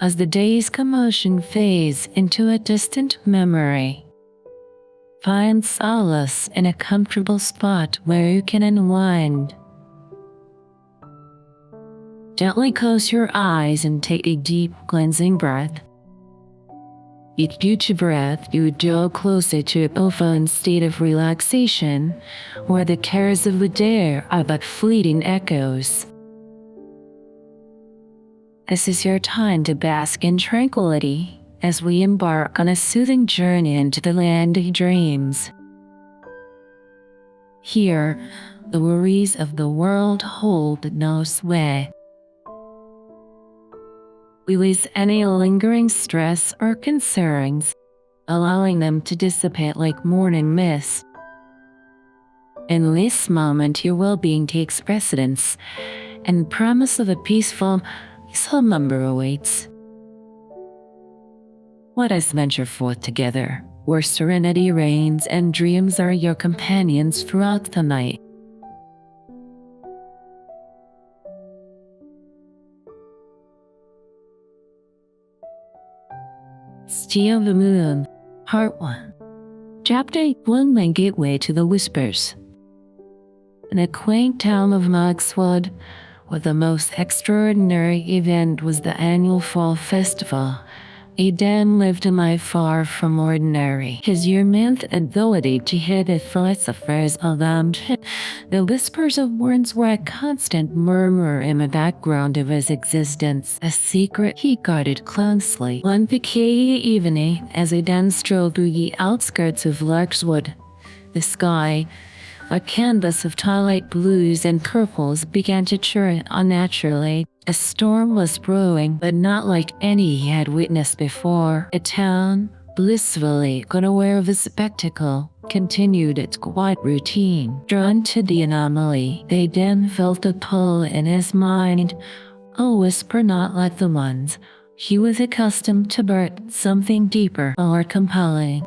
as the day's commotion fades into a distant memory. Find solace in a comfortable spot where you can unwind. Gently close your eyes and take a deep, cleansing breath. Each breath, you draw closer to a profound state of relaxation, where the cares of the day are but fleeting echoes. This is your time to bask in tranquility as we embark on a soothing journey into the land of dreams. Here, the worries of the world hold no sway. Release any lingering stress or concerns, allowing them to dissipate like morning mist. In this moment, your well-being takes precedence, and the promise of a peaceful slumber awaits. Let us venture forth together, where serenity reigns and dreams are your companions throughout the night. Steal the Moon, Part 1. Chapter 1, My Gateway to the Whispers. In a quaint town of Maxwood, where the most extraordinary event was the annual fall festival, Eden lived a life far from ordinary. His immense ability to hear the thoughts of others alarmed him. The whispers of words were a constant murmur in the background of his existence, a secret he guarded closely. One peculiar evening, as Eden strolled through the outskirts of Larkswood, the sky, a canvas of twilight blues and purples, began to churn unnaturally. A storm was brewing, but not like any he had witnessed before. A town, blissfully unaware of the spectacle, continued its quiet routine. Drawn to the anomaly, they then felt a pull in his mind, a whisper not like the ones he was accustomed to, but something deeper, more compelling.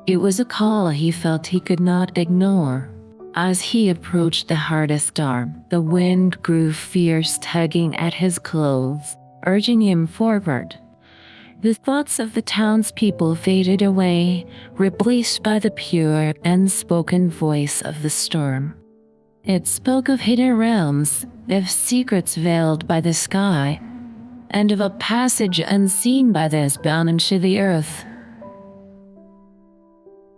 It was a call he felt he could not ignore. As he approached the hardest storm, the wind grew fierce, tugging at his clothes, urging him forward. The thoughts of the townspeople faded away, replaced by the pure, unspoken voice of the storm. It spoke of hidden realms, of secrets veiled by the sky, and of a passage unseen by those bound into the earth.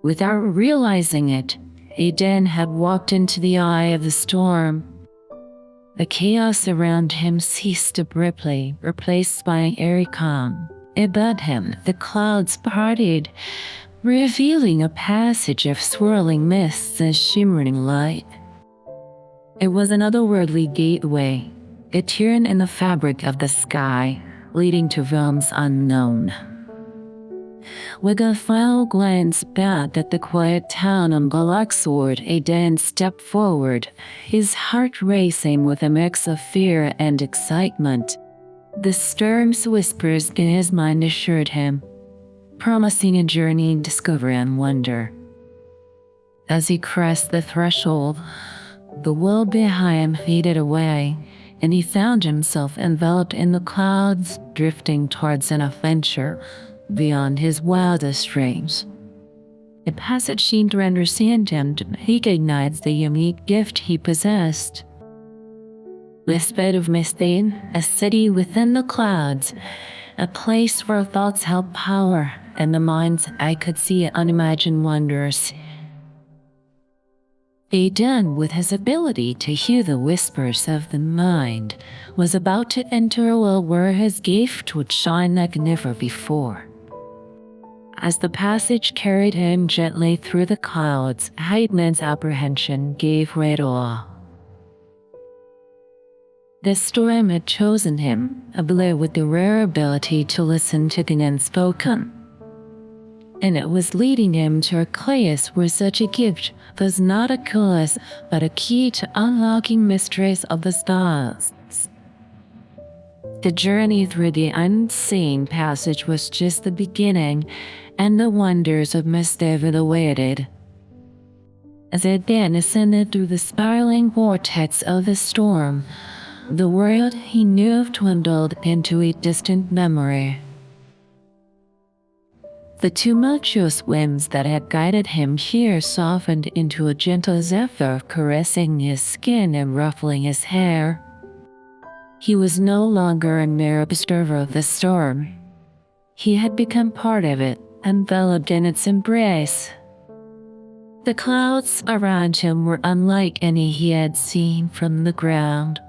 Without realizing it, Eden had walked into the eye of the storm. The chaos around him ceased abruptly, replaced by an airy calm. Above him, the clouds parted, revealing a passage of swirling mists and shimmering light. It was an otherworldly gateway, a turn in the fabric of the sky, leading to realms unknown. With a final glance back at the quiet town on Galaxward, Eden stepped forward, his heart racing with a mix of fear and excitement. The storm's whispers in his mind assured him, promising a journey in discovery and wonder. As he crossed the threshold, the world behind him faded away, and he found himself enveloped in the clouds, drifting towards an adventure beyond his wildest dreams. A passage seemed to understand him, to recognize the unique gift he possessed. This bed of mistake, a city within the clouds, a place where thoughts held power, and the mind's eye could see unimagined wonders. Eden, with his ability to hear the whispers of the mind, was about to enter a world where his gift would shine like never before. As the passage carried him gently through the clouds, Eden's apprehension gave way to awe. The storm had chosen him, ablaze with the rare ability to listen to the unspoken, and it was leading him to a place where such a gift was not a curse, but a key to unlocking mysteries of the stars. The journey through the unseen passage was just the beginning, and the wonders of mystery awaited. As it then ascended through the spiraling vortex of the storm, The world he knew dwindled into a distant memory. The tumultuous winds that had guided him here softened into a gentle zephyr, caressing his skin and ruffling his hair. He was no longer a mere observer of the storm. He had become part of it, enveloped in its embrace. The clouds around him were unlike any he had seen from the ground.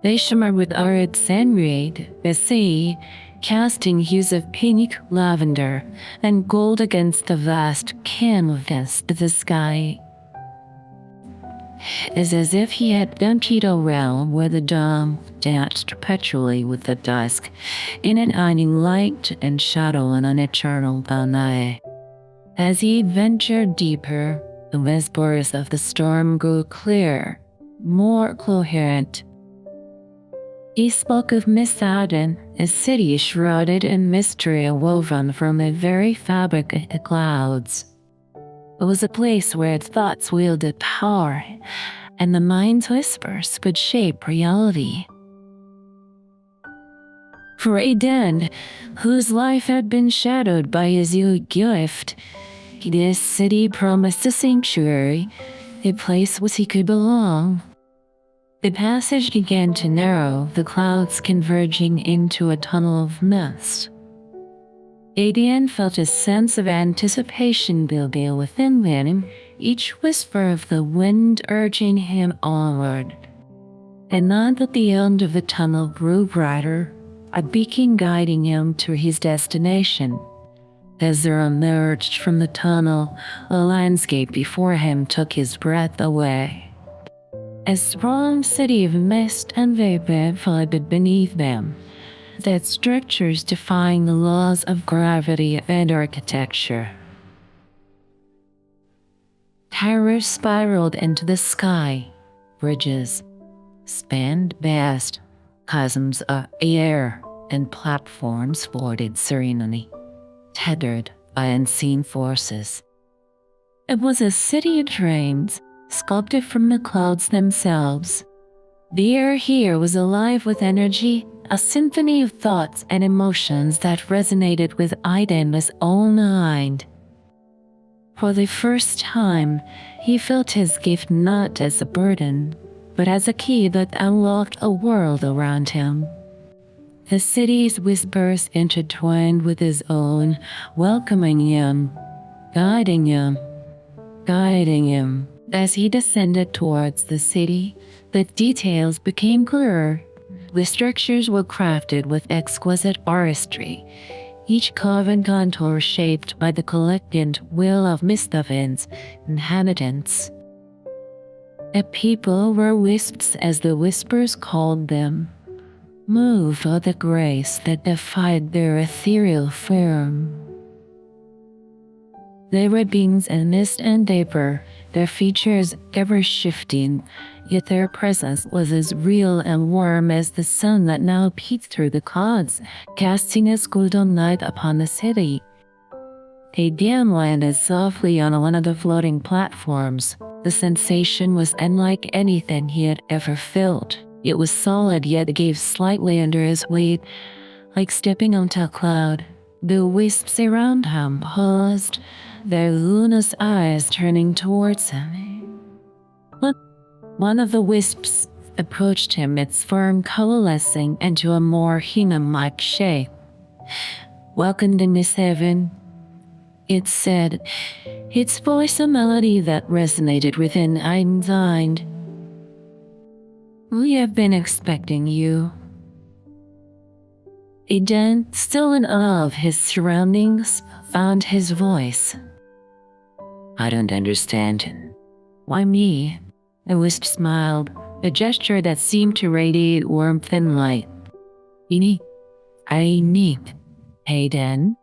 They shimmered with arid sunlight, the sea, casting hues of pink, lavender, and gold against the vast canvas of the sky. It's as if he had entered a realm where the dawn danced perpetually with the dusk, in an unending light and shadow and an eternal night. As he ventured deeper, the whispers of the storm grew clearer, more coherent. He spoke of Misaden, a city shrouded in mystery woven from the very fabric of the clouds. It was a place where thoughts wielded power, and the mind's whispers could shape reality. For Aden, whose life had been shadowed by his ill gift, this city promised a sanctuary, a place where he could belong. The passage began to narrow, the clouds converging into a tunnel of mist. Aden felt a sense of anticipation building within him, each whisper of the wind urging him onward. And not at the end of the tunnel grew brighter, a beacon guiding him to his destination. As there emerged from the tunnel, a landscape before him took his breath away. A sprawling city of mist and vapor floated beneath them, that structures defying the laws of gravity and architecture. Towers spiraled into the sky, bridges spanned vast chasms of air, and platforms floated serenely, tethered by unseen forces. It was a city of dreams, sculpted from the clouds themselves. The air here was alive with energy, a symphony of thoughts and emotions that resonated with Aden's own mind. For the first time, he felt his gift not as a burden, but as a key that unlocked a world around him. The city's whispers intertwined with his own, welcoming him, guiding him. As he descended towards the city, the details became clearer. The structures were crafted with exquisite artistry, each curve and contour shaped by the collective will of Mistavin's inhabitants. A people were wisps, as the whispers called them, moved with a grace that defied their ethereal form. They were beings in mist and vapor, their features ever-shifting, yet their presence was as real and warm as the sun that now peeked through the clouds, casting its golden light upon the city. Aden landed softly on one of the floating platforms. The sensation was unlike anything he had ever felt. It was solid, yet gave slightly under his weight, like stepping onto a cloud. The wisps around him paused, their luminous eyes turning towards him. One of the wisps approached him, its form coalescing into a more human-like shape. "Welcome to Miss Heaven," it said, its voice a melody that resonated within Aiden's mind. "We have been expecting you." Aden, still in awe of his surroundings, found his voice. "I don't understand. Why me?" The wisp smiled, a gesture that seemed to radiate warmth and light. I need, Aden.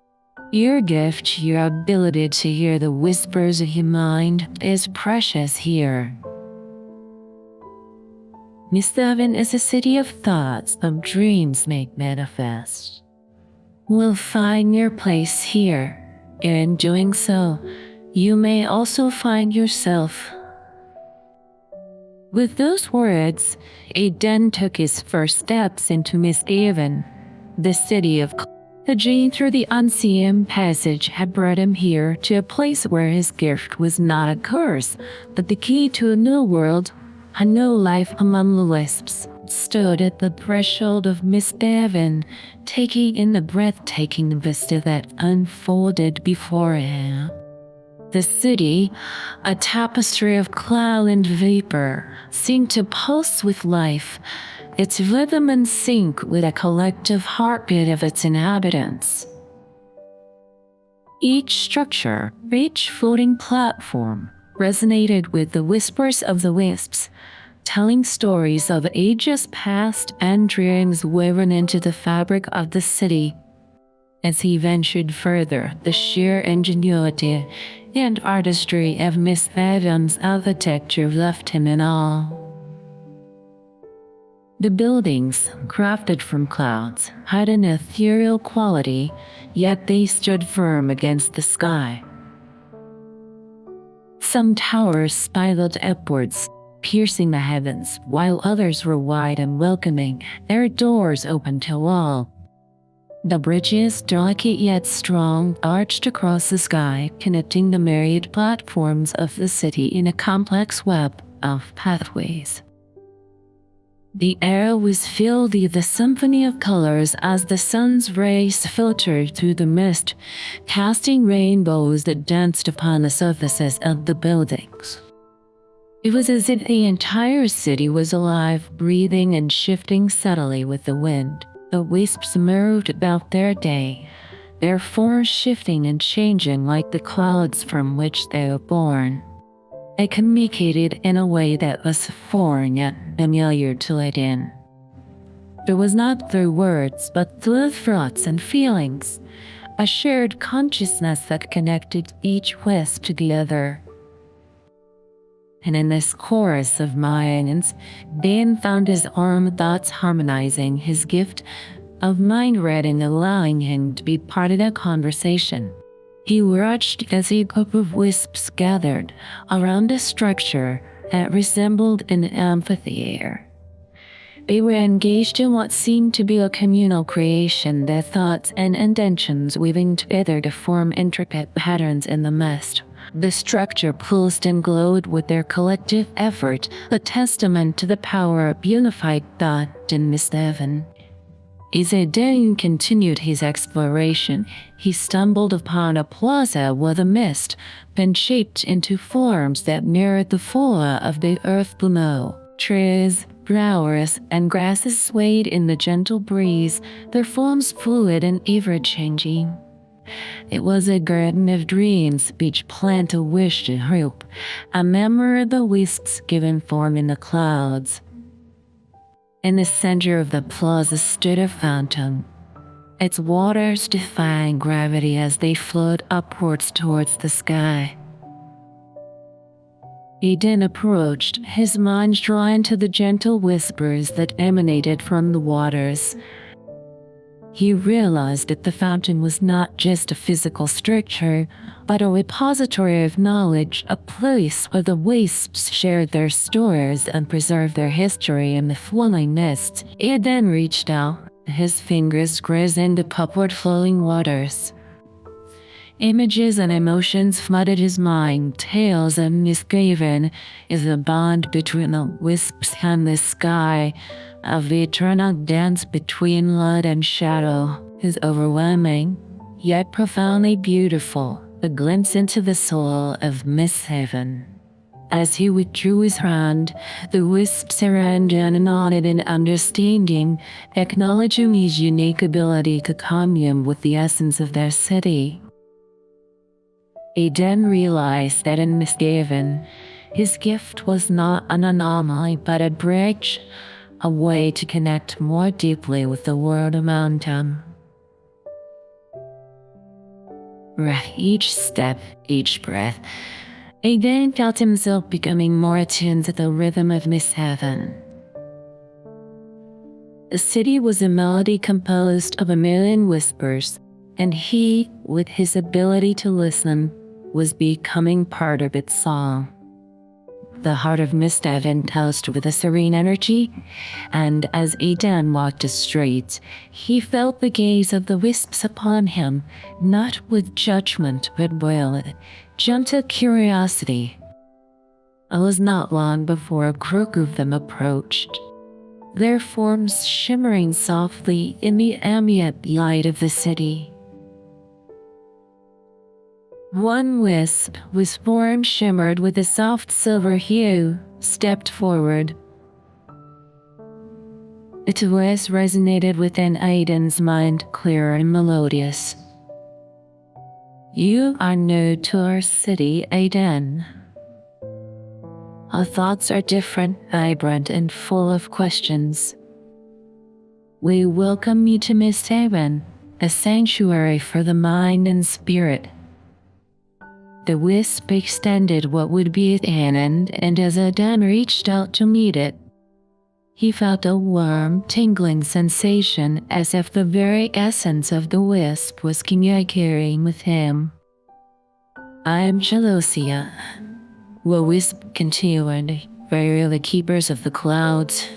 Your gift, your ability to hear the whispers of your mind, is precious here. Mistaven is a city of thoughts, of dreams made manifest. We'll find your place here. In doing so, you may also find yourself. With those words, Aiden took his first steps into Mishaven, the city of the journey through the unseen passage had brought him here to a place where his gift was not a curse, but the key to a new world, a new life among the wisps. Stood at the threshold of Mishaven, taking in the breathtaking vista that unfolded before him. The city, a tapestry of cloud and vapor, seemed to pulse with life, its rhythm in sync with a collective heartbeat of its inhabitants. Each structure, each floating platform, resonated with the whispers of the wisps, telling stories of ages past and dreams woven into the fabric of the city. As he ventured further, the sheer ingenuity and artistry of Miss Adams' architecture left him in awe. The buildings, crafted from clouds, had an ethereal quality, yet they stood firm against the sky. Some towers spiraled upwards, piercing the heavens, while others were wide and welcoming, their doors open to all. The bridges, delicate yet strong, arched across the sky, connecting the myriad platforms of the city in a complex web of pathways. The air was filled with the symphony of colors as the sun's rays filtered through the mist, casting rainbows that danced upon the surfaces of the buildings. It was as if the entire city was alive, breathing and shifting subtly with the wind. The wisps moved about their day, their forms shifting and changing like the clouds from which they were born. They communicated in a way that was foreign yet familiar to Aiden. It was not through words, but through thoughts and feelings, a shared consciousness that connected each wisp to the other. And in this chorus of minds, Dan found his own thoughts harmonizing, his gift of mind reading allowing him to be part of the conversation. He watched as a group of wisps gathered around a structure that resembled an amphitheater. They were engaged in what seemed to be a communal creation, their thoughts and intentions weaving together to form intricate patterns in the mist. The structure pulsed and glowed with their collective effort, a testament to the power of unified thought in Mishaven. As Aiden continued his exploration, he stumbled upon a plaza where the mist been shaped into forms that mirrored the flora of the earth below. Trees, flowers, and grasses swayed in the gentle breeze, their forms fluid and ever-changing. It was a garden of dreams, each plant a wish to hope, a memory of the wisps given form in the clouds. In the center of the plaza stood a fountain, its waters defying gravity as they flowed upwards towards the sky. Aiden approached, his mind drawn to the gentle whispers that emanated from the waters. He realized that the fountain was not just a physical structure, but a repository of knowledge, a place where the wisps shared their stories and preserved their history in the flowing mist. He then reached out, his fingers grazing the upward flowing waters. Images and emotions flooded his mind, tales of misgiven is the bond between the wisps and the sky, of the eternal dance between light and shadow, is overwhelming, yet profoundly beautiful, a glimpse into the soul of Mishaven. As he withdrew his hand, the wisp surrounded and nodded in understanding, acknowledging his unique ability to commune with the essence of their city. Aiden realized that in Mishaven, his gift was not an anomaly but a bridge, a way to connect more deeply with the world around him. With each step, each breath, Aiden felt himself becoming more attuned to the rhythm of Mishaven. The city was a melody composed of a million whispers, and he, with his ability to listen, was becoming part of its song. the heart of Mistavan tossed with a serene energy, and as Aidan walked the streets, he felt the gaze of the wisps upon him, not with judgment but with gentle curiosity. It was not long before a group of them approached, their forms shimmering softly in the ambient light of the city. One wisp, whose form shimmered with a soft silver hue, stepped forward. Its voice resonated within Aidan's mind, clear and melodious. "You are new to our city, Aidan. Our thoughts are different, vibrant, and full of questions. We welcome you to Mistavan, a sanctuary for the mind and spirit." The wisp extended what would be its hand, and as Aidan reached out to meet it, he felt a warm, tingling sensation as if the very essence of the wisp was communicating with him. "I am Jealosia," the wisp continued, "we are the keepers of the clouds.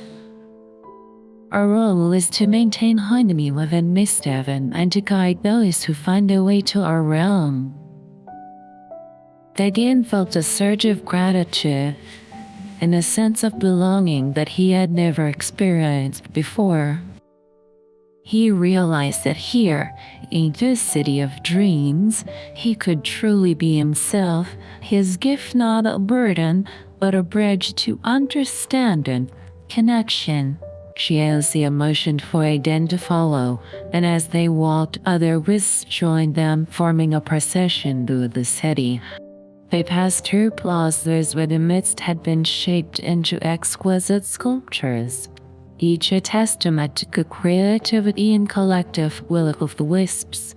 Our role is to maintain harmony within Mistavan and to guide those who find their way to our realm." Aidan felt a surge of gratitude and a sense of belonging that he had never experienced before. He realized that here, in this city of dreams, he could truly be himself, his gift not a burden, but a bridge to understanding, connection. Jealousy motioned for Aidan to follow, and as they walked, other wisps joined them, forming a procession through the city. They passed through plazas where the midst had been shaped into exquisite sculptures, each a testament to the creativity and collective will of the wisps.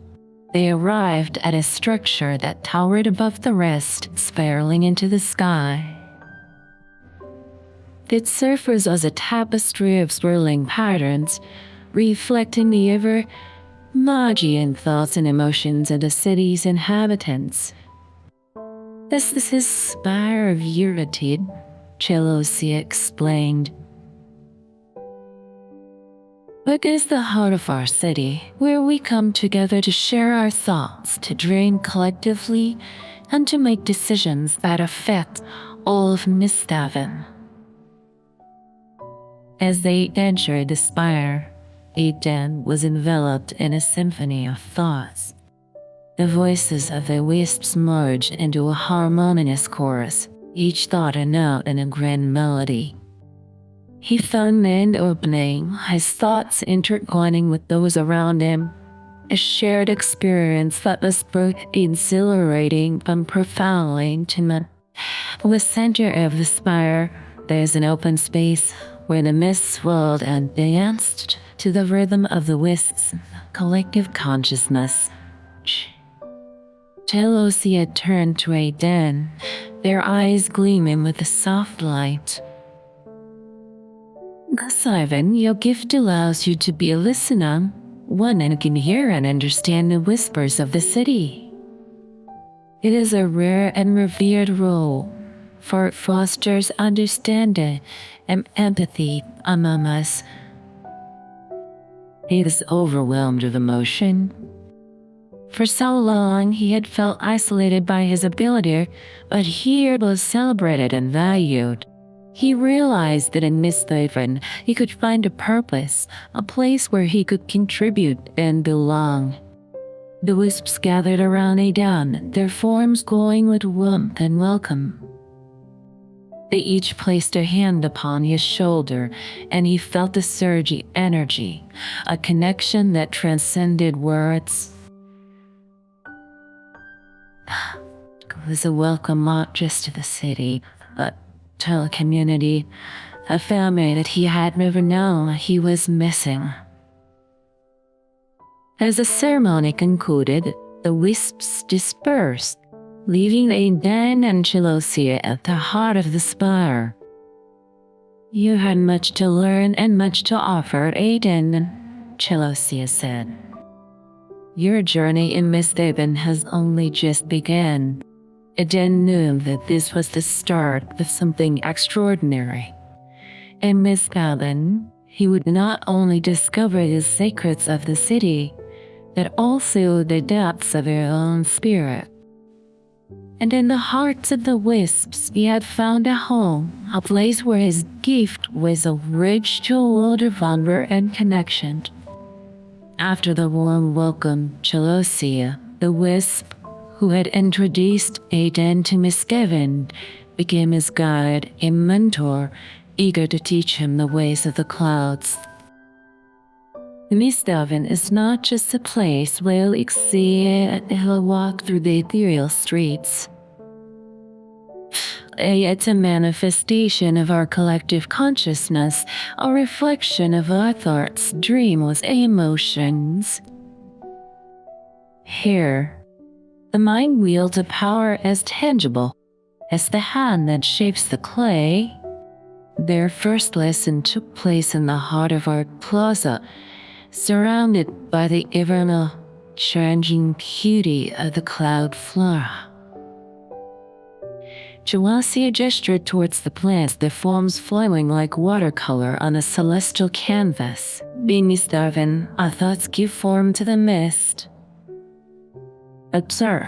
They arrived at a structure that towered above the rest, spiraling into the sky. Its surface was a tapestry of swirling patterns, reflecting the ever-Magian thoughts and emotions of the city's inhabitants. "This is his spire of unity," Jealosia explained. "It is the heart of our city, where we come together to share our thoughts, to dream collectively, and to make decisions that affect all of Mistavan." As they entered the spire, Aidan was enveloped in a symphony of thoughts. The voices of the wisps merged into a harmonious chorus, each thought a note and a grand melody. He found an end opening, his thoughts intertwining with those around him, a shared experience that was both exhilarating and profoundly intimate. In the center of the spire, there is an open space where the mist swirled and danced to the rhythm of the wisps' collective consciousness. Jealosia turned to Aidan, their eyes gleaming with a soft light. "Sivan, your gift allows you to be a listener, one who can hear and understand the whispers of the city. It is a rare and revered role, for it fosters understanding and empathy among us." He was overwhelmed with emotion. For so long, he had felt isolated by his ability, but here was celebrated and valued. He realized that in Mistavan, he could find a purpose, a place where he could contribute and belong. The wisps gathered around Aidan, their forms glowing with warmth and welcome. They each placed a hand upon his shoulder, and he felt a surge of energy, a connection that transcended words. It was a welcome not just to the city, but to the community, a family that he had never known he was missing. As the ceremony concluded, the wisps dispersed, leaving Aidan and Jealosia at the heart of the spire. "You had much to learn and much to offer, Aidan," Jealosia said. "Your journey in Mistavan has only just begun. Eden knew that this was the start of something extraordinary. In Miss Allen, he would not only discover the secrets of the city, but also the depths of her own spirit. And in the hearts of the wisps, he had found a home, a place where his gift was a bridge to a world of wonder and connection. After the warm welcome, Chalosia, the wisp, who had introduced Aiden to Miss Kevin, became his guide and mentor, eager to teach him the ways of the clouds. Miss Devon is not just a place where you'll exit he'll walk through the ethereal streets. It's a manifestation of our collective consciousness, a reflection of our thoughts, dreams, emotions. Here, the mind wields a power as tangible as the hand that shapes the clay. Their first lesson took place in the heart of our plaza, surrounded by the eternal, changing beauty of the cloud flora. Chalasia gestured towards the plants, their forms flowing like watercolor on a celestial canvas. Beneath Darwin, our thoughts give form to the mist. Observe.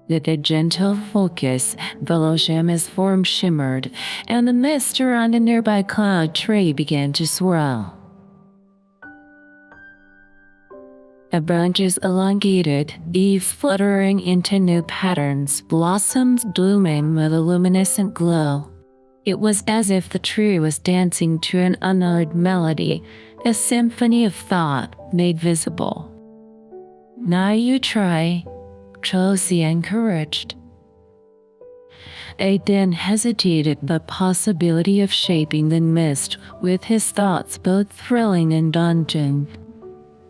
With a gentle focus, Velocham's form shimmered, and the mist around a nearby cloud tree began to swirl. The branches elongated, leaves fluttering into new patterns, blossoms blooming with a luminescent glow. It was as if the tree was dancing to an unuttered melody, a symphony of thought made visible. Now you try, Chelsea encouraged. Aiden hesitated the possibility of shaping the mist, with his thoughts both thrilling and daunting.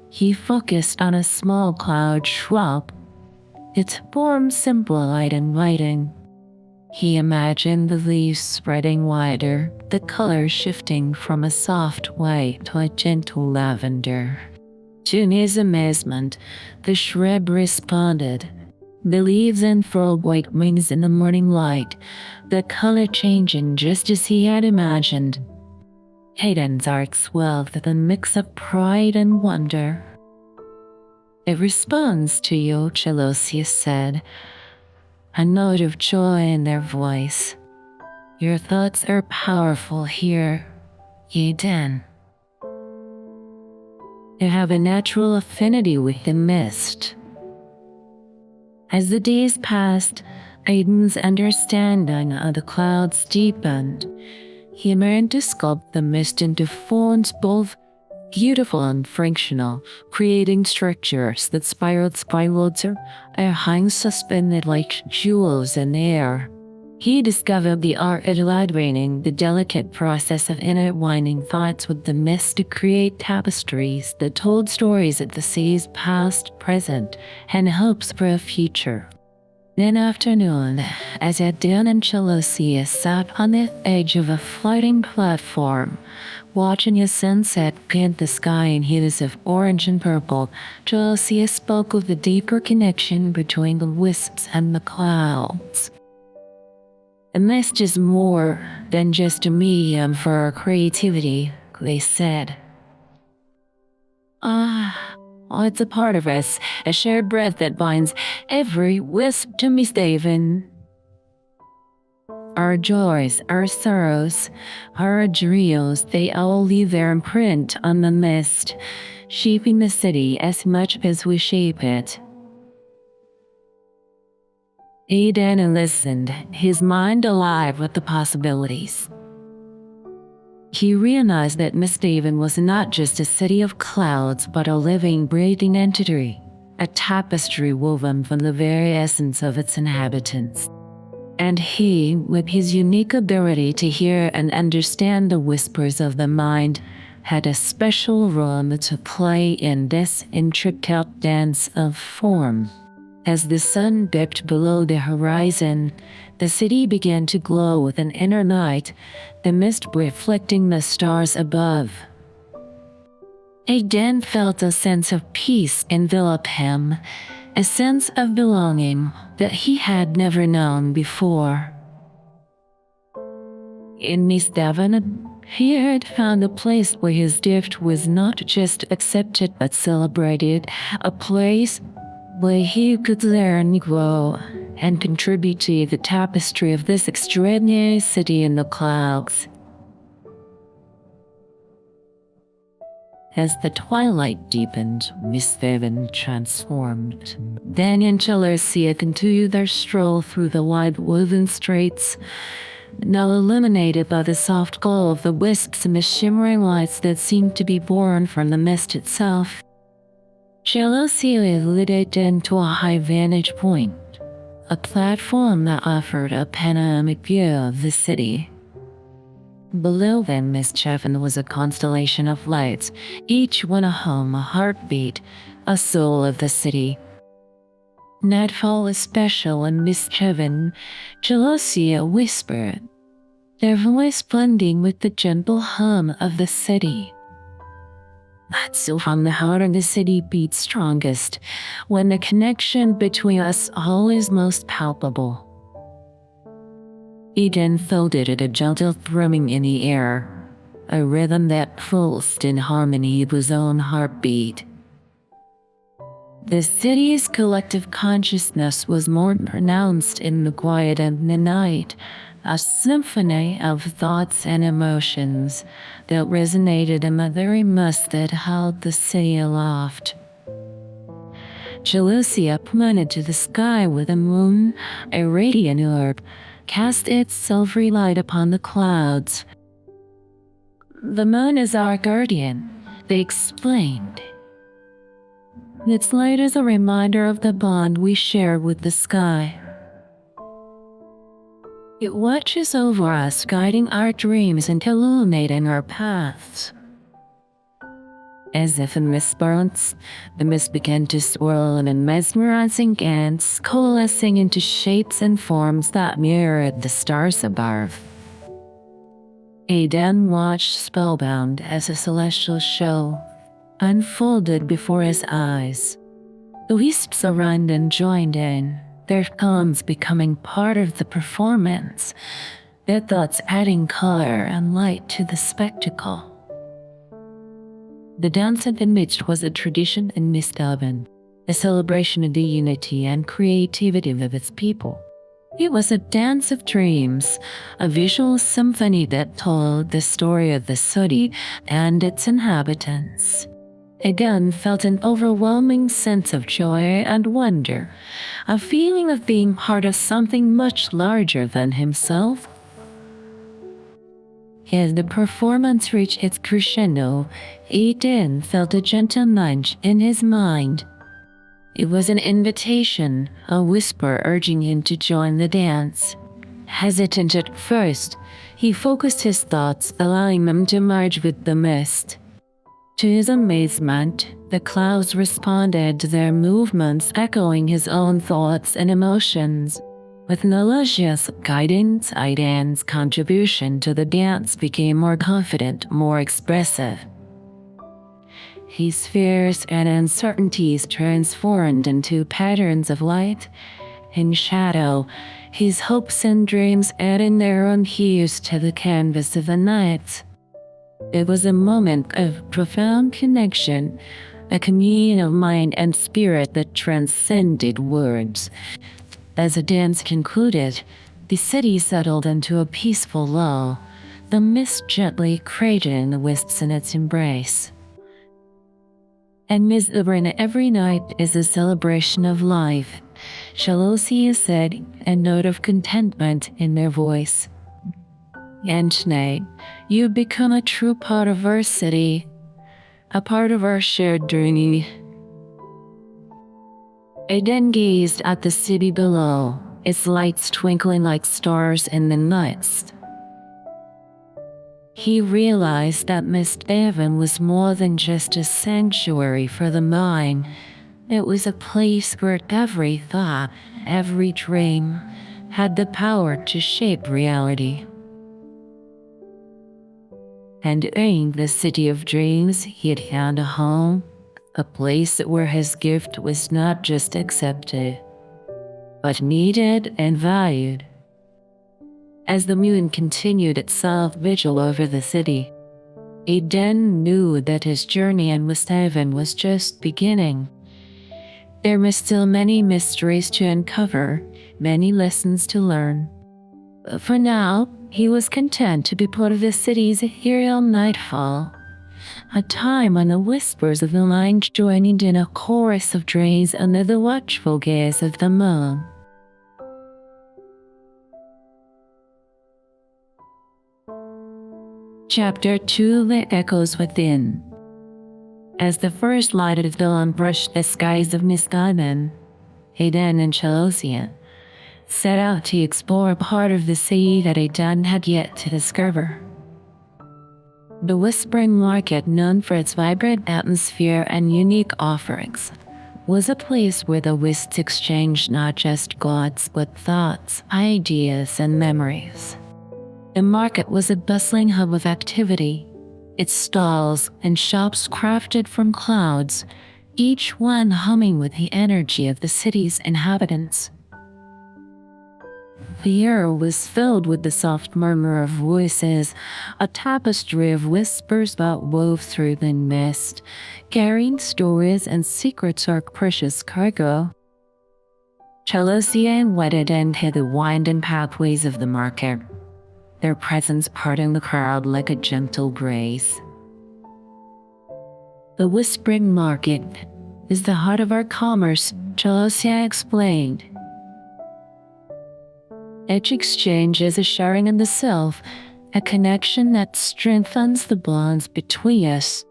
He focused on a small cloud shrub, its form simple and inviting. He imagined the leaves spreading wider, the color shifting from a soft white to a gentle lavender. To his amazement, the shrub responded. The leaves unfurled white wings in the morning light, the color changing just as he had imagined. Aiden's heart swelled with a mix of pride and wonder. It responds to you, Chalosia said, a note of joy in their voice. Your thoughts are powerful here, Aiden. You have a natural affinity with the mist. As the days passed, Aiden's understanding of the clouds deepened. He learned to sculpt the mist into forms both beautiful and functional, creating structures that spiraled or hung suspended like jewels in the air. He discovered the art of elaborating the delicate process of intertwining thoughts with the mist to create tapestries that told stories of the sea's past, present, and hopes for a future. That afternoon, as Aiden and Chalosia sat on the edge of a floating platform, watching a sunset paint the sky in hues of orange and purple, Chalosia spoke of the deeper connection between the wisps and the clouds. The mist is more than just a medium for our creativity, they said. It's a part of us, a shared breath that binds every wisp to Miss Daven. Our joys, our sorrows, our dreams, they all leave their imprint on the mist, shaping the city as much as we shape it. Aiden listened, his mind alive with the possibilities. He realized that Miss Daven was not just a city of clouds, but a living, breathing entity, a tapestry woven from the very essence of its inhabitants. And he, with his unique ability to hear and understand the whispers of the mind, had a special role to play in this intricate dance of form. As the sun dipped below the horizon, the city began to glow with an inner light, the mist reflecting the stars above. Aiden felt a sense of peace envelop him, a sense of belonging that he had never known before. In Miss Devon, he had found a place where his gift was not just accepted but celebrated, a place where he could learn, grow, and contribute to the tapestry of this extraordinary city in the clouds. As the twilight deepened, Miss Devon transformed. Then and Chalosia continued their stroll through the wide woven streets, now illuminated by the soft glow of the wisps and the shimmering lights that seemed to be born from the mist itself. Chalosia led it into a high vantage point, a platform that offered a panoramic view of the city. Below them, Miss Devon was a constellation of lights, each one a home, a heartbeat, a soul of the city. Nightfall was special, and Miss Devon, Chalosia whispered, their voice blending with the gentle hum of the city. That's when the heart of the city beats strongest, when the connection between us all is most palpable. Eden felt it at a gentle thrumming in the air, a rhythm that pulsed in harmony with his own heartbeat. The city's collective consciousness was more pronounced in the quiet of the night, a symphony of thoughts and emotions that resonated in the very mist that held the city aloft. Chalosia pointed to the sky with the moon, a radiant orb, cast its silvery light upon the clouds. The moon is our guardian, they explained. Its light is a reminder of the bond we share with the sky. It watches over us, guiding our dreams and illuminating our paths. As if in response, the mist began to swirl in a mesmerizing dance, coalescing into shapes and forms that mirrored the stars above. Aidan watched spellbound as a celestial show unfolded before his eyes. The wisps around and joined in, their tones becoming part of the performance, their thoughts adding color and light to the spectacle. The dance at the midst was a tradition in Miss Devon, a celebration of the unity and creativity of its people. It was a dance of dreams, a visual symphony that told the story of the city and its inhabitants. Aidan felt an overwhelming sense of joy and wonder, a feeling of being part of something much larger than himself. As the performance reached its crescendo, Aidan felt a gentle nudge in his mind. It was an invitation, a whisper urging him to join the dance. Hesitant at first, he focused his thoughts, allowing them to merge with the mist. To his amazement, the clouds responded to their movements, echoing his own thoughts and emotions. With Nalasia's guidance, Aidan's contribution to the dance became more confident, more expressive. His fears and uncertainties transformed into patterns of light and shadow, his hopes and dreams adding their own hues to the canvas of the night. It was a moment of profound connection, a communion of mind and spirit that transcended words. As the dance concluded, the city settled into a peaceful lull, the mist gently cradling the wisps in its embrace. And Miss Devon, every night is a celebration of life, Chalosia said, a note of contentment in their voice. And tonight, you become a true part of our city, a part of our shared journey. Aidan gazed at the city below, its lights twinkling like stars in the night. He realized that Miss Devon was more than just a sanctuary for the mind. It was a place where every thought, every dream, had the power to shape reality. And in the city of dreams, he had found a home, a place where his gift was not just accepted, but needed and valued. As the moon continued its soft vigil over the city, Aiden knew that his journey in West Haven was just beginning. There were still many mysteries to uncover, many lessons to learn. But for now, he was content to be part of the city's ethereal nightfall, a time when the whispers of the night joined in a chorus of dreams under the watchful gaze of the moon. Chapter 2: The Echoes Within. As the first light of dawn brushed the skies of Misgaben, Aiden and Chalosia set out to explore a part of the city that Aiden had yet to discover. The Whispering Market, known for its vibrant atmosphere and unique offerings, was a place where the Wisps exchanged not just goods but thoughts, ideas, and memories. The market was a bustling hub of activity, its stalls and shops crafted from clouds, each one humming with the energy of the city's inhabitants. The air was filled with the soft murmur of voices, a tapestry of whispers that wove through the mist, carrying stories and secrets of precious cargo. Chalosia and Wedden hid the winding pathways of the market, their presence parting the crowd like a gentle breeze. The Whispering Market is the heart of our commerce, Chalosia explained. Each exchange is a sharing in the self, a connection that strengthens the bonds between us.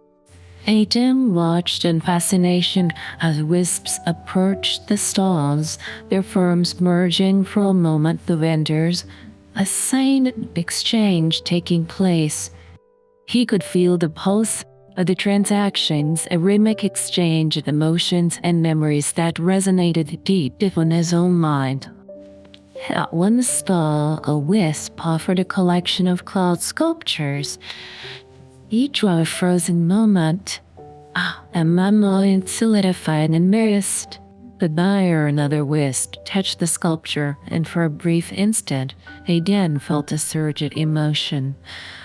Aiden watched in fascination as wisps approached the stalls, their firms merging for a moment the vendors, a silent exchange taking place. He could feel the pulse of the transactions, a rhythmic exchange of emotions and memories that resonated deep in his own mind. At one stall, a wisp offered a collection of cloud sculptures, each one a frozen moment, a memory solidified in mist. The buyer, another wisp, touched the sculpture, and for a brief instant, Aiden felt a surge of emotion,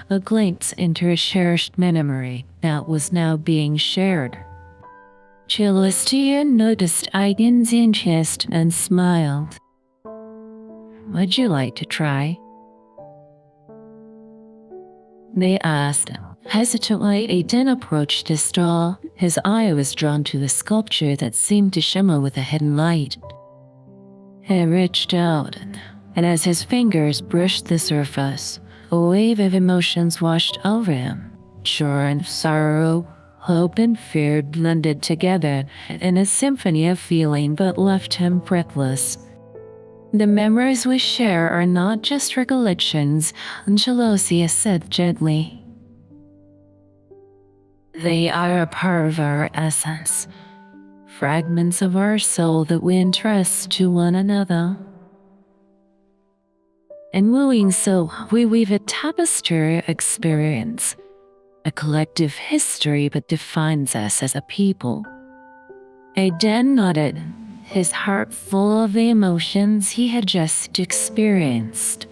a glimpse into a cherished memory that was now being shared. Chalosia noticed Aiden's interest and smiled. "Would you like to try?" they asked. Hesitantly, Aiden approached the stall. His eye was drawn to the sculpture that seemed to shimmer with a hidden light. He reached out, and as his fingers brushed the surface, a wave of emotions washed over him. Joy and sorrow, hope and fear blended together in a symphony of feeling that left him breathless. "The memories we share are not just recollections," Chalosia said gently. "They are a part of our essence, fragments of our soul that we entrust to one another. In doing so, we weave a tapestry of experience, a collective history that defines us as a people." Aiden nodded, his heart full of the emotions he had just experienced.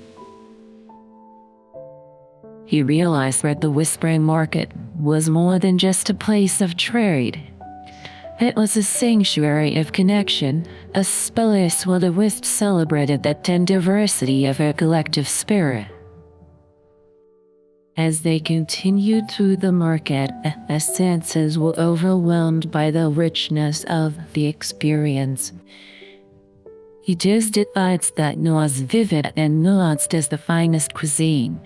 He realized that the Whispering Market was more than just a place of trade. It was a sanctuary of connection, a space where the wisps celebrated the diversity of our collective spirit. As they continued through the market, their senses were overwhelmed by the richness of the experience. It is delights that know as vivid and nuanced as the finest cuisine.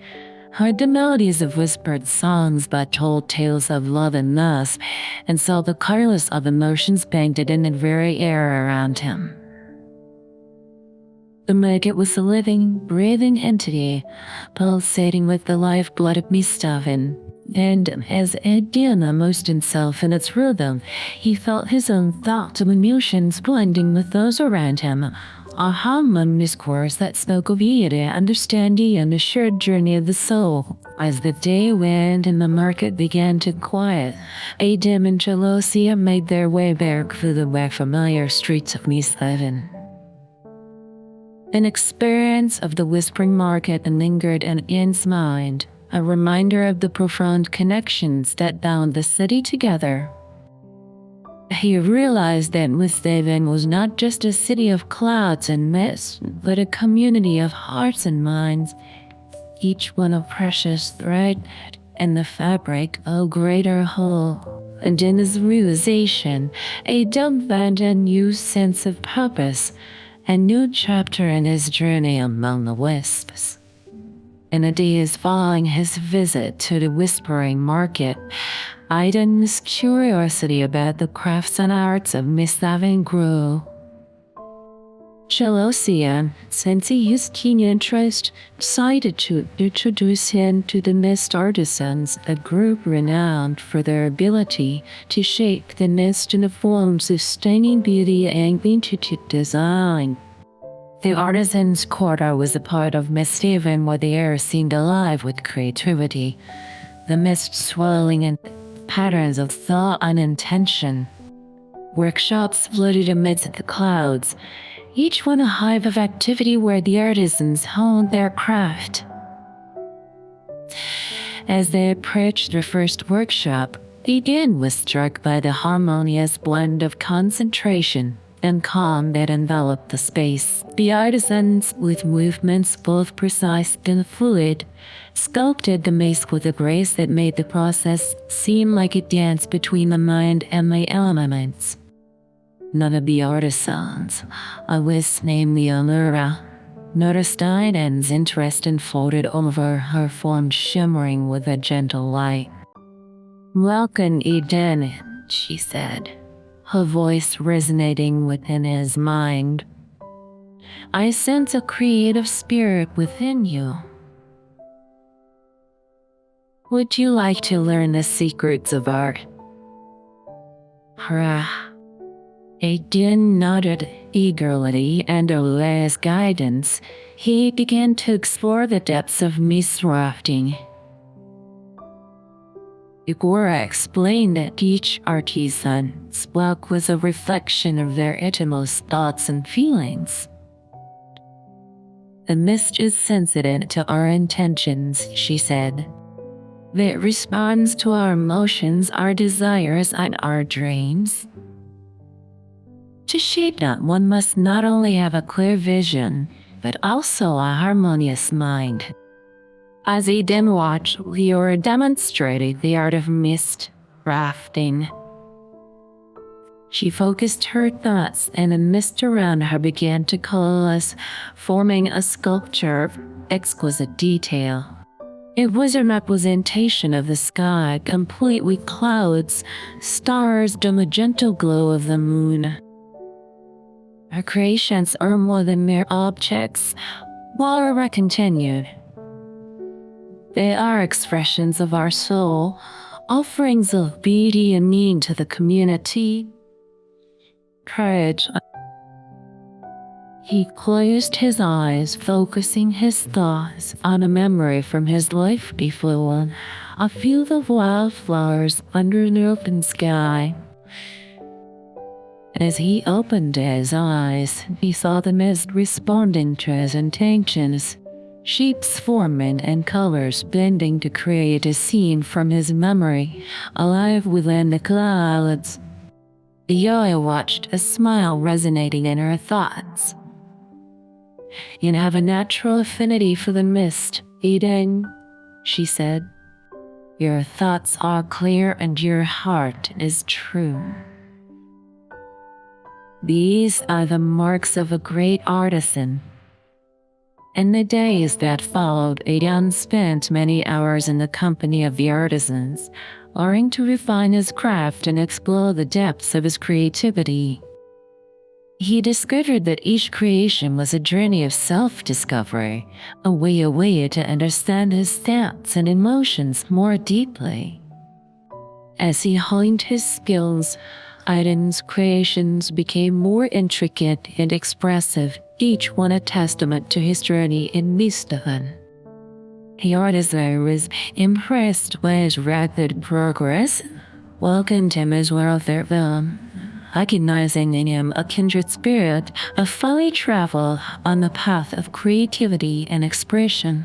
Heard the melodies of whispered songs that told tales of love and loss, and saw the colors of emotions painted in the very air around him. The market was a living, breathing entity, pulsating with the lifeblood of Mistaven. And as Aiden immersed himself in its rhythm, he felt his own thoughts and emotions blending with those around him, a harmonious chorus that spoke of unity, understanding, and a shared journey of the soul. As the day went and the market began to quiet, Adam and Jalosia made their way back through the familiar streets of Misleven. An experience of the whispering market lingered in Ian's mind, a reminder of the profound connections that bound the city together. He realized that Misleven was not just a city of clouds and mist, but a community of hearts and minds, each one a precious thread in the fabric of a greater whole. And in this realization, Adam found a new sense of purpose, a new chapter in his journey among the wisps. In the days following his visit to the whispering market, Aiden's curiosity about the crafts and arts of Misleven grew. Jalosia, sensing his keen interest, decided to introduce him to the mist artisans, a group renowned for their ability to shape the mist into forms of stunning beauty and intricate design. The artisans' quarter was a part of Misleven where the air seemed alive with creativity, the mist swirling in patterns of thought and intention. Workshops floated amidst the clouds, each one a hive of activity where the artisans honed their craft. As they approached their first workshop, Eden was struck by the harmonious blend of concentration and calm that enveloped the space. The artisans, with movements both precise and fluid, sculpted the maze with a grace that made the process seem like a dance between the mind and the elements. None of the artisans, a wisp named Leonora, noticed Aiden's interest and floated over her form shimmering with a gentle light. "Welcome, Eden," she said, her voice resonating within his mind. "I sense a creative spirit within you. Would you like to learn the secrets of art?" Hurrah! Eden nodded eagerly, and under his guidance, he began to explore the depths of mist rafting. Igora explained that each artisan's work was a reflection of their innermost thoughts and feelings. "The mist is sensitive to our intentions," she said. "It responds to our emotions, our desires, and our dreams. To shape that, one must not only have a clear vision, but also a harmonious mind." As Eden watched, Leora demonstrated the art of mist rafting. She focused her thoughts, and the mist around her began to coalesce, forming a sculpture of exquisite detail. It was a representation of the sky, complete with clouds, stars, and the gentle glow of the moon. "Our creations are more than mere objects," Laura continued. "They are expressions of our soul, offerings of beauty and meaning to the community." Courage. He closed his eyes, focusing his thoughts on a memory from his life before, a field of wildflowers under an open sky. As he opened his eyes, he saw the mist responding to his intentions, shapes forming and colors blending to create a scene from his memory, alive within the clouds. Yoya watched, a smile resonating in her thoughts. "You have a natural affinity for the mist, Eden," she said. "Your thoughts are clear and your heart is true. These are the marks of a great artisan." In the days that followed, Eden spent many hours in the company of the artisans, learning to refine his craft and explore the depths of his creativity. He discovered that each creation was a journey of self-discovery, a way to understand his thoughts and emotions more deeply. As he honed his skills, Aiden's creations became more intricate and expressive, each one a testament to his journey in Misleven. The artisan was impressed by his rapid progress, welcomed him as one of their own, recognizing in him a kindred spirit of fellow travel on the path of creativity and expression.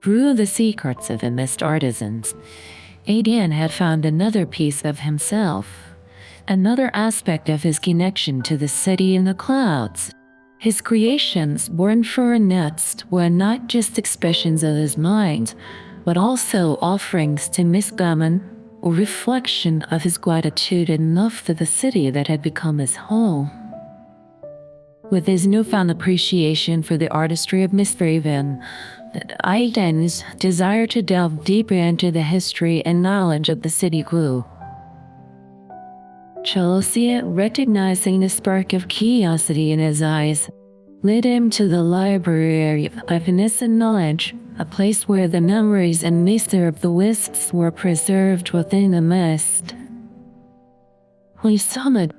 Through the secrets of the mist artisans, Aiden had found another piece of himself, another aspect of his connection to the city in the clouds. His creations, born for a nest, were not just expressions of his mind, but also offerings to Miss Gammon, or reflection of his gratitude and love for the city that had become his home. With his newfound appreciation for the artistry of Miss Raven, Aiden's desire to delve deeper into the history and knowledge of the city grew. Chelsea, recognizing the spark of curiosity in his eyes, led him to the library of innocent knowledge, a place where the memories and mystery of the wisps were preserved within the mist. When he summoned,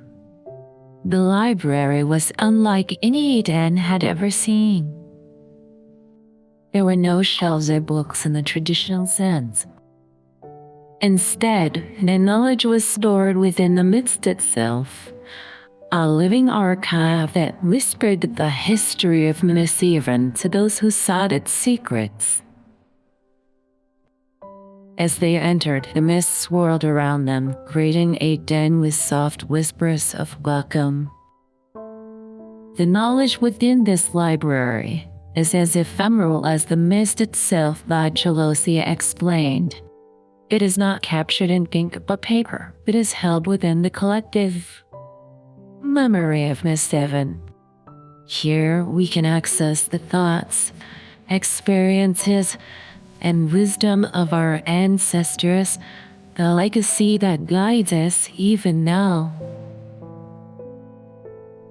the library was unlike any Aiden had ever seen. There were no shelves or books in the traditional sense. Instead, the knowledge was stored within the mist itself, a living archive that whispered the history of Miss Raven to those who sought its secrets. As they entered, the mist swirled around them, greeting Aiden with soft whispers of welcome. The knowledge within this library is as ephemeral as the mist itself, Chelsea explained. It is not captured in ink but paper. It is held within the collective memory of Miss Raven. Here we can access the thoughts, experiences, and wisdom of our ancestors, the legacy that guides us even now.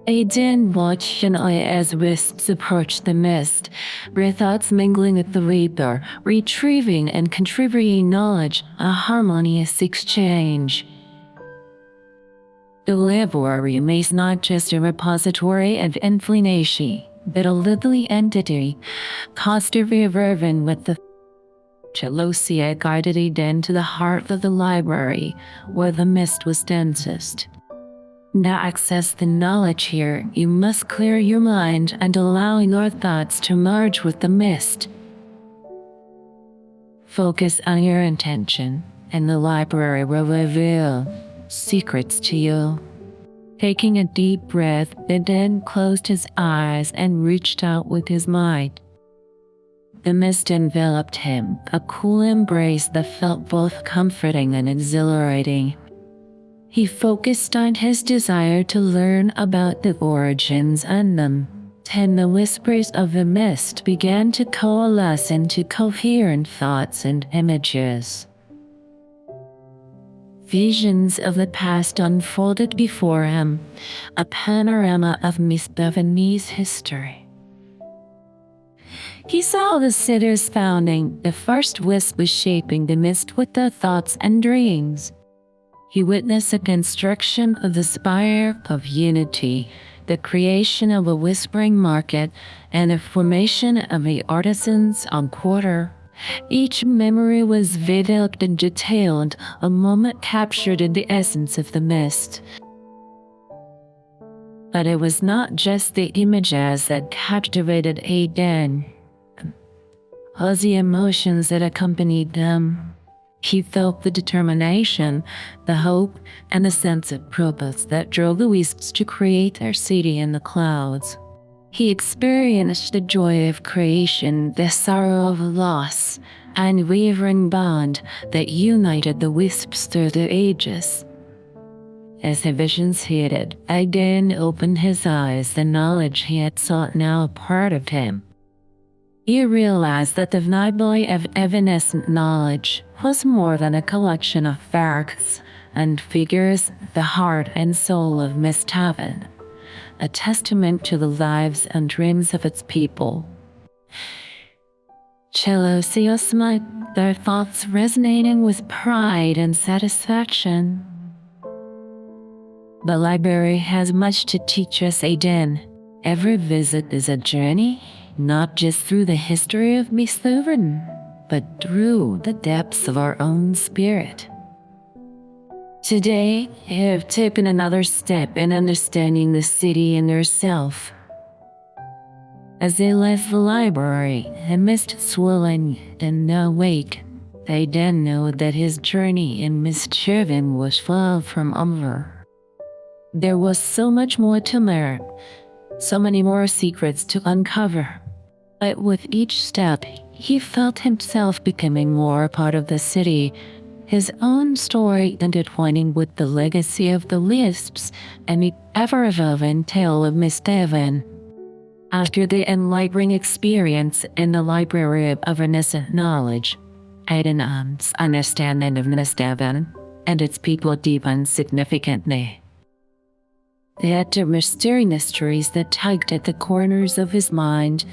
Aiden watched as wisps approached the mist, their thoughts mingling with the vapor, retrieving and contributing knowledge, a harmonious exchange. The library is not just a repository of information, but a living entity, constantly evolving with the Chelsea guided Aiden to the heart of the library, where the mist was densest. To access the knowledge here, you must clear your mind and allow your thoughts to merge with the mist. Focus on your intention, and the library will reveal secrets to you. Taking a deep breath, Aiden closed his eyes and reached out with his mind. The mist enveloped him, a cool embrace that felt both comforting and exhilarating. He focused on his desire to learn about the origins and them, and the whispers of the mist began to coalesce into coherent thoughts and images. Visions of the past unfolded before him, a panorama of Miss Bethany's history. He saw the city's founding, the first wisp was shaping the mist with their thoughts and dreams. He witnessed the construction of the Spire of Unity, the creation of a whispering market, and the formation of the artisans on quarter. Each memory was vivid and detailed, a moment captured in the essence of the mist. But it was not just the images that captivated Aiden, or the emotions that accompanied them. He felt the determination, the hope, and the sense of purpose that drove the wisps to create their city in the clouds. He experienced the joy of creation, the sorrow of loss, and unwavering bond that united the wisps through the ages. As the visions faded, Aiden opened his eyes, the knowledge he had sought now a part of him. He realized that the library of evanescent knowledge was more than a collection of facts and figures, the heart and soul of Miss Raven, a testament to the lives and dreams of its people. Chelsea smiled, their thoughts resonating with pride and satisfaction. The library has much to teach us, Aiden. Every visit is a journey, not just through the history of Miss Raven, but through the depths of our own spirit. Today, I have taken another step in understanding the city and herself. As they left the library, a mist swirling in the wake, they then knew that his journey in mischieving was far from over. There was so much more to learn, so many more secrets to uncover. But with each step, he felt himself becoming more a part of the city, his own story intertwining with the legacy of the Lisps and the ever-evolving tale of Miss Devon. After the enlightening experience in the Library of Evanescent Knowledge, Aiden's understanding of Miss Devon and its people deepened significantly. Yet the mysterious mysteries that tugged at the corners of his mind,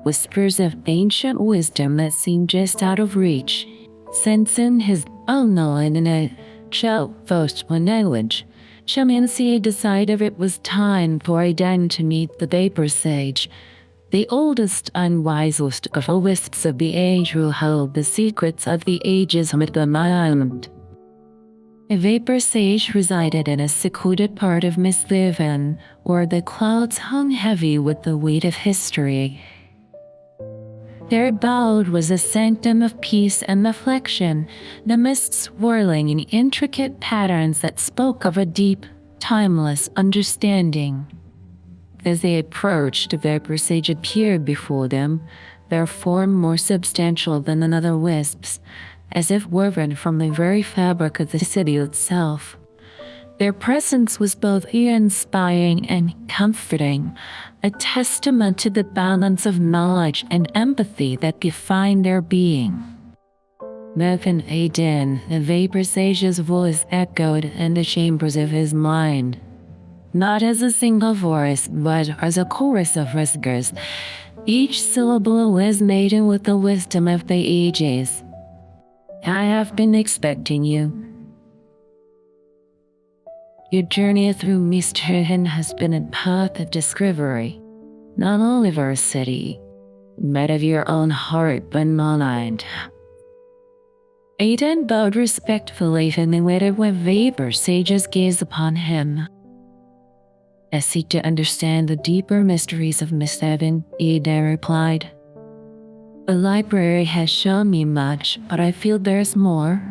whispers of ancient wisdom that seemed just out of reach, sensing his own knowing in a first language, Chamancy decided it was time for Aiden to meet the Vapor Sage, the oldest and wisest of the wisps of the age who held the secrets of the ages with the island. A Vapor Sage resided in a secluded part of Miss Devon, where the clouds hung heavy with the weight of history. Their abode was a sanctum of peace and reflection, the mist swirling in intricate patterns that spoke of a deep, timeless understanding. As they approached, the Vapor Sage appeared before them, their form more substantial than another wisp's, as if woven from the very fabric of the city itself. Their presence was both awe-inspiring and comforting, a testament to the balance of knowledge and empathy that defined their being. Within Aiden, the Vapor Sage's voice echoed in the chambers of his mind, not as a single voice, but as a chorus of whispers. Each syllable was laden with the wisdom of the ages. I have been expecting you. Your journey through Misthaven has been a path of discovery, not only of our city, but of your own heart and mind. Aiden bowed respectfully and waited with Vapor Sage's gaze upon him. I seek to understand the deeper mysteries of Misthaven, Aiden replied. The library has shown me much, but I feel there's more,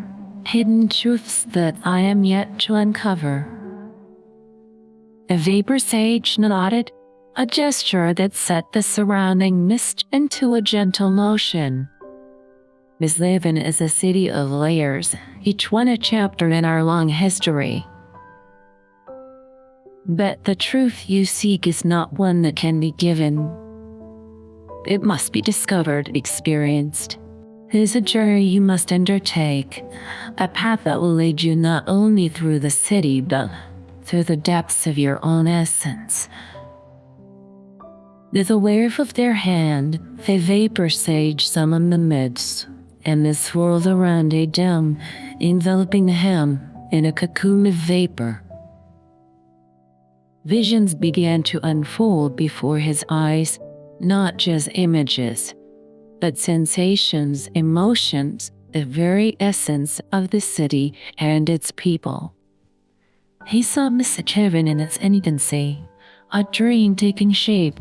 hidden truths that I am yet to uncover. The Vapor Sage nodded, a gesture that set the surrounding mist into a gentle motion. Misthaven is a city of layers, each one a chapter in our long history. But the truth you seek is not one that can be given. It must be discovered, experienced. It is a journey you must undertake, a path that will lead you not only through the city, but through the depths of your own essence. With a wave of their hand, the Vapor Sage summoned the mists, and they swirled around Aiden, enveloping him in a cocoon of vapor. Visions began to unfold before his eyes, not just images, but sensations, emotions, the very essence of the city and its people. He saw Misthaven in its infancy, a dream taking shape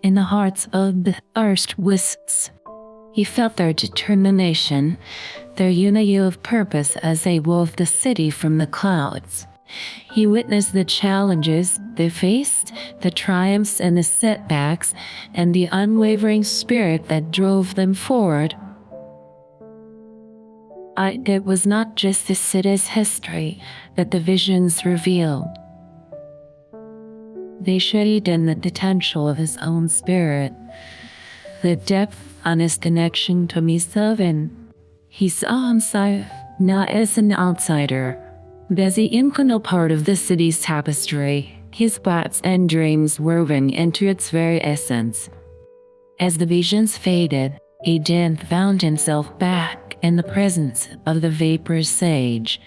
in the hearts of the first wisps. He felt their determination, their unity of purpose as they wove the city from the clouds. He witnessed the challenges they faced, the triumphs and the setbacks, and the unwavering spirit that drove them forward. It was not just the city's history that the visions revealed. They showed in the potential of his own spirit, the depth on his connection to Misthaven. He saw himself not as an outsider, but as the integral part of the city's tapestry, his thoughts and dreams woven into its very essence. As the visions faded, Aiden found himself back in the presence of the Vapor Sage,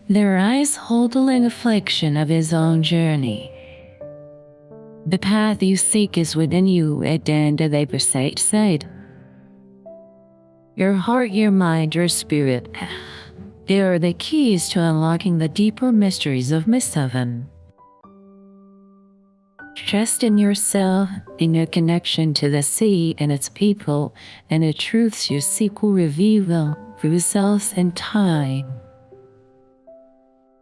their eyes holding a reflection of his own journey. The path you seek is within you, Aiden, the Vapor Sage said. Your heart, your mind, your spirit. They are the keys to unlocking the deeper mysteries of Mist-Heaven. Trust in yourself, in your connection to the sea and its people, and the truths you seek will reveal for yourselves in time.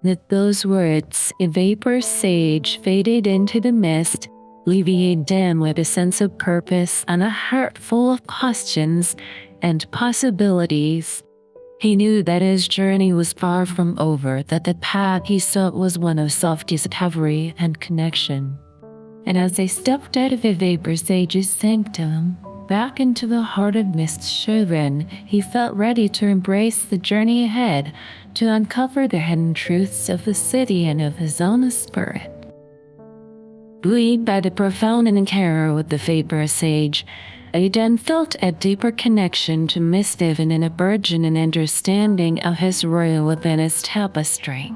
With those words, a vapor sage faded into the mist, leaving Adam with a sense of purpose and a heart full of questions and possibilities. He knew that his journey was far from over, that the path he sought was one of self-discovery and connection. And as they stepped out of the vapor sage's sanctum, back into the heart of Mist-Heaven, he felt ready to embrace the journey ahead, to uncover the hidden truths of the city and of his own spirit. Buoyed by the profound encounter with the vapor sage, Adam felt a deeper connection to Mist-Heaven and a burgeoning understanding of his role within its tapestry.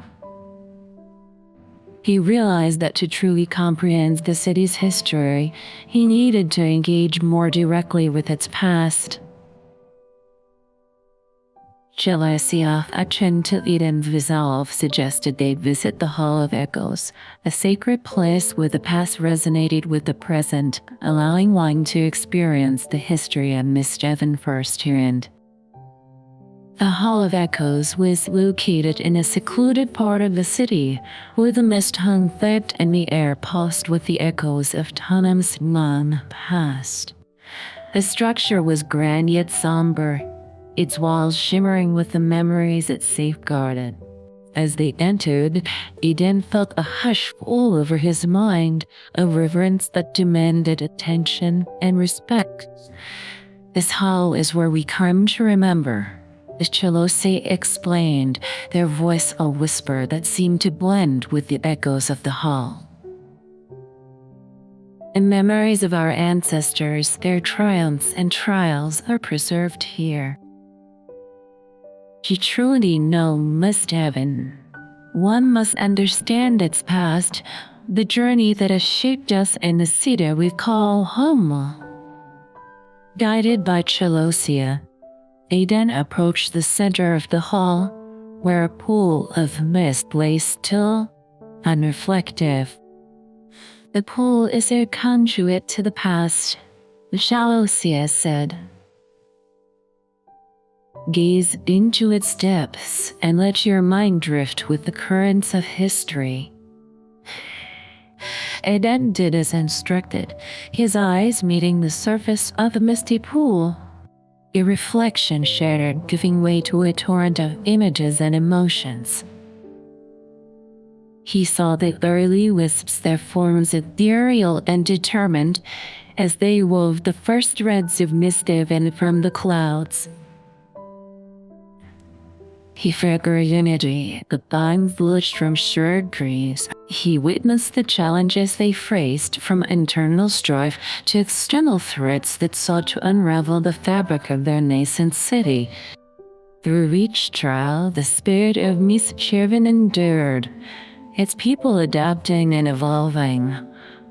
He realized that to truly comprehend the city's history, he needed to engage more directly with its past. Chelasia, a Tranquility Resolve, suggested they visit the Hall of Echoes, a sacred place where the past resonated with the present, allowing one to experience the history of Mist-Heaven firsthand. The Hall of Echoes was located in a secluded part of the city, where the mist hung thick and the air pulsed with the echoes of times long past. The structure was grand yet somber, its walls shimmering with the memories it safeguarded. As they entered, Eden felt a hush fall over his mind, a reverence that demanded attention and respect. This hall is where we come to remember, the Chelose explained, their voice a whisper that seemed to blend with the echoes of the hall. The memories of our ancestors, their triumphs and trials are preserved here. To truly know Mist-Heaven, one must understand its past, the journey that has shaped us in the city we call home. Guided by Chelosia, Aden approached the center of the hall, where a pool of mist lay still and reflective. The pool is a conduit to the past, Chelosia said. Gaze into its depths and let your mind drift with the currents of history. Aden did as instructed, his eyes meeting the surface of the misty pool. A reflection shattered, giving way to a torrent of images and emotions. He saw the early wisps, their forms ethereal and determined, as they wove the first threads of Mist-Heaven from the clouds. He figured unity, the vine flourished from shared dreams. He witnessed the challenges they faced, from internal strife to external threats that sought to unravel the fabric of their nascent city. Through each trial, the spirit of Mist-Heaven endured, its people adapting and evolving,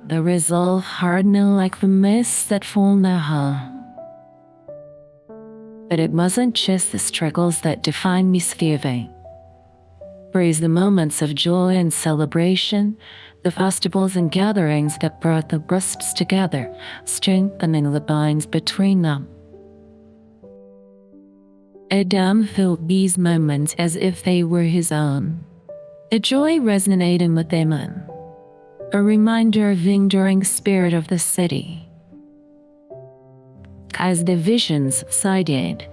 the resolve hardening like the mists that fall now. But it wasn't just the struggles that defined Mist-Heaven. Praise the moments of joy and celebration, the festivals and gatherings that brought the wisps together, strengthening the bonds between them. Adam felt these moments as if they were his own, a joy resonating with him, a reminder of the enduring spirit of the city. As the visions subsided,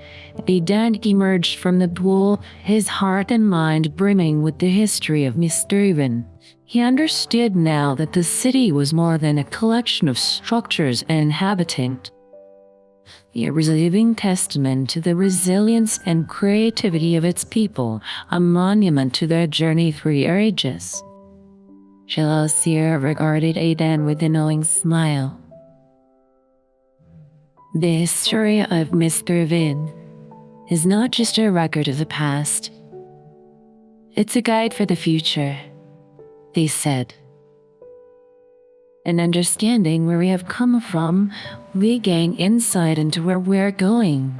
Aden emerged from the pool, his heart and mind brimming with the history of Mist-Heaven. He understood now that the city was more than a collection of structures and inhabitants, a living testament to the resilience and creativity of its people, a monument to their journey through ages. Chelosia regarded Aden with a knowing smile. The history of Mist-Heaven is not just a record of the past. It's a guide for the future, they said. In understanding where we have come from, we gain insight into where we're going.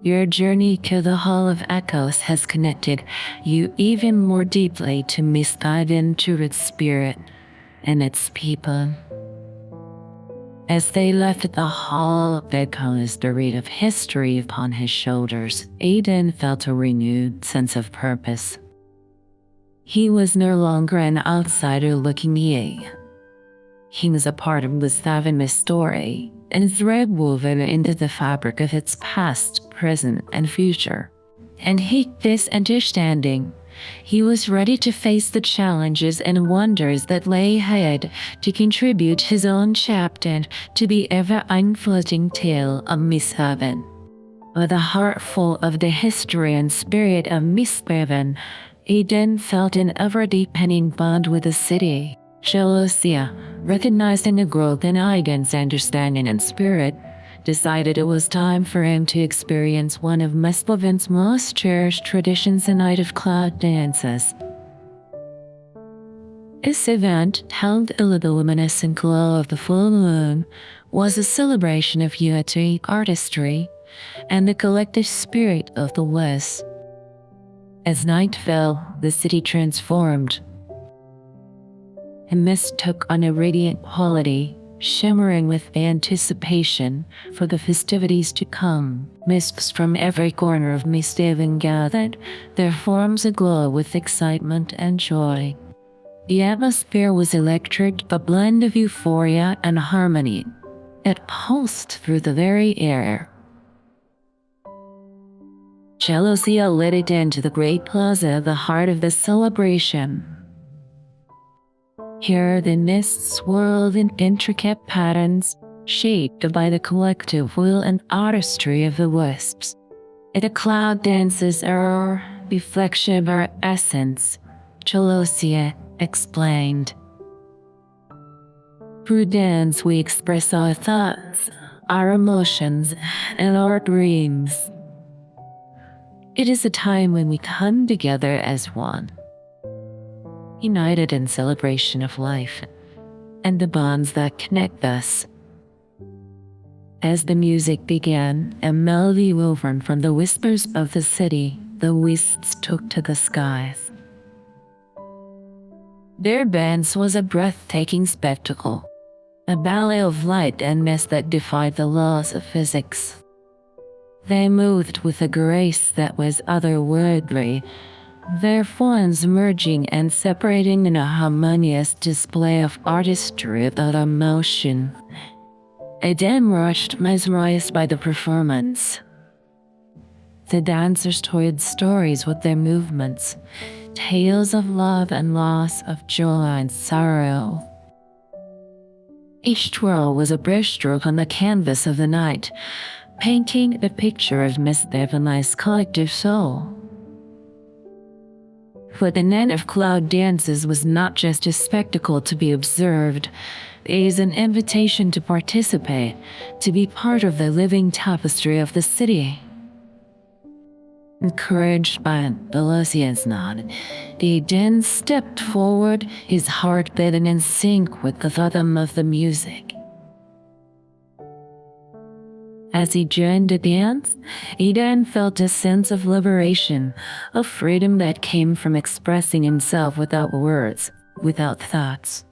Your journey to the Hall of Echoes has connected you even more deeply to misguided to its spirit and its people. As they left the Hall of Echoes, the weight of history upon his shoulders, Aiden felt a renewed sense of purpose. He was no longer an outsider looking in. He was a part of this fabulous story, and thread woven into the fabric of its past, present, and future. And this understanding, he was ready to face the challenges and wonders that lay ahead, to contribute his own chapter to the ever-unfolding tale of Miss Heaven. With a heart full of the history and spirit of Miss Heaven, Aiden felt an ever-deepening bond with the city. Jealousy, recognizing the growth in Aiden's understanding and spirit, decided it was time for him to experience one of Miss Heaven's most cherished traditions, the Night of Cloud Dances. This event, held in the luminescent glow of the full moon, was a celebration of unity, artistry, and the collective spirit of the West. As night fell, the city transformed. A mist took on a radiant quality, shimmering with anticipation for the festivities to come. Mists from every corner of Miss Haven gathered, their forms aglow with excitement and joy. The atmosphere was electric, a blend of euphoria and harmony. It pulsed through the very air. Jealousy led it into the great plaza, the heart of the celebration. Here the mists swirled in intricate patterns, shaped by the collective will and artistry of the wisps. The cloud dances are reflection of our essence, Jealousy explained. Through dance we express our thoughts, our emotions, and our dreams. It is a time when we come together as one, united in celebration of life and the bonds that connect us. As the music began, a melody woven from the whispers of the city, the wisps took to the skies. Their dance was a breathtaking spectacle, a ballet of light and mist that defied the laws of physics. They moved with a grace that was otherworldly, their forms merging and separating in a harmonious display of artistry without emotion. Aiden watched, mesmerized by the performance. The dancers told stories with their movements, tales of love and loss, of joy and sorrow. Each twirl was a brushstroke on the canvas of the night, painting a picture of Miss Heaven's collective soul. For the Night of Cloud Dances was not just a spectacle to be observed, it is an invitation to participate, to be part of the living tapestry of the city. Encouraged by Jealousy's nod, Aiden stepped forward, his heart beating in sync with the rhythm of the music. As he joined the dance, Aiden felt a sense of liberation, of freedom that came from expressing himself without words, without thoughts.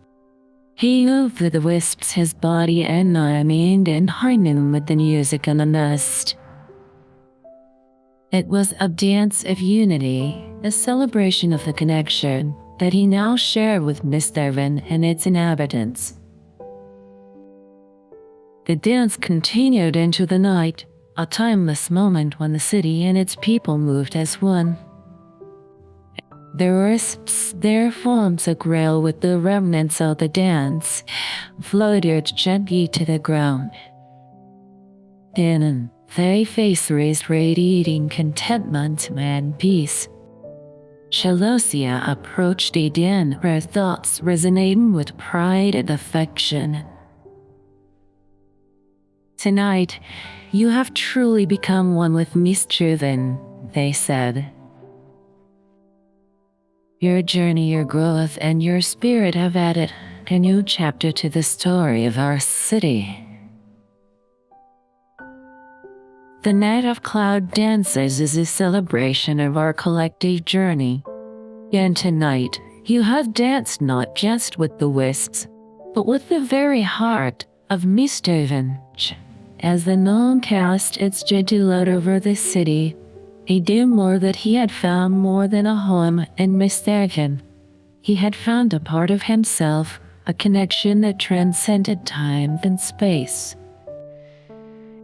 He moved with the wisps, his body and mind in harmony with the music and the mist. It was a dance of unity, a celebration of the connection that he now shared with Miss Heaven and its inhabitants. The dance continued into the night, a timeless moment when the city and its people moved as one. The wisps, their forms aglow with the remnants of the dance, floated gently to the ground. Then their faces radiating contentment and peace. Jealousy approached Aiden, her thoughts resonating with pride and affection. Tonight, you have truly become one with Miss Heaven, they said. Your journey, your growth, and your spirit have added a new chapter to the story of our city. The Night of Cloud Dances is a celebration of our collective journey. And tonight, you have danced not just with the wisps, but with the very heart of Misthaven. As the moon cast its gentle light over the city, he knew more that he had found more than a home in Misthaven. He had found a part of himself, a connection that transcended time and space.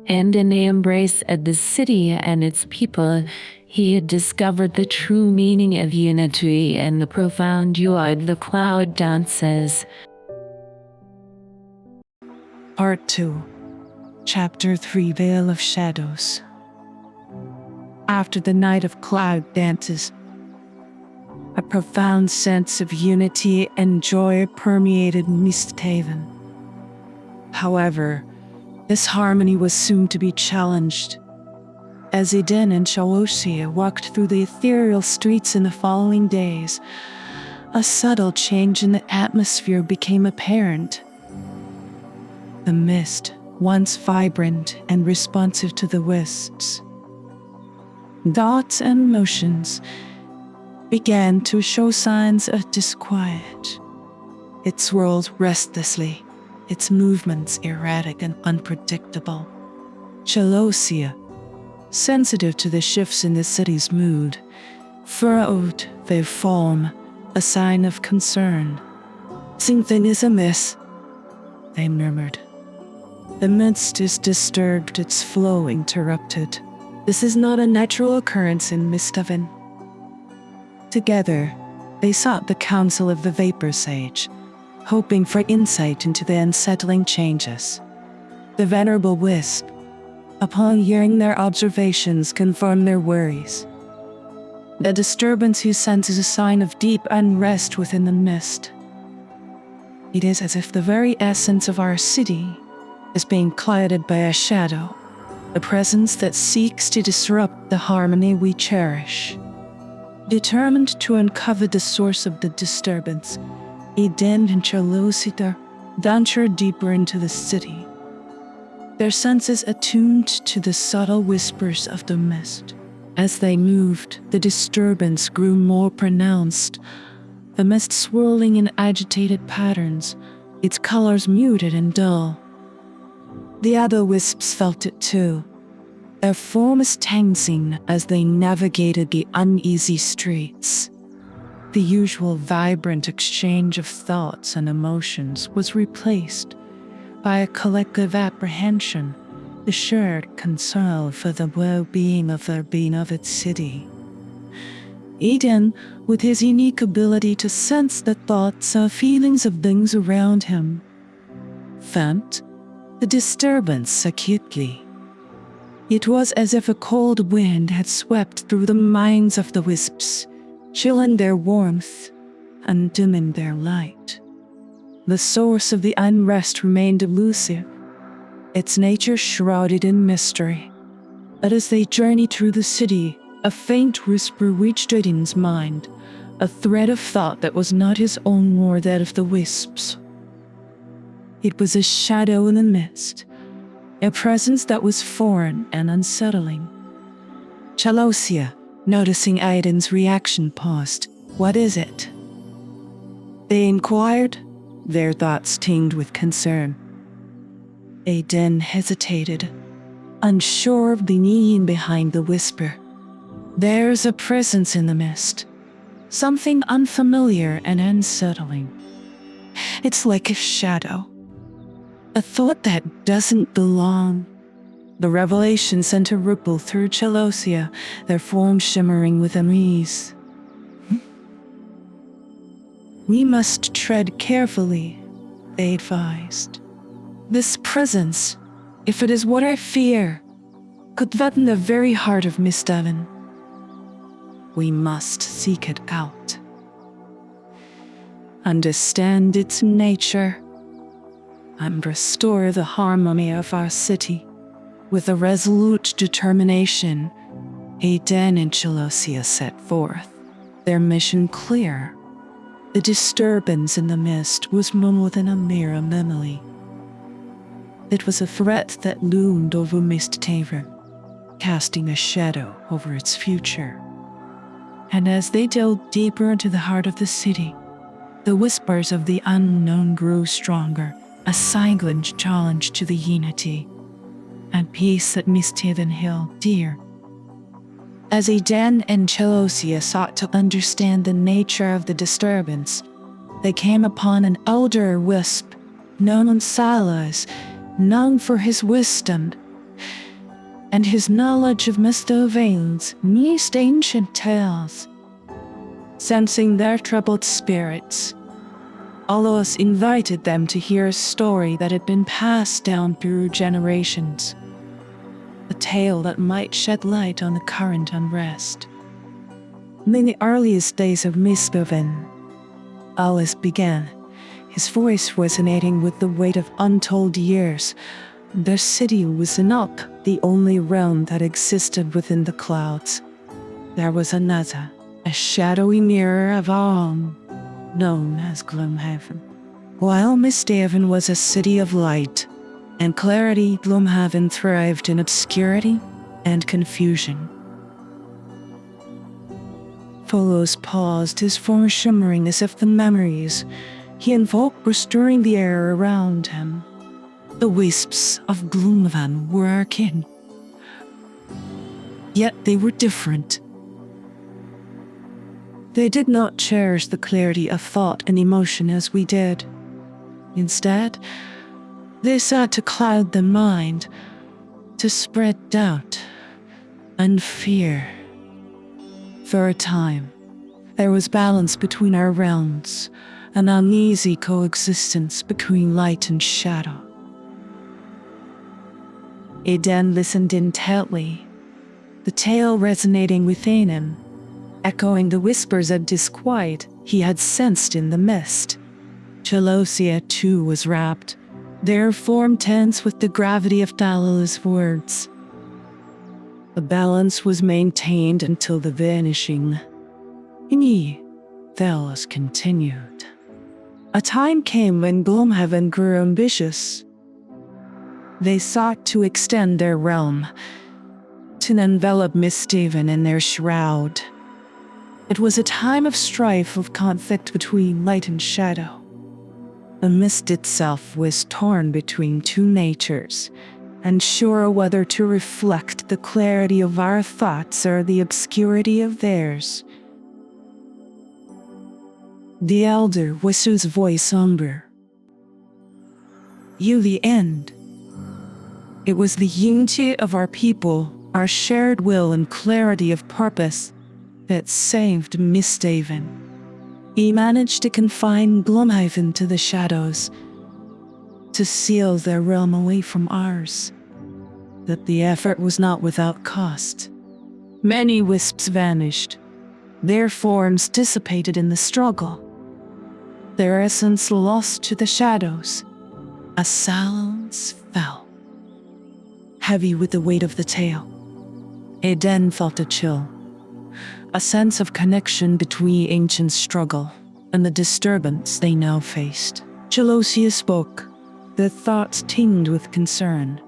And in the embrace of the city and its people, he had discovered the true meaning of unity and the profound joy of the cloud dances. Part 2, Chapter 3, Veil of Shadows. After the night of cloud dances, a profound sense of unity and joy permeated Misthaven. However, this harmony was soon to be challenged. As Eden and Chalosia walked through the ethereal streets in the following days, a subtle change in the atmosphere became apparent. The mist, once vibrant and responsive to the wisps, thoughts and motions, began to show signs of disquiet. It swirled restlessly, its movements erratic and unpredictable. Chalosia, sensitive to the shifts in the city's mood, furrowed their form, a sign of concern. "Something is amiss," they murmured. "The mist is disturbed, its flow interrupted. This is not a natural occurrence in Misthaven." Together, they sought the counsel of the Vapor Sage, hoping for insight into the unsettling changes. The venerable wisp, upon hearing their observations, confirmed their worries. The disturbance you sense is a sign of deep unrest within the mist. It is as if the very essence of our city is being clouded by a shadow, a presence that seeks to disrupt the harmony we cherish. Determined to uncover the source of the disturbance, Eden and Chalosia ventured deeper into the city, their senses attuned to the subtle whispers of the mist. As they moved, the disturbance grew more pronounced, the mist swirling in agitated patterns, its colors muted and dull. The other wisps felt it too, their forms tensing as they navigated the uneasy streets. The usual vibrant exchange of thoughts and emotions was replaced by a collective apprehension, the shared concern for the well-being of their beloved city. Eden, with his unique ability to sense the thoughts and feelings of things around him, felt the disturbance acutely. It was as if a cold wind had swept through the minds of the wisps, chilling their warmth and dimming their light. The source of the unrest remained elusive, its nature shrouded in mystery. But as they journeyed through the city, a faint whisper reached Eden's mind, a thread of thought that was not his own nor that of the wisps. It was a shadow in the mist, a presence that was foreign and unsettling. Chalosia, noticing Aiden's reaction, paused. "What is it?" they inquired, their thoughts tinged with concern. Aiden hesitated, unsure of the meaning behind the whisper. "There's a presence in the mist, something unfamiliar and unsettling. It's like a shadow, a thought that doesn't belong." The revelation sent a ripple through Chalosia, their forms shimmering with unease. "We must tread carefully," they advised. "This presence, if it is what I fear, could threaten the very heart of Misthaven. We must seek it out, understand its nature, and restore the harmony of our city." With a resolute determination, Eden and Chalosia set forth, their mission clear. The disturbance in the mist was more than a mere memory. It was a threat that loomed over Misthaven, casting a shadow over its future. And as they delved deeper into the heart of the city, the whispers of the unknown grew stronger, a silent challenge to the unity and peace that Misthaven held dear. As Eden and Chalosia sought to understand the nature of the disturbance, they came upon an elder wisp, known on Salas, known for his wisdom and his knowledge of Misthaven's most ancient tales. Sensing their troubled spirits, Alois invited them to hear a story that had been passed down through generations, a tale that might shed light on the current unrest. In the earliest days of Misthaven, Alois began, his voice resonating with the weight of untold years. Their city was not the only realm that existed within the clouds. There was another, a shadowy mirror of our own, known as Gloomhaven. While Misthaven was a city of light and clarity, Gloomhaven thrived in obscurity and confusion. Folos paused, his form shimmering as if the memories he invoked were stirring the air around him. The wisps of Gloomhaven were akin, yet they were different. They did not cherish the clarity of thought and emotion as we did. Instead, they sought to cloud the mind, to spread doubt and fear. For a time, there was balance between our realms, an uneasy coexistence between light and shadow. Eden listened intently, the tale resonating within him, echoing the whispers of disquiet he had sensed in the mist. Chalosia too was rapt, their form tense with the gravity of Thala's words. The balance was maintained until the vanishing. Thalos continued. A time came when Gloomhaven grew ambitious. They sought to extend their realm, to envelop Misthaven in their shroud. It was a time of strife, of conflict between light and shadow. The mist itself was torn between two natures, unsure whether to reflect the clarity of our thoughts or the obscurity of theirs. The elder whistled voice somber. You the end. It was the unity of our people, our shared will and clarity of purpose that saved Misthaven. He managed to confine Gloomhaven to the shadows, to seal their realm away from ours. That the effort was not without cost. Many wisps vanished, their forms dissipated in the struggle, their essence lost to the shadows. A silence fell, heavy with the weight of the tale. Eden felt a chill, a sense of connection between ancient struggle and the disturbance they now faced. Chalosia spoke, their thoughts tinged with concern.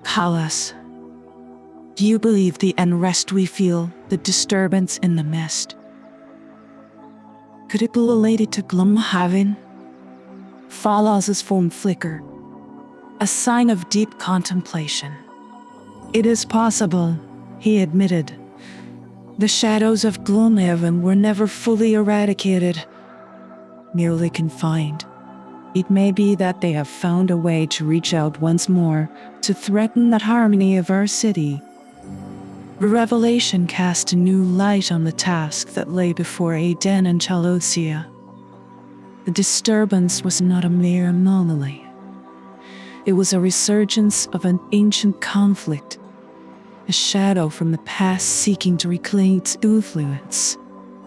Kalas, do you believe the unrest we feel, the disturbance in the mist? Could it be related to Gloomhaven? Falas's form flickered, a sign of deep contemplation. It is possible, he admitted. The shadows of Gloomhaven were never fully eradicated, merely confined. It may be that they have found a way to reach out once more, to threaten the harmony of our city. The revelation cast a new light on the task that lay before Eden and Chalosia. The disturbance was not a mere anomaly. It was a resurgence of an ancient conflict, a shadow from the past seeking to reclaim its influence.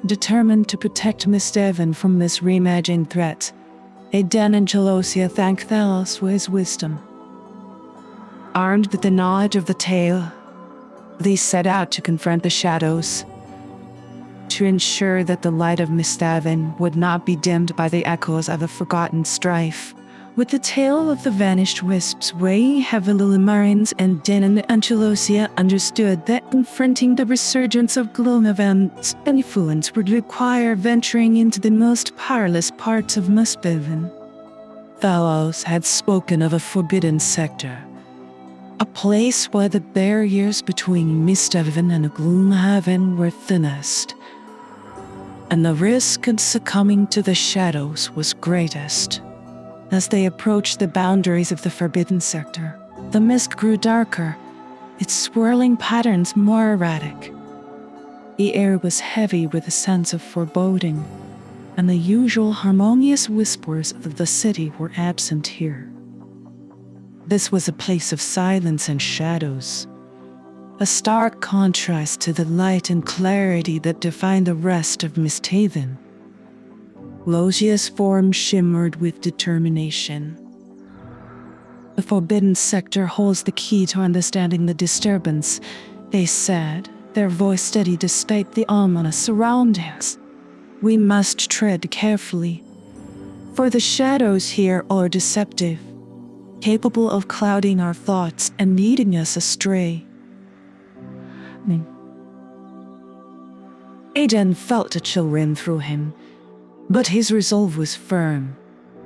Determined to protect Misthaven from this reimagined threat, Eden and Chalosia thanked Thalos for his wisdom. Armed with the knowledge of the tale, they set out to confront the shadows, to ensure that the light of Misthaven would not be dimmed by the echoes of a forgotten strife. With the tale of the vanished wisps weighing heavily on the minds, and Den and Ancelosia understood that confronting the resurgence of Gloomhaven's influence would require venturing into the most powerless parts of Misthaven. Thalos had spoken of a forbidden sector, a place where the barriers between Misthaven and Gloomhaven were thinnest, and the risk of succumbing to the shadows was greatest. As they approached the boundaries of the forbidden sector, the mist grew darker, its swirling patterns more erratic. The air was heavy with a sense of foreboding, and the usual harmonious whispers of the city were absent here. This was a place of silence and shadows, a stark contrast to the light and clarity that defined the rest of Misthaven. Logia's form shimmered with determination. The forbidden sector holds the key to understanding the disturbance, they said, their voice steady despite the ominous surroundings. We must tread carefully, for the shadows here are deceptive, capable of clouding our thoughts and leading us astray. Aiden felt a chill run through him, but his resolve was firm.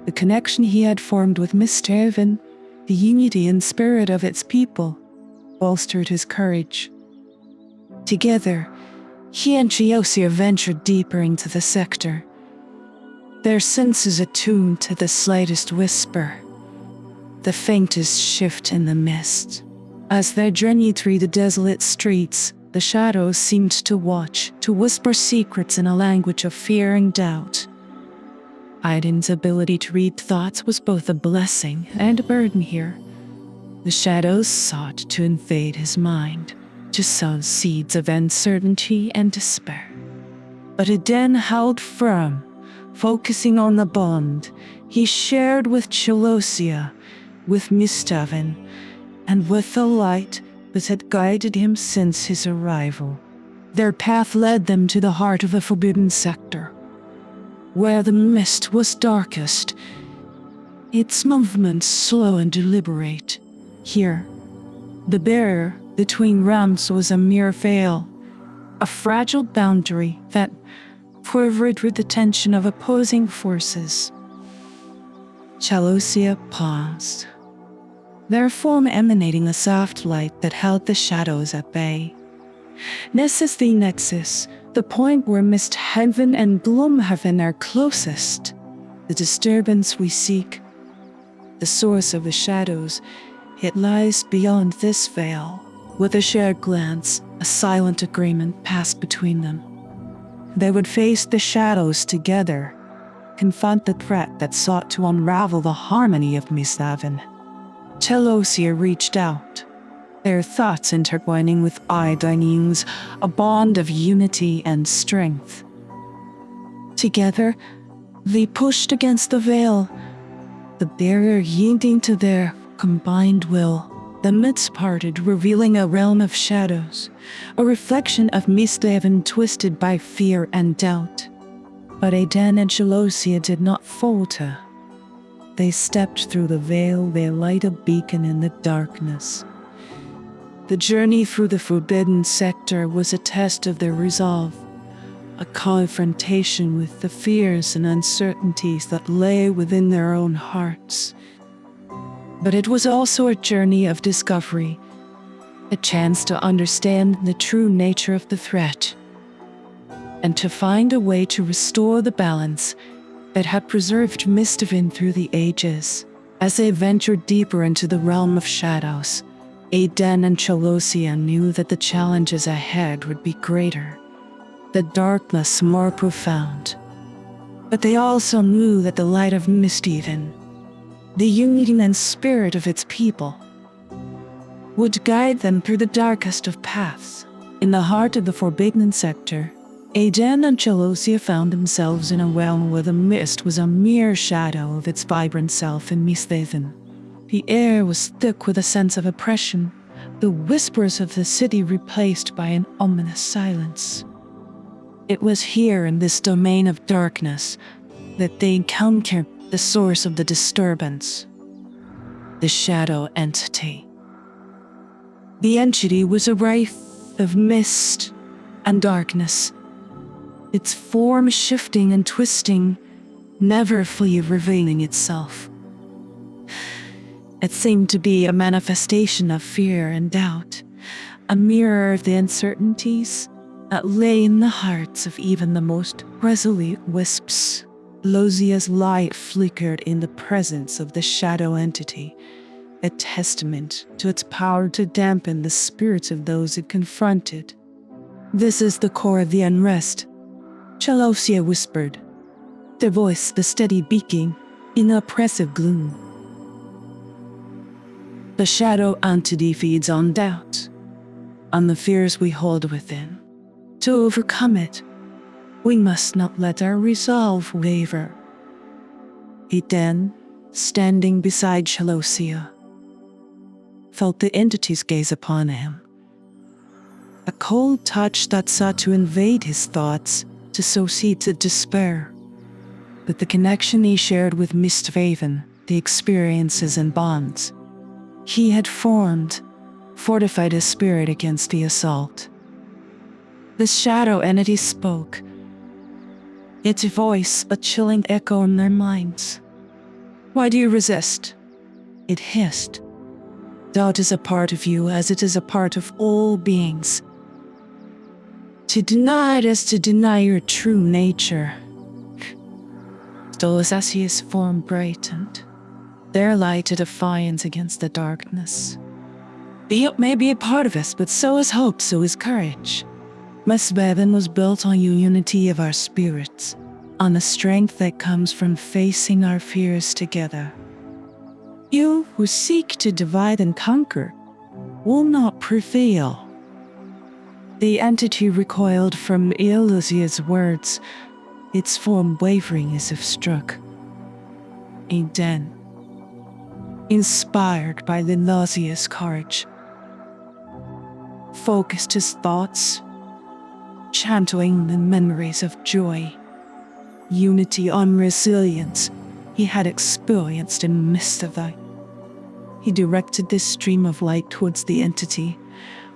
The connection he had formed with Misthaven, the unity and spirit of its people, bolstered his courage. Together, he and Chiosia ventured deeper into the sector, their senses attuned to the slightest whisper, the faintest shift in the mist. As they journeyed through the desolate streets, the shadows seemed to watch, to whisper secrets in a language of fear and doubt. Aiden's ability to read thoughts was both a blessing and a burden here. The shadows sought to invade his mind, to sow seeds of uncertainty and despair. But Aiden held firm, focusing on the bond he shared with Chiosia, with Misthaven, and with the light that had guided him since his arrival. Their path led them to the heart of the forbidden sector, where the mist was darkest, its movements slow and deliberate. Here, the barrier between realms was a mere veil, a fragile boundary that quivered with the tension of opposing forces. Chalosia paused, their form emanating a soft light that held the shadows at bay. This is the nexus, the point where Misthaven and Gloomhaven are closest, the disturbance we seek, the source of the shadows. It lies beyond this veil. With a shared glance, a silent agreement passed between them. They would face the shadows together, confront the threat that sought to unravel the harmony of Misthaven. Chalosia reached out, their thoughts intertwining with Aiden's, a bond of unity and strength. Together, they pushed against the veil, the barrier yielding to their combined will. The mist parted, revealing a realm of shadows, a reflection of Misthaven twisted by fear and doubt. But Aiden and Chalosia did not falter. They stepped through the veil, their light a beacon in the darkness. The journey through the forbidden sector was a test of their resolve, a confrontation with the fears and uncertainties that lay within their own hearts. But it was also a journey of discovery, a chance to understand the true nature of the threat, and to find a way to restore the balance that had preserved Misthaven through the ages. As they ventured deeper into the realm of shadows, Aiden and Chalosia knew that the challenges ahead would be greater, the darkness more profound. But they also knew that the light of Misthaven, the unity and spirit of its people, would guide them through the darkest of paths. In the heart of the forbidden sector, Aiden and Chalosia found themselves in a realm where the mist was a mere shadow of its vibrant self in Misthaven. The air was thick with a sense of oppression, the whispers of the city replaced by an ominous silence. It was here in this domain of darkness that they encountered the source of the disturbance, the shadow entity. The entity was a wraith of mist and darkness, its form shifting and twisting, never fully revealing itself. It seemed to be a manifestation of fear and doubt, a mirror of the uncertainties that lay in the hearts of even the most resolute wisps. Losia's light flickered in the presence of the shadow entity, a testament to its power to dampen the spirits of those it confronted. "This is the core of the unrest," Chalosia whispered, their voice the steady beating in the oppressive gloom. "The shadow entity feeds on doubt, on the fears we hold within. To overcome it, we must not let our resolve waver." He then, standing beside Chalosia, felt the entity's gaze upon him. A cold touch that sought to invade his thoughts, to sow seeds of despair. But the connection he shared with Misthaven, the experiences and bonds he had formed, fortified his spirit against the assault. The shadow entity spoke, its voice a chilling echo in their minds. "Why do you resist?" It hissed. "Doubt is a part of you as it is a part of all beings. To deny it is to deny your true nature." Stolazasia's form brightened, their light a defiance against the darkness. "Doubt may be a part of us, but so is hope, so is courage. Misthaven was built on the unity of our spirits, on the strength that comes from facing our fears together. You who seek to divide and conquer will not prevail." The entity recoiled from Eolusia's words, its form wavering as if struck. And then, inspired by Eolusia's courage, focused his thoughts, chanting the memories of joy, unity, and resilience he had experienced in Misthaven. He directed this stream of light towards the entity,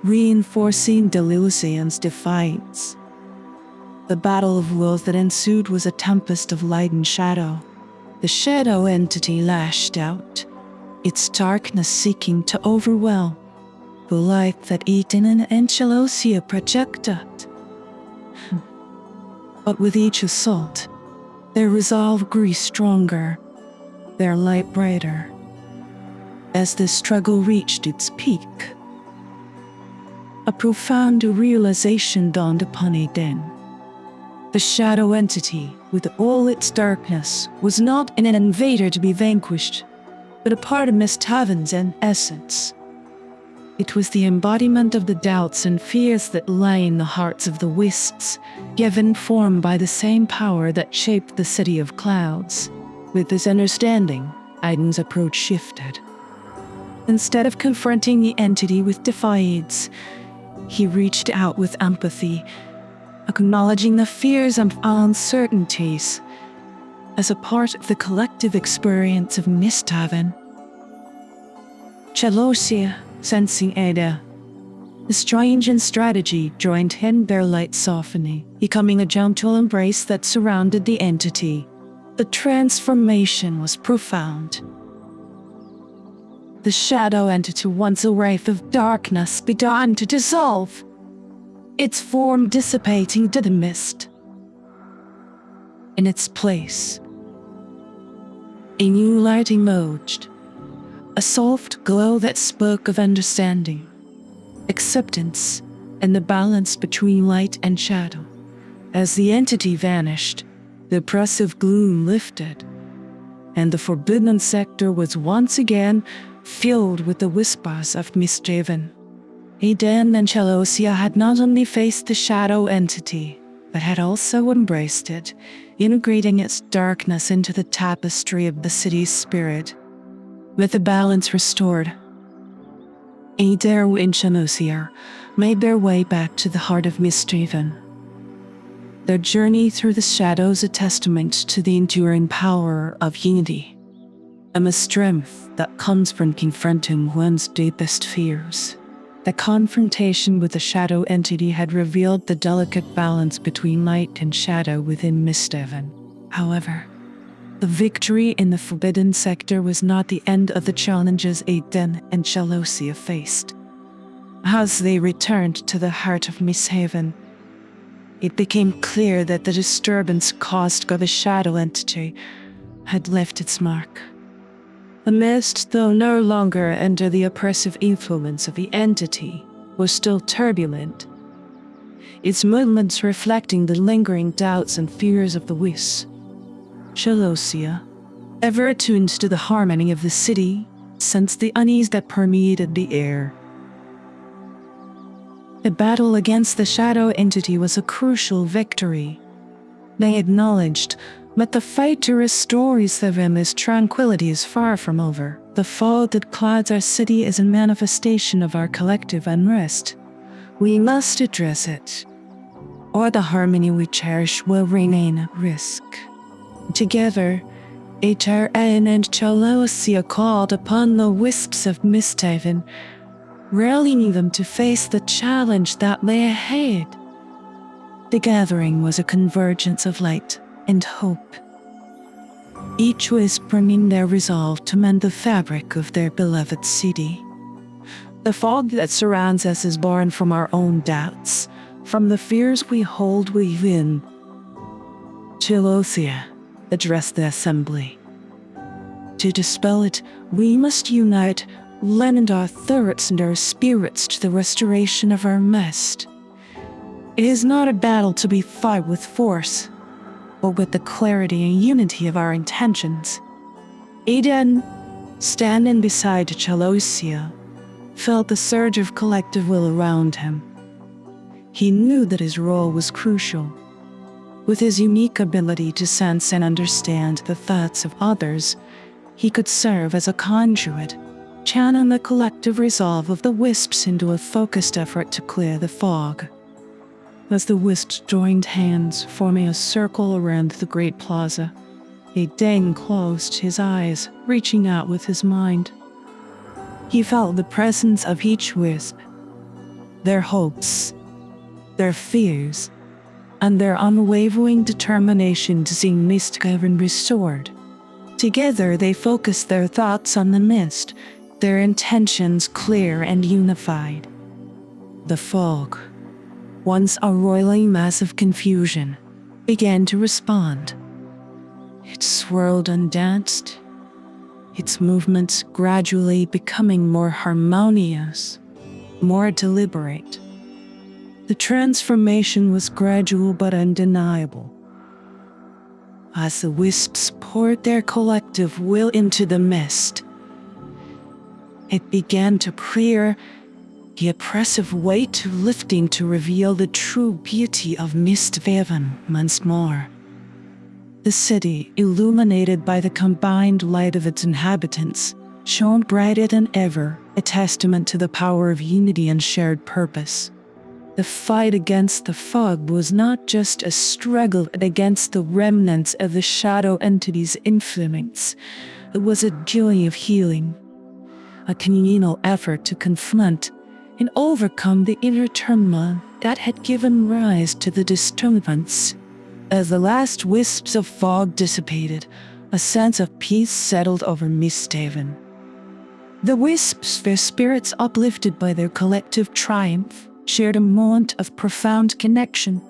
reinforcing Deleuzian's defiance. The battle of wills that ensued was a tempest of light and shadow. The shadow entity lashed out, its darkness seeking to overwhelm the light that Eden and Chalosia projected. But with each assault, their resolve grew stronger, their light brighter. As the struggle reached its peak, a profound realization dawned upon Eden. The shadow entity, with all its darkness, was not an invader to be vanquished, but a part of Misthaven's essence. It was the embodiment of the doubts and fears that lay in the hearts of the wisps, given form by the same power that shaped the city of clouds. With this understanding, Eden's approach shifted. Instead of confronting the entity with defiance, he reached out with empathy, acknowledging the fears and uncertainties as a part of the collective experience of Misthaven. Chalosia, sensing Ada, the strange and strategy joined him, their light softening, becoming a gentle embrace that surrounded the entity. The transformation was profound. The shadow entity, once a wraith of darkness, began to dissolve, its form dissipating into the mist. In its place, a new light emerged, a soft glow that spoke of understanding, acceptance, and the balance between light and shadow. As the entity vanished, the oppressive gloom lifted, and the forbidden sector was once again filled with the whispers of Misthaven. Eden and Chalosia had not only faced the shadow entity, but had also embraced it, integrating its darkness into the tapestry of the city's spirit. With the balance restored, Eden and Chalosia made their way back to the heart of Misthaven. their journey through the shadows a testament to the enduring power of unity, and the strength that comes from confronting one's deepest fears. The confrontation with the shadow entity had revealed the delicate balance between light and shadow within Misthaven. However, the victory in the Forbidden Sector was not the end of the challenges Aiden and Chalosia faced. As they returned to the heart of Misthaven, it became clear that the disturbance caused by the shadow entity had left its mark. The mist, though no longer under the oppressive influence of the entity, was still turbulent, its movements reflecting the lingering doubts and fears of the wisps. Chalosia, ever attuned to the harmony of the city, sensed the unease that permeated the air. The battle against the shadow entity was a crucial victory. They acknowledged that the fight to restore Misthaven's tranquility is far from over. The fog that clouds our city is a manifestation of our collective unrest. We must address it, or the harmony we cherish will remain at risk. Together, Aiden and Chalosia called upon the wisps of Misthaven, rallying them to face the challenge that lay ahead. The gathering was a convergence of light and hope, each wisp bringing their resolve to mend the fabric of their beloved city. The fog that surrounds us is born from our own doubts, from the fears we hold within. Chalosia addressed the assembly. To dispel it, we must unite, lend our thoughts and our spirits to the restoration of our mist. It is not a battle to be fought with force, but with the clarity and unity of our intentions. Aiden, standing beside Chalosia, felt the surge of collective will around him. He knew that his role was crucial. With his unique ability to sense and understand the thoughts of others, he could serve as a conduit, channeling the collective resolve of the wisps into a focused effort to clear the fog. As the wisps joined hands, forming a circle around the great plaza, Aiden closed his eyes, reaching out with his mind. He felt the presence of each wisp, their hopes, their fears, and their unwavering determination to see Misthaven restored. Together they focused their thoughts on the mist, their intentions clear and unified. The fog, once a roiling mass of confusion, began to respond. It swirled and danced, its movements gradually becoming more harmonious, more deliberate. The transformation was gradual but undeniable. As the wisps poured their collective will into the mist, it began to clear, the oppressive weight lifting to reveal the true beauty of Misthaven once more. The city, illuminated by the combined light of its inhabitants, shone brighter than ever, a testament to the power of unity and shared purpose. The fight against the fog was not just a struggle against the remnants of the shadow entity's influence. It was a journey of healing, a communal effort to confront and overcome the inner turmoil that had given rise to the disturbance. As the last wisps of fog dissipated, a sense of peace settled over Misthaven. The wisps, their spirits uplifted by their collective triumph, shared a moment of profound connection,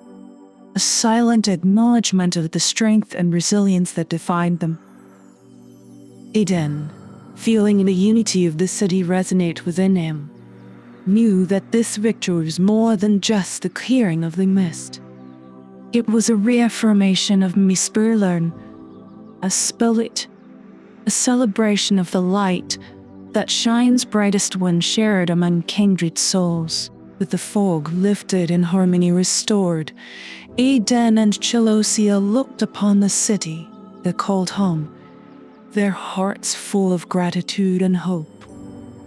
a silent acknowledgement of the strength and resilience that defined them. Aiden, feeling the unity of the city resonate within him, knew that this victory was more than just the clearing of the mist. It was a reaffirmation of Misthaven, a spirit, a celebration of the light that shines brightest when shared among kindred souls. With the fog lifted and harmony restored, Aiden and Chalosia looked upon the city they called home, their hearts full of gratitude and hope.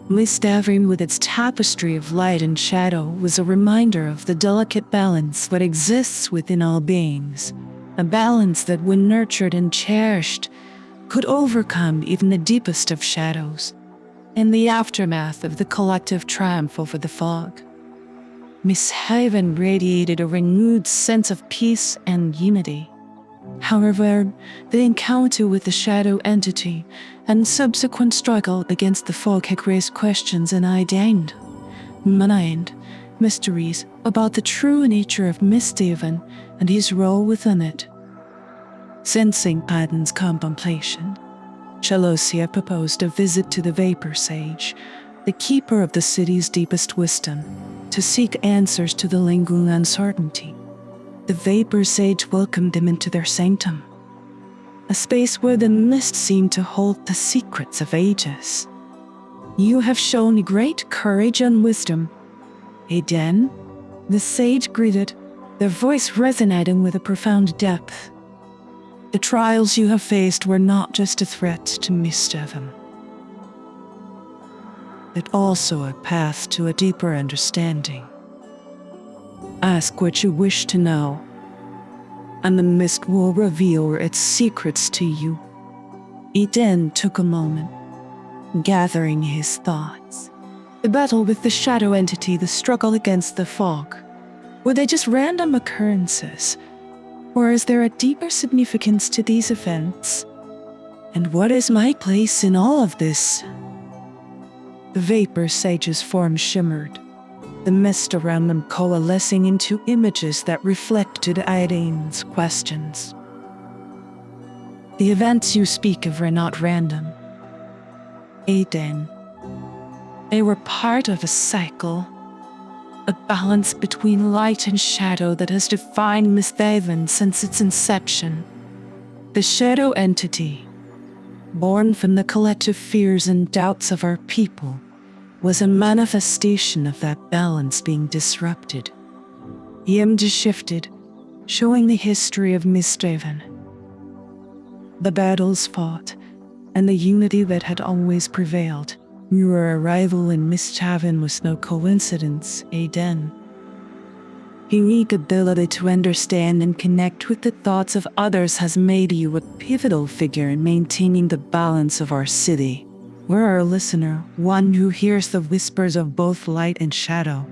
Mist-Avon, with its tapestry of light and shadow, was a reminder of the delicate balance that exists within all beings, a balance that, when nurtured and cherished, could overcome even the deepest of shadows. In the aftermath of the collective triumph over the fog, Mist-Haven radiated a renewed sense of peace and unity. However, the encounter with the shadow entity and subsequent struggle against the fog had raised questions in Aidan's mind, mysteries about the true nature of Mist-Haven and his role within it. Sensing Aidan's contemplation, Chalosia proposed a visit to the Vapor Sage, the keeper of the city's deepest wisdom, to seek answers to the lingering uncertainty. The Vapor Sage welcomed him into their sanctum, a space where the mist seemed to hold the secrets of ages. "You have shown great courage and wisdom, Aidan," the sage greeted, their voice resonating with a profound depth. "The trials you have faced were not just a threat to Mist-Haven, but also a path to a deeper understanding. Ask what you wish to know, and the mist will reveal its secrets to you." Aidan took a moment, gathering his thoughts. The battle with the shadow entity, the struggle against the fog, were they just random occurrences? Or is there a deeper significance to these events? And what is my place in all of this? The Vapor Sage's form shimmered, the mist around them coalescing into images that reflected Aidan's questions. "The events you speak of were not random, Aidan. They were part of a cycle, a balance between light and shadow that has defined Mist-Haven since its inception. The shadow entity, born from the collective fears and doubts of our people, was a manifestation of that balance being disrupted. The image shifted, showing the history of Mist-Haven, the battles fought, and the unity that had always prevailed. Your arrival in Mist-Haven was no coincidence, Aidan. Your unique ability to understand and connect with the thoughts of others has made you a pivotal figure in maintaining the balance of our city. We're our listener, one who hears the whispers of both light and shadow,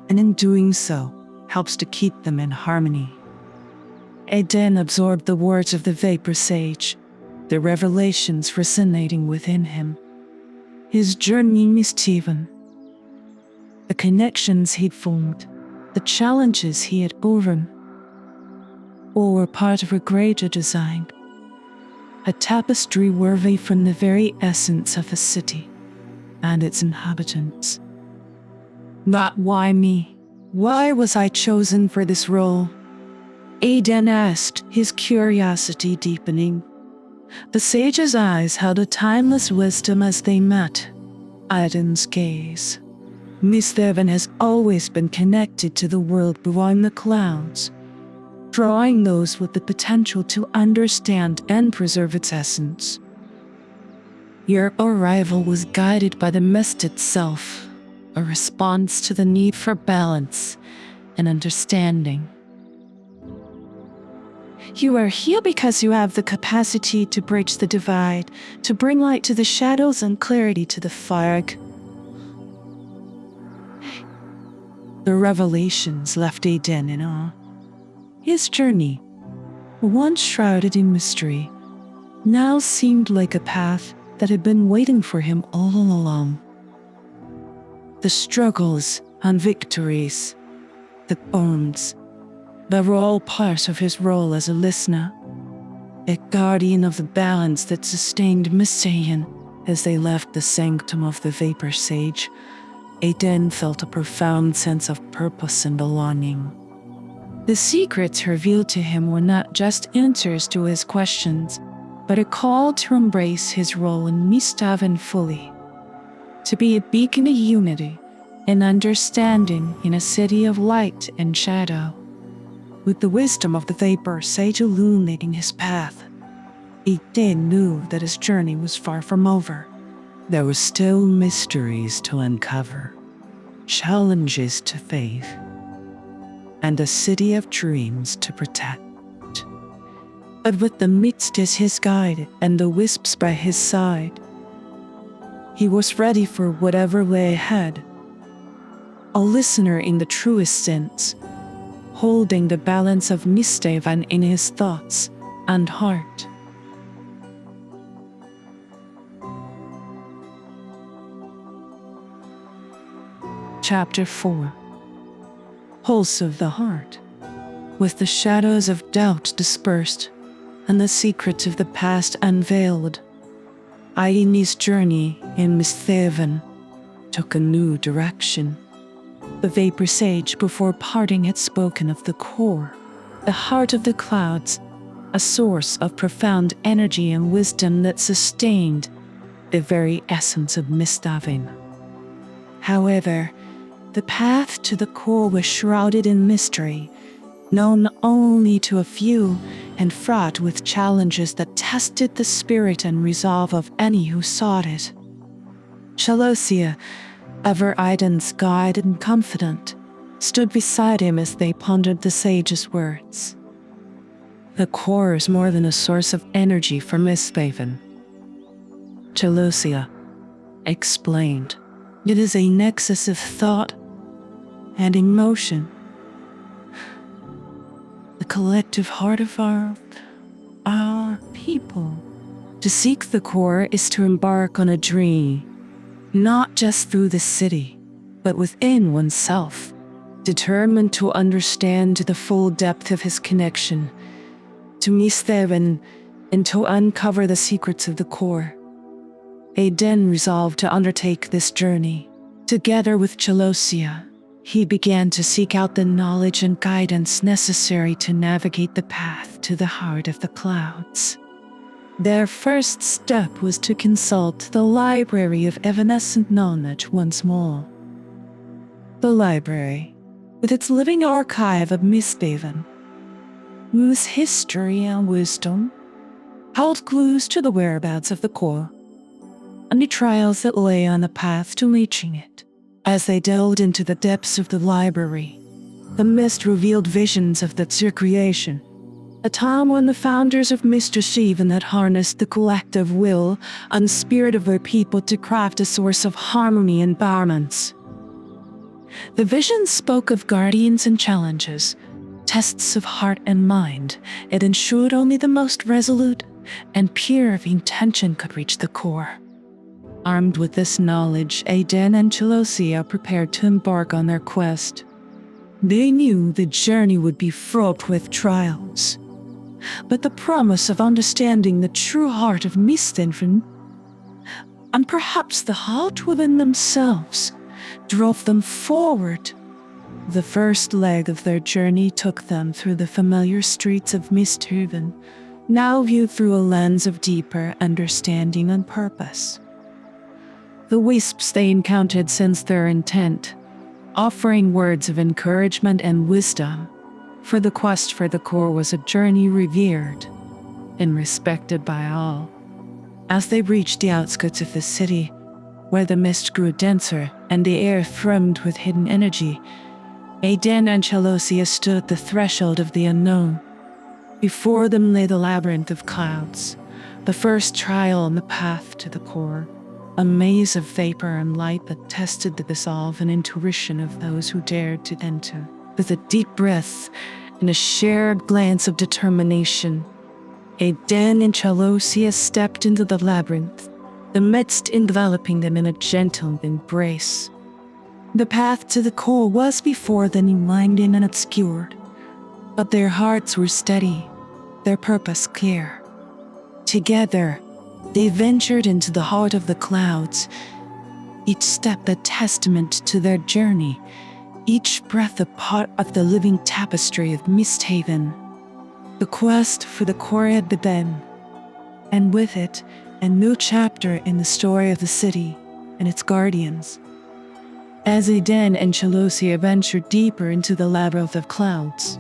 and in doing so, helps to keep them in harmony." Aidan absorbed the words of the Vapor Sage, the revelations resonating within him. His journey in Mist-Haven, the connections he'd formed, the challenges he had overcome, all were part of a greater design, a tapestry woven from the very essence of a city and its inhabitants. "But why me? Why was I chosen for this role?" Aidan asked, his curiosity deepening. The sage's eyes held a timeless wisdom as they met Aidan's gaze. Mist-Haven has always been connected to the world beyond the clouds, drawing those with the potential to understand and preserve its essence. Your arrival was guided by the mist itself, a response to the need for balance and understanding. You are here because you have the capacity to bridge the divide, to bring light to the shadows and clarity to the fog. The revelations left Aidan in awe. His journey, once shrouded in mystery, now seemed like a path that had been waiting for him all along. The struggles and victories, the bumps, they were all part of his role as a listener, a guardian of the balance that sustained Mist-Haven. As they left the sanctum of the Vapor Sage, Aidan felt a profound sense of purpose and belonging. The secrets revealed to him were not just answers to his questions, but a call to embrace his role in Mist-Haven fully, to be a beacon of unity and understanding in a city of light and shadow. With the wisdom of the Vapor Sage illuminating his path, Aidan knew that his journey was far from over. There were still mysteries to uncover, challenges to face, and a city of dreams to protect. But with the mist as his guide and the wisps by his side, he was ready for whatever lay ahead. A listener in the truest sense, holding the balance of Misthaven in his thoughts and heart. Chapter 4. Pulse of the Heart. With the shadows of doubt dispersed and the secrets of the past unveiled, Aiini's journey in Misthaven took a new direction. The vapor sage before parting had spoken of the core, the heart of the clouds, a source of profound energy and wisdom that sustained the very essence of Misthaven. However, the path to the core was shrouded in mystery, known only to a few and fraught with challenges that tested the spirit and resolve of any who sought it. Chalosia, ever Aiden's guide and confidant, stood beside him as they pondered the sage's words. The core is more than a source of energy for Misthaven, Chalosia explained. It is a nexus of thought and emotion. The collective heart of our people. To seek the core is to embark on a journey, not just through the city, but within oneself, determined to understand the full depth of his connection to Misthaven and to uncover the secrets of the core. Aiden resolved to undertake this journey. Together with Chalosia, he began to seek out the knowledge and guidance necessary to navigate the path to the heart of the clouds. Their first step was to consult the library of evanescent knowledge once more. The library, with its living archive of Misthaven, whose history and wisdom held clues to the whereabouts of the core and the trials that lay on the path to reaching it. As they delved into the depths of the library, the mist revealed visions of the creation, a time when the founders of Misthaven had harnessed the collective will and spirit of their people to craft a source of harmony and balance. The visions spoke of guardians and challenges, tests of heart and mind. It ensured only the most resolute and pure of intention could reach the core. Armed with this knowledge, Aiden and Chalosia prepared to embark on their quest. They knew the journey would be fraught with trials, but the promise of understanding the true heart of Misthaven, and perhaps the heart within themselves, drove them forward. The first leg of their journey took them through the familiar streets of Misthaven, now viewed through a lens of deeper understanding and purpose. The wisps they encountered sensed their intent, offering words of encouragement and wisdom, for the quest for the core was a journey revered and respected by all. As they reached the outskirts of the city, where the mist grew denser and the air thrummed with hidden energy, Aiden and Chalosia stood at the threshold of the unknown. Before them lay the labyrinth of clouds, the first trial on the path to the core, a maze of vapor and light that tested the resolve and intuition of those who dared to enter. With a deep breath and a shared glance of determination, Aiden and Chalosia stepped into the labyrinth, the mist enveloping them in a gentle embrace. The path to the core was before them winding and obscured, but their hearts were steady, their purpose clear. Together, they ventured into the heart of the clouds, each step a testament to their journey, each breath a part of the living tapestry of Misthaven. The quest for the core had begun, and with it, a new chapter in the story of the city and its guardians. As Aiden and Chalosia ventured deeper into the labyrinth of clouds,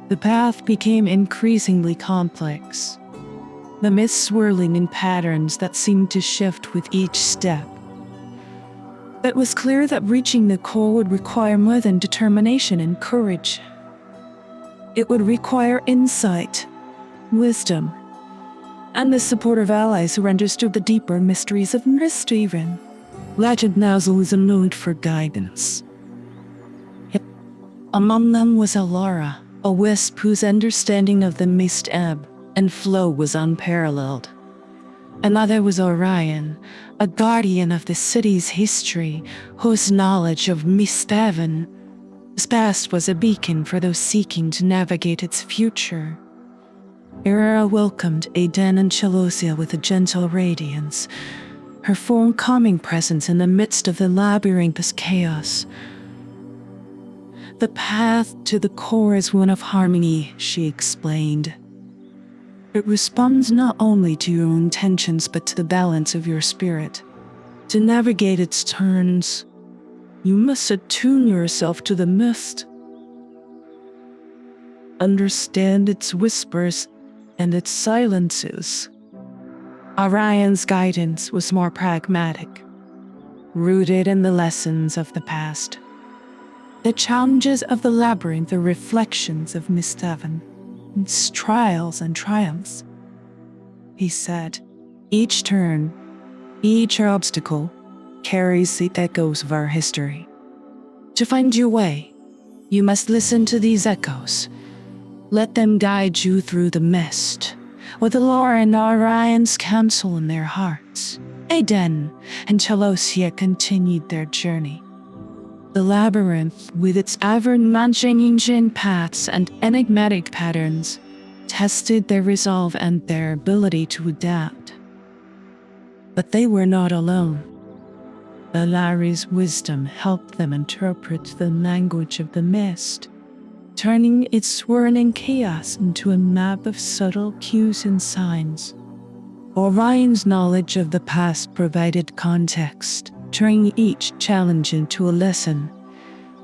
the path became increasingly complex. the mist swirling in patterns that seemed to shift with each step. It was clear that reaching the core would require more than determination and courage. It would require insight, wisdom, and the support of allies who understood the deeper mysteries of mist even. Legend now was known for guidance. Among them was Alara, a wisp whose understanding of the mist ebb and flow was unparalleled. Another was Orion, a guardian of the city's history, whose knowledge of Misthaven's past was a beacon for those seeking to navigate its future. Erra welcomed Aden and Chelosia with a gentle radiance, her form calming presence in the midst of the labyrinth's chaos. The path to the core is one of harmony, she explained. It responds not only to your intentions but to the balance of your spirit. To navigate its turns, you must attune yourself to the mist. Understand its whispers and its silences. Orion's guidance was more pragmatic, rooted in the lessons of the past. The challenges of the labyrinth are reflections of Misthaven, its trials and triumphs. He said, each turn, each obstacle carries the echoes of our history. To find your way, you must listen to these echoes. Let them guide you through the mist, with Alara and Orion's counsel in their hearts. Aden and Chelosia continued their journey. The labyrinth, with its ever-changing paths and enigmatic patterns, tested their resolve and their ability to adapt. But they were not alone. Alari's wisdom helped them interpret the language of the mist, turning its swirling chaos into a map of subtle cues and signs. Orion's knowledge of the past provided context, turning each challenge into a lesson,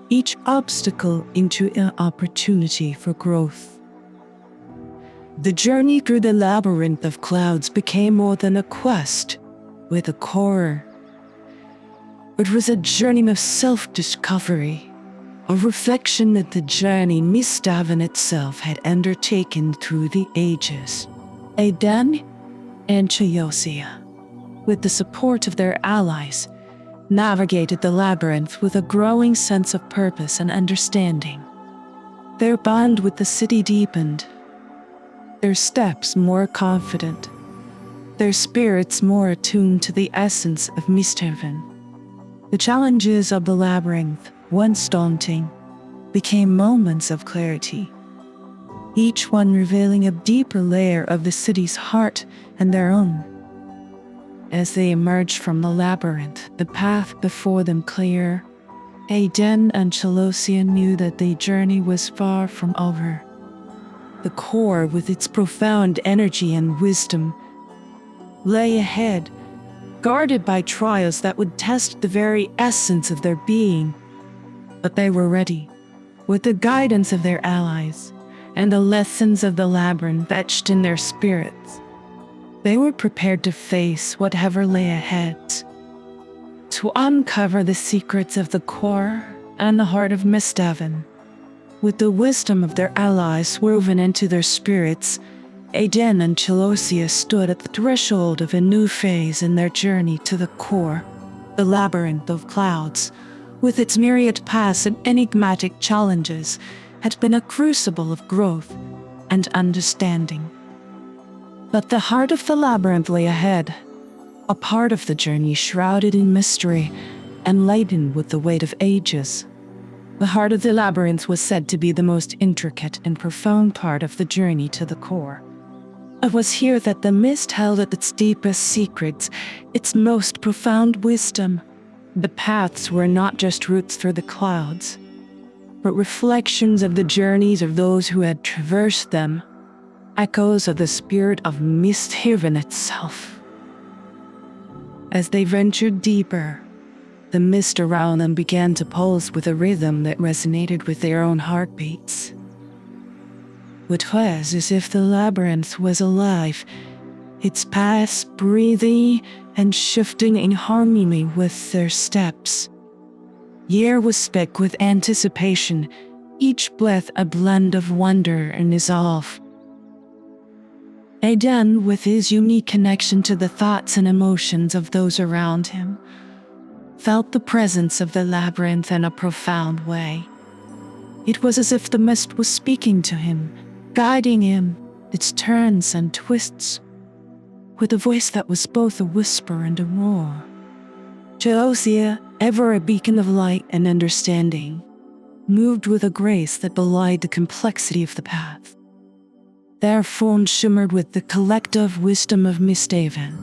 each obstacle into an opportunity for growth. The journey through the labyrinth of clouds became more than a quest with a core. It was a journey of self-discovery, a reflection of the journey Misthaven itself had undertaken through the ages. Aden and Chelosia, with the support of their allies, navigated the labyrinth with a growing sense of purpose and understanding. Their bond with the city deepened, their steps more confident, their spirits more attuned to the essence of Misthaven. The challenges of the labyrinth, once daunting, became moments of clarity, each one revealing a deeper layer of the city's heart and their own. As they emerged from the labyrinth, the path before them clear, Aden and Chelosia knew that their journey was far from over. The core, with its profound energy and wisdom, lay ahead, guarded by trials that would test the very essence of their being. But they were ready, with the guidance of their allies and the lessons of the labyrinth etched in their spirits. They were prepared to face whatever lay ahead, to uncover the secrets of the core and the heart of Misthaven. With the wisdom of their allies woven into their spirits, Aden and Chelosia stood at the threshold of a new phase in their journey to the core, the labyrinth of clouds, with its myriad paths and enigmatic challenges, had been a crucible of growth and understanding. But the heart of the labyrinth lay ahead, a part of the journey shrouded in mystery and laden with the weight of ages. The heart of the labyrinth was said to be the most intricate and profound part of the journey to the core. It was here that the mist held at its deepest secrets, its most profound wisdom. The paths were not just routes through the clouds, but reflections of the journeys of those who had traversed them, echoes of the spirit of Misthaven itself. As they ventured deeper, the mist around them began to pulse with a rhythm that resonated with their own heartbeats. It was as if the labyrinth was alive, its paths breathing and shifting in harmony with their steps. The air was thick with anticipation, each breath a blend of wonder and resolve. Aidan, with his unique connection to the thoughts and emotions of those around him, felt the presence of the labyrinth in a profound way. It was as if the mist was speaking to him, guiding him, its turns and twists, with a voice that was both a whisper and a roar. Jealosia, ever a beacon of light and understanding, moved with a grace that belied the complexity of the path. Their form shimmered with the collective wisdom of Misthaven,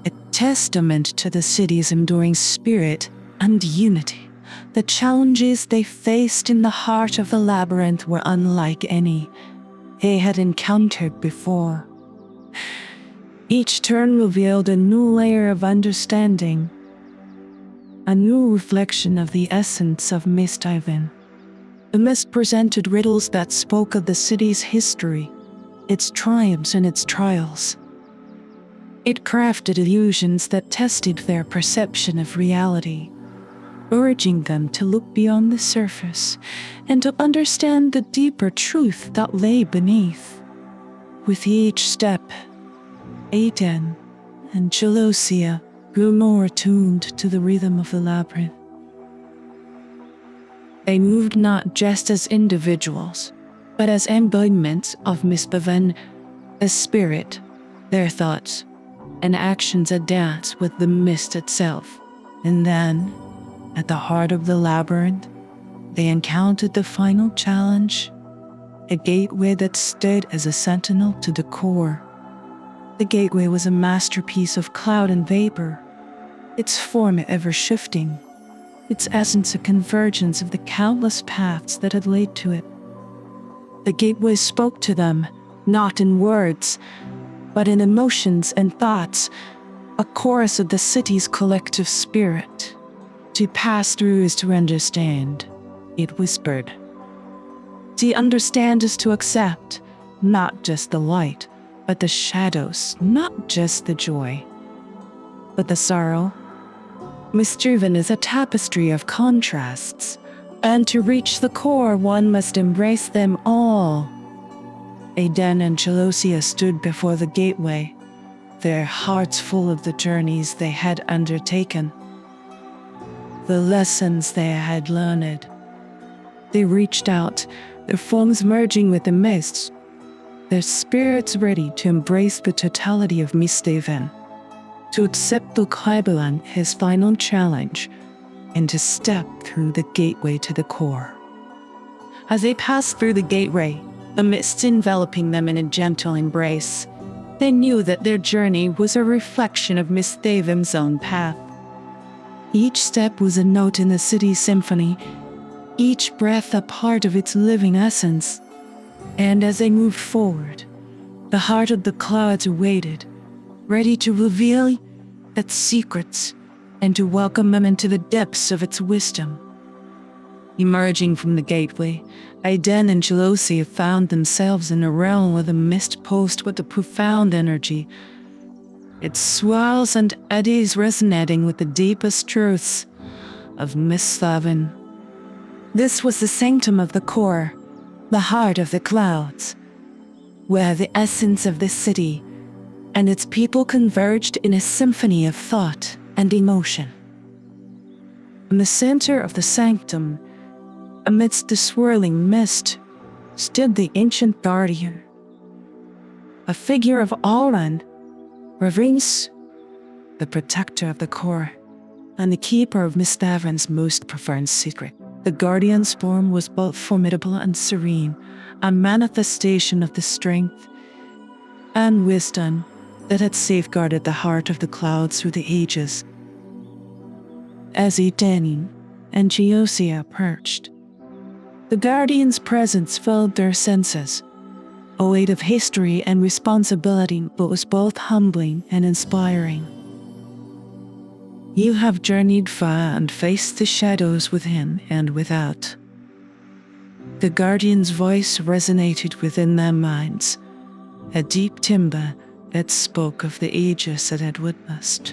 a testament to the city's enduring spirit and unity. The challenges they faced in the heart of the labyrinth were unlike any they had encountered before. Each turn revealed a new layer of understanding, a new reflection of the essence of Misthaven. The mist presented riddles that spoke of the city's history, its triumphs and its trials. It crafted illusions that tested their perception of reality, urging them to look beyond the surface and to understand the deeper truth that lay beneath. With each step, Aidan and Jealosia grew more attuned to the rhythm of the labyrinth. They moved not just as individuals, but as embodiments of Misthaven, a spirit. Their thoughts and actions a dance with the mist itself. And then, at the heart of the labyrinth, they encountered the final challenge, a gateway that stood as a sentinel to the core. The gateway was a masterpiece of cloud and vapor, its form ever shifting, its essence a convergence of the countless paths that had led to it. The gateway spoke to them, not in words, but in emotions and thoughts, a chorus of the city's collective spirit. To pass through is to understand, it whispered. To understand is to accept, not just the light, but the shadows, not just the joy, but the sorrow. Misthaven is a tapestry of contrasts, and to reach the core one must embrace them all. Aidan and Jealosia stood before the gateway, their hearts full of the journeys they had undertaken, the lessons they had learned. They reached out, their forms merging with the mists, their spirits ready to embrace the totality of Misthaven, to accept the Kaibalan, his final challenge, and to step through the gateway to the core. As they passed through the gateway, the mist enveloping them in a gentle embrace, they knew that their journey was a reflection of Misthaven's own path. Each step was a note in the city's symphony, each breath a part of its living essence. And as they moved forward, the heart of the clouds awaited, ready to reveal its secrets and to welcome them into the depths of its wisdom. Emerging from the gateway, Aidan and Jealosia found themselves in a realm where the mist pulsed with a profound energy, its swirls and eddies resonating with the deepest truths of Misthaven. This was the sanctum of the core, the heart of the clouds, where the essence of the city and its people converged in a symphony of thought and emotion. In the center of the sanctum, amidst the swirling mist, stood the ancient guardian, a figure of awe and reverence, the protector of the core, and the keeper of Misthaven's most profound secret. The guardian's form was both formidable and serene, a manifestation of the strength and wisdom that had safeguarded the heart of the clouds through the ages. As Aidan and Jealosia approached, the guardian's presence filled their senses, a weight of history and responsibility, but was both humbling and inspiring. You have journeyed far and faced the shadows within and without. The guardian's voice resonated within their minds, a deep timbre that spoke of the ages it had witnessed.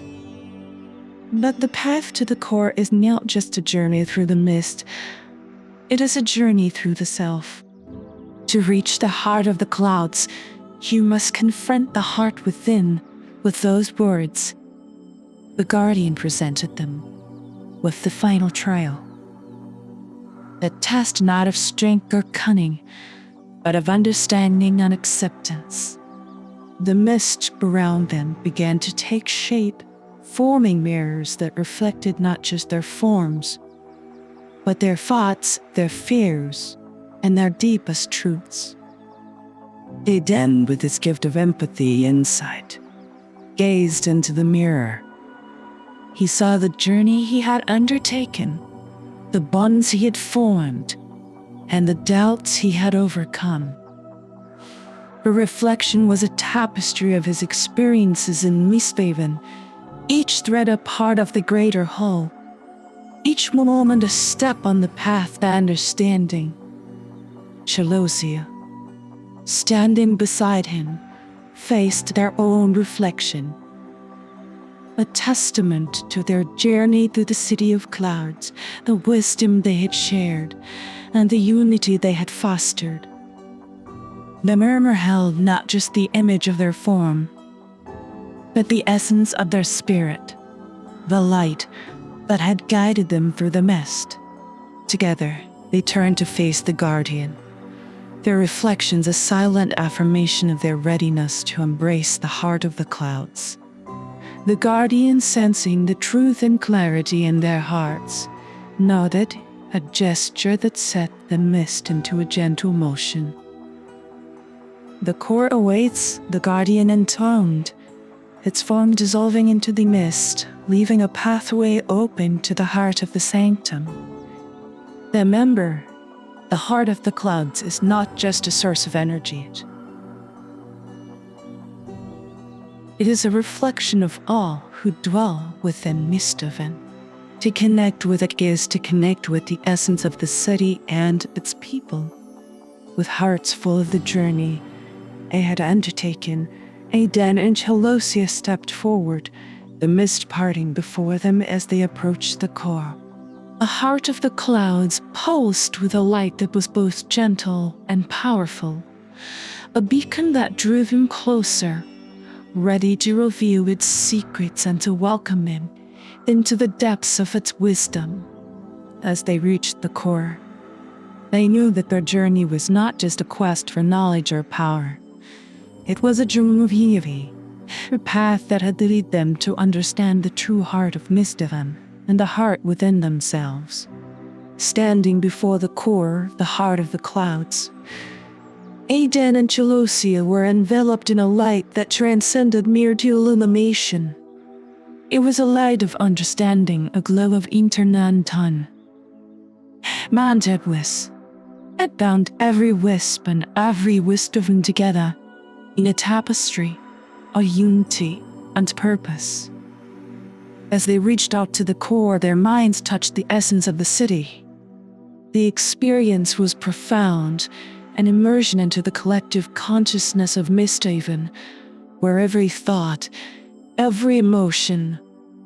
But the path to the core is not just a journey through the mist, it is a journey through the self. To reach the heart of the clouds, you must confront the heart within with those words. The guardian presented them with the final trial. A test not of strength or cunning, but of understanding and acceptance. The mist around them began to take shape, forming mirrors that reflected not just their forms, but their thoughts, their fears, and their deepest truths. Aiden, with his gift of empathy insight, gazed into the mirror. He saw the journey he had undertaken, the bonds he had formed, and the doubts he had overcome. The reflection was a tapestry of his experiences in Misthaven, each thread a part of the greater whole, each moment a step on the path to understanding. Chalosia, standing beside him, faced their own reflection, a testament to their journey through the city of clouds, the wisdom they had shared, and the unity they had fostered. The mirror held not just the image of their form, but the essence of their spirit, the light that had guided them through the mist. Together, they turned to face the guardian, their reflections a silent affirmation of their readiness to embrace the heart of the clouds. The guardian, sensing the truth and clarity in their hearts, nodded, a gesture that set the mist into a gentle motion. The core awaits, the guardian intoned, its form dissolving into the mist, leaving a pathway open to the heart of the sanctum. Remember, the heart of the clouds is not just a source of energy. It is a reflection of all who dwell within Misthaven. To connect with it is to connect with the essence of the city and its people. With hearts full of the journey they had undertaken, Aiden and Chalosia stepped forward, the mist parting before them as they approached the core. The heart of the clouds pulsed with a light that was both gentle and powerful, a beacon that drew him closer, ready to reveal its secrets and to welcome him into the depths of its wisdom. As they reached the core, they knew that their journey was not just a quest for knowledge or power. It was a journey of unity, a path that had led them to understand the true heart of Misthaven and the heart within themselves. Standing before the core, the heart of the clouds, Aiden and Chalosia were enveloped in a light that transcended mere illumination. It was a light of understanding, a glow of internal tone. Mantabwis, it bound every wisp and every wisdom together in a tapestry of unity and purpose. As they reached out to the core, their minds touched the essence of the city. The experience was profound, an immersion into the collective consciousness of Misthaven, where every thought, every emotion,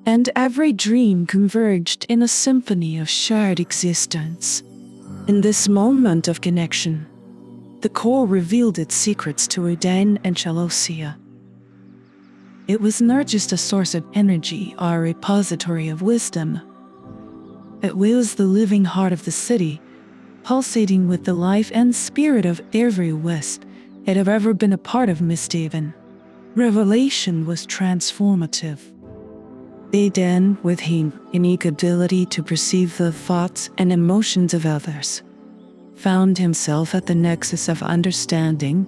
and every dream converged in a symphony of shared existence. In this moment of connection, the core revealed its secrets to Aiden and Chalosia. It was not just a source of energy or a repository of wisdom. It was the living heart of the city, pulsating with the life and spirit of every wisp it had ever been a part of Misthaven. Revelation was transformative. Aiden, with his unique ability to perceive the thoughts and emotions of others, found himself at the nexus of understanding,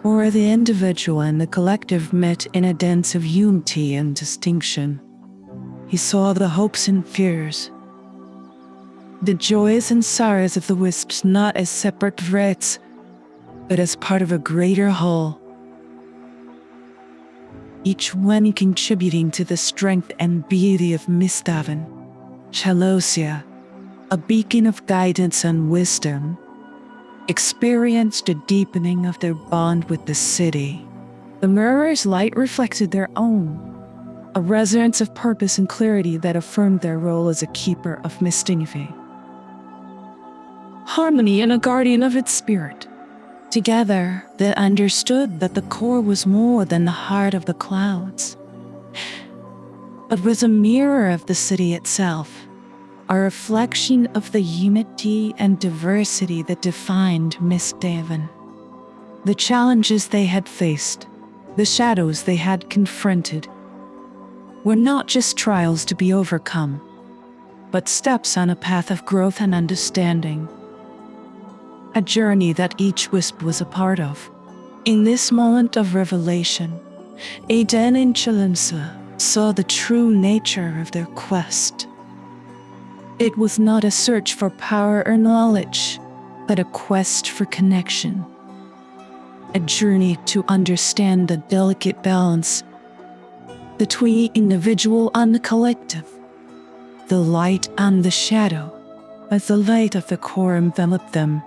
where the individual and the collective met in a dance of unity and distinction. He saw the hopes and fears, the joys and sorrows of the wisps not as separate threads, but as part of a greater whole, each one contributing to the strength and beauty of Misthaven. Chalosia, a beacon of guidance and wisdom, experienced a deepening of their bond with the city. The mirror's light reflected their own, a resonance of purpose and clarity that affirmed their role as a keeper of Mistinve, harmony and a guardian of its spirit. Together, they understood that the core was more than the heart of the clouds, but was a mirror of the city itself, a reflection of the unity and diversity that defined Mistinve. The challenges they had faced, the shadows they had confronted, were not just trials to be overcome, but steps on a path of growth and understanding. A journey that each wisp was a part of. In this moment of revelation, Aiden and Chalunsa saw the true nature of their quest. It was not a search for power or knowledge, but a quest for connection. A journey to understand the delicate balance between individual and the collective, the light and the shadow. As the light of the core enveloped them,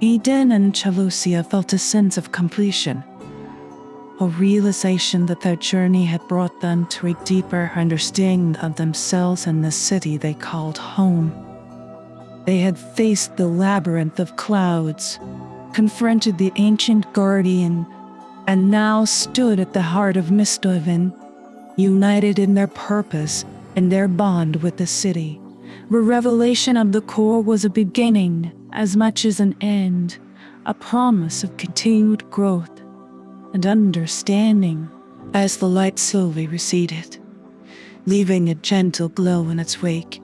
Eden and Chalusia felt a sense of completion, a realization that their journey had brought them to a deeper understanding of themselves and the city they called home. They had faced the labyrinth of clouds, confronted the ancient guardian, and now stood at the heart of Mistinve, united in their purpose and their bond with the city. The revelation of the core was a beginning as much as an end, a promise of continued growth and understanding. As the light slowly receded, leaving a gentle glow in its wake,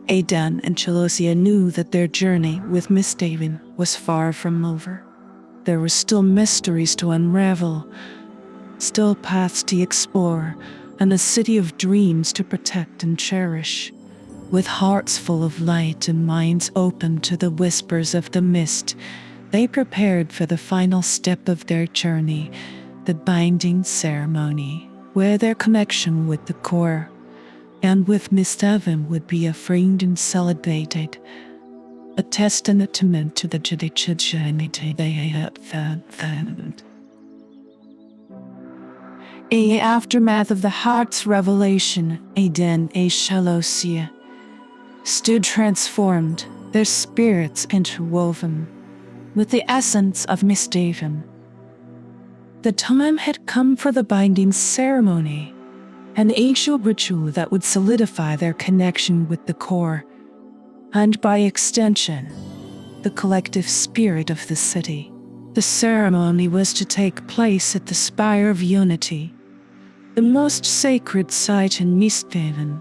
Aiden and Chalosia knew that their journey with Mistinve was far from over. There were still mysteries to unravel, still paths to explore, and a city of dreams to protect and cherish. With hearts full of light and minds open to the whispers of the mist, they prepared for the final step of their journey, the binding ceremony, where their connection with the core and with Mistinve would be affirmed and celebrated, a testament to the judiciality they had found. In the aftermath of the heart's revelation, Aiden and Chalosia stood transformed, their spirits interwoven with the essence of Mistinve. The time had come for the binding ceremony, an ancient ritual that would solidify their connection with the core, and by extension, the collective spirit of the city. The ceremony was to take place at the Spire of Unity, the most sacred site in Mistinve,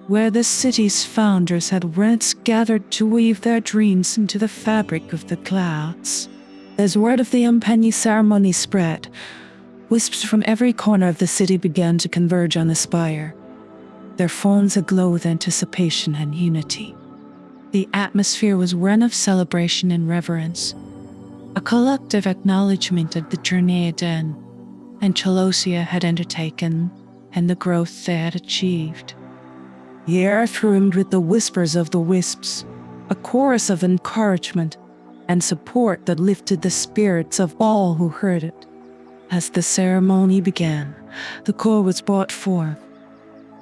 where the city's founders had once gathered to weave their dreams into the fabric of the clouds. As word of the impending ceremony spread, wisps from every corner of the city began to converge on the spire, their phones aglow with anticipation and unity. The atmosphere was one of celebration and reverence, a collective acknowledgement of the journey Aiden and Chalosia had undertaken and the growth they had achieved. The air thrummed with the whispers of the wisps, a chorus of encouragement and support that lifted the spirits of all who heard it. As the ceremony began, the core was brought forth,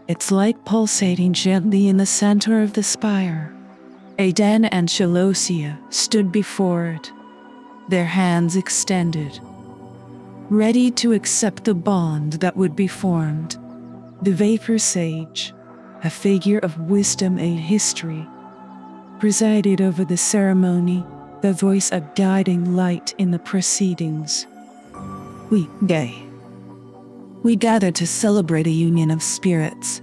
its light pulsating gently in the center of the spire. Aiden and Chalosia stood before it, their hands extended, ready to accept the bond that would be formed. The vapor sage, a figure of wisdom and history, presided over the ceremony, the voice of guiding light in the proceedings. We gather to celebrate a union of spirits,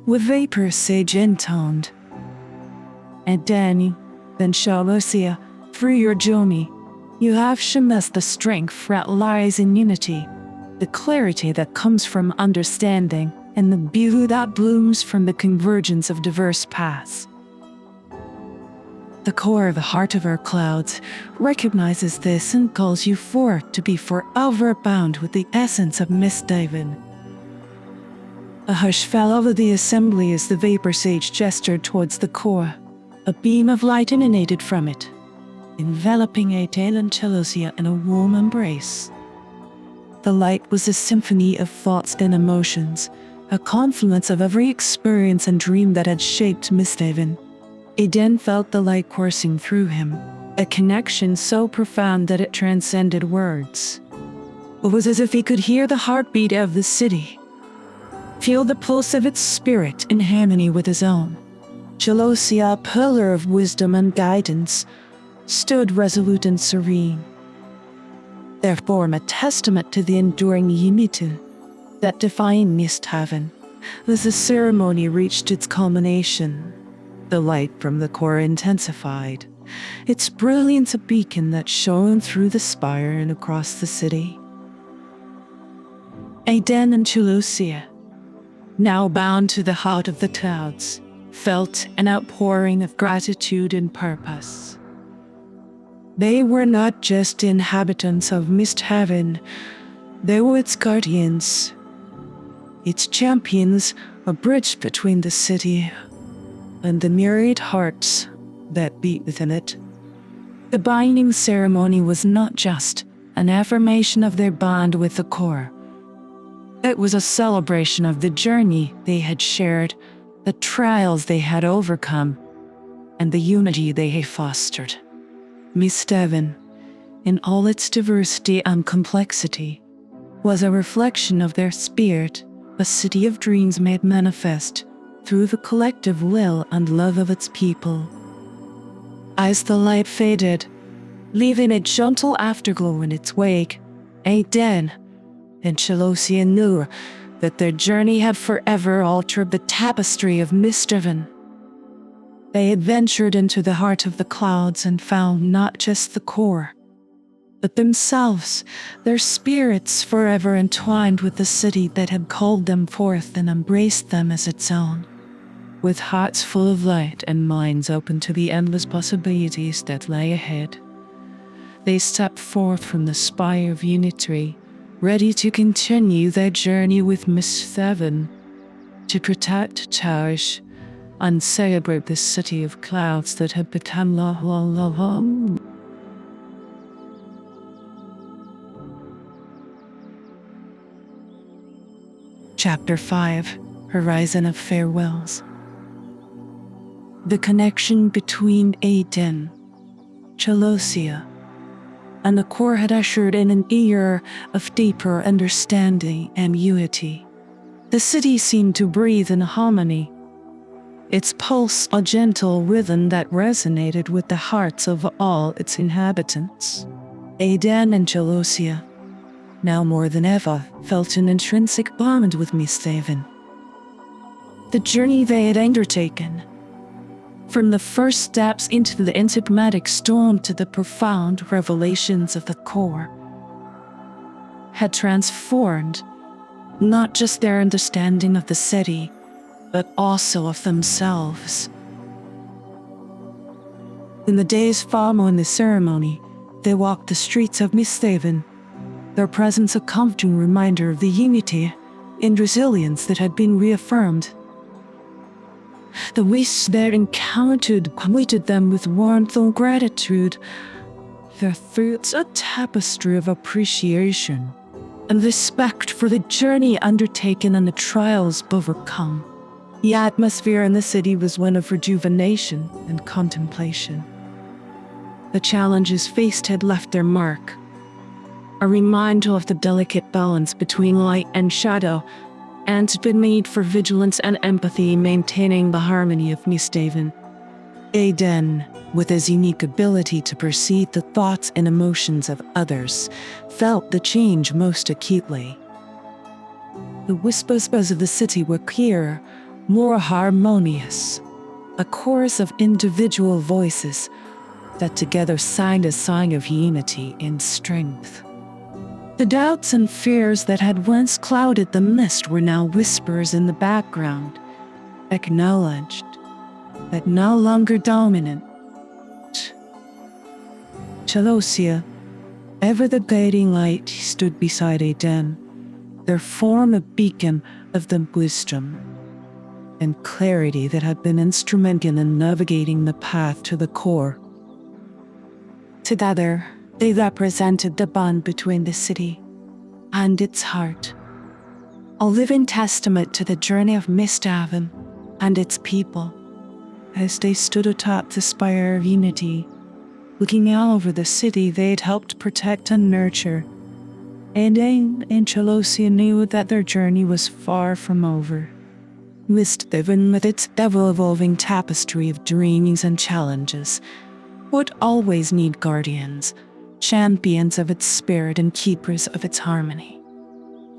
with vapor sage intoned. And Danny, then Chalosia, through your journey, you have shown us the strength that lies in unity, the clarity that comes from understanding, and the beauty that blooms from the convergence of diverse paths. The core, the heart of our clouds, recognizes this and calls you forth to be forever bound with the essence of Mistinve. A hush fell over the assembly as the vapor sage gestured towards the core. A beam of light emanated from it, enveloping Aiden and Chalosia in a warm embrace. The light was a symphony of thoughts and emotions, a confluence of every experience and dream that had shaped Misthaven. Aiden felt the light coursing through him, a connection so profound that it transcended words. It was as if he could hear the heartbeat of the city, feel the pulse of its spirit in harmony with his own. Chalosia, a pillar of wisdom and guidance, stood resolute and serene, their form a testament to the enduring unity that defined Misthaven. As the ceremony reached its culmination, the light from the core intensified, its brilliance a beacon that shone through the spire and across the city. Aiden and Chalosia, now bound to the heart of the clouds, felt an outpouring of gratitude and purpose. They were not just inhabitants of Misthaven, they were its guardians, its champions, a bridge between the city and the myriad hearts that beat within it. The binding ceremony was not just an affirmation of their bond with the core. It was a celebration of the journey they had shared, the trials they had overcome, and the unity they had fostered. Misthaven, in all its diversity and complexity, was a reflection of their spirit, a city of dreams made manifest through the collective will and love of its people. As the light faded, leaving a gentle afterglow in its wake, Aiden and Chalosia knew that their journey had forever altered the tapestry of Misthaven. They had ventured into the heart of the clouds and found not just the core, but themselves, their spirits forever entwined with the city that had called them forth and embraced them as its own. With hearts full of light and minds open to the endless possibilities that lay ahead, they stepped forth from the spire of unity, ready to continue their journey with Misthaven, to protect, cherish, and celebrate this city of clouds that had become la. Chapter 5: Horizon of Farewells. The connection between Aiden, Chalosia, and the core had ushered in an era of deeper understanding and unity. The city seemed to breathe in harmony, its pulse a gentle rhythm that resonated with the hearts of all its inhabitants. Aiden and Chalosia, now more than ever, felt an intrinsic bond with Misthaven. The journey they had undertaken, from the first steps into the enigmatic storm to the profound revelations of the core, had transformed not just their understanding of the city, but also of themselves. In the days following the ceremony, they walked the streets of Misthaven, their presence a comforting reminder of the unity and resilience that had been reaffirmed. The wish they encountered greeted them with warmth and gratitude, their thoughts a tapestry of appreciation and respect for the journey undertaken and the trials overcome. The atmosphere in the city was one of rejuvenation and contemplation. The challenges faced had left their mark, a reminder of the delicate balance between light and shadow, and the need for vigilance and empathy maintaining the harmony of Misthaven. Aiden, with his unique ability to perceive the thoughts and emotions of others, felt the change most acutely. The whispers of the city were clearer, more harmonious, a chorus of individual voices that together signed a sign of unity and strength. The doubts and fears that had once clouded the mist were now whispers in the background, acknowledged, but no longer dominant. Chalosia, ever the guiding light, stood beside Aiden, their form a beacon of the wisdom and clarity that had been instrumental in navigating the path to the core. Together, they represented the bond between the city, and its heart, a living testament to the journey of Misthaven and its people. As they stood atop the spire of unity, looking out over the city they'd helped protect and nurture, Eden and Chalosia knew that their journey was far from over. Misthaven, with its ever-evolving tapestry of dreams and challenges, would always need guardians, champions of its spirit and keepers of its harmony.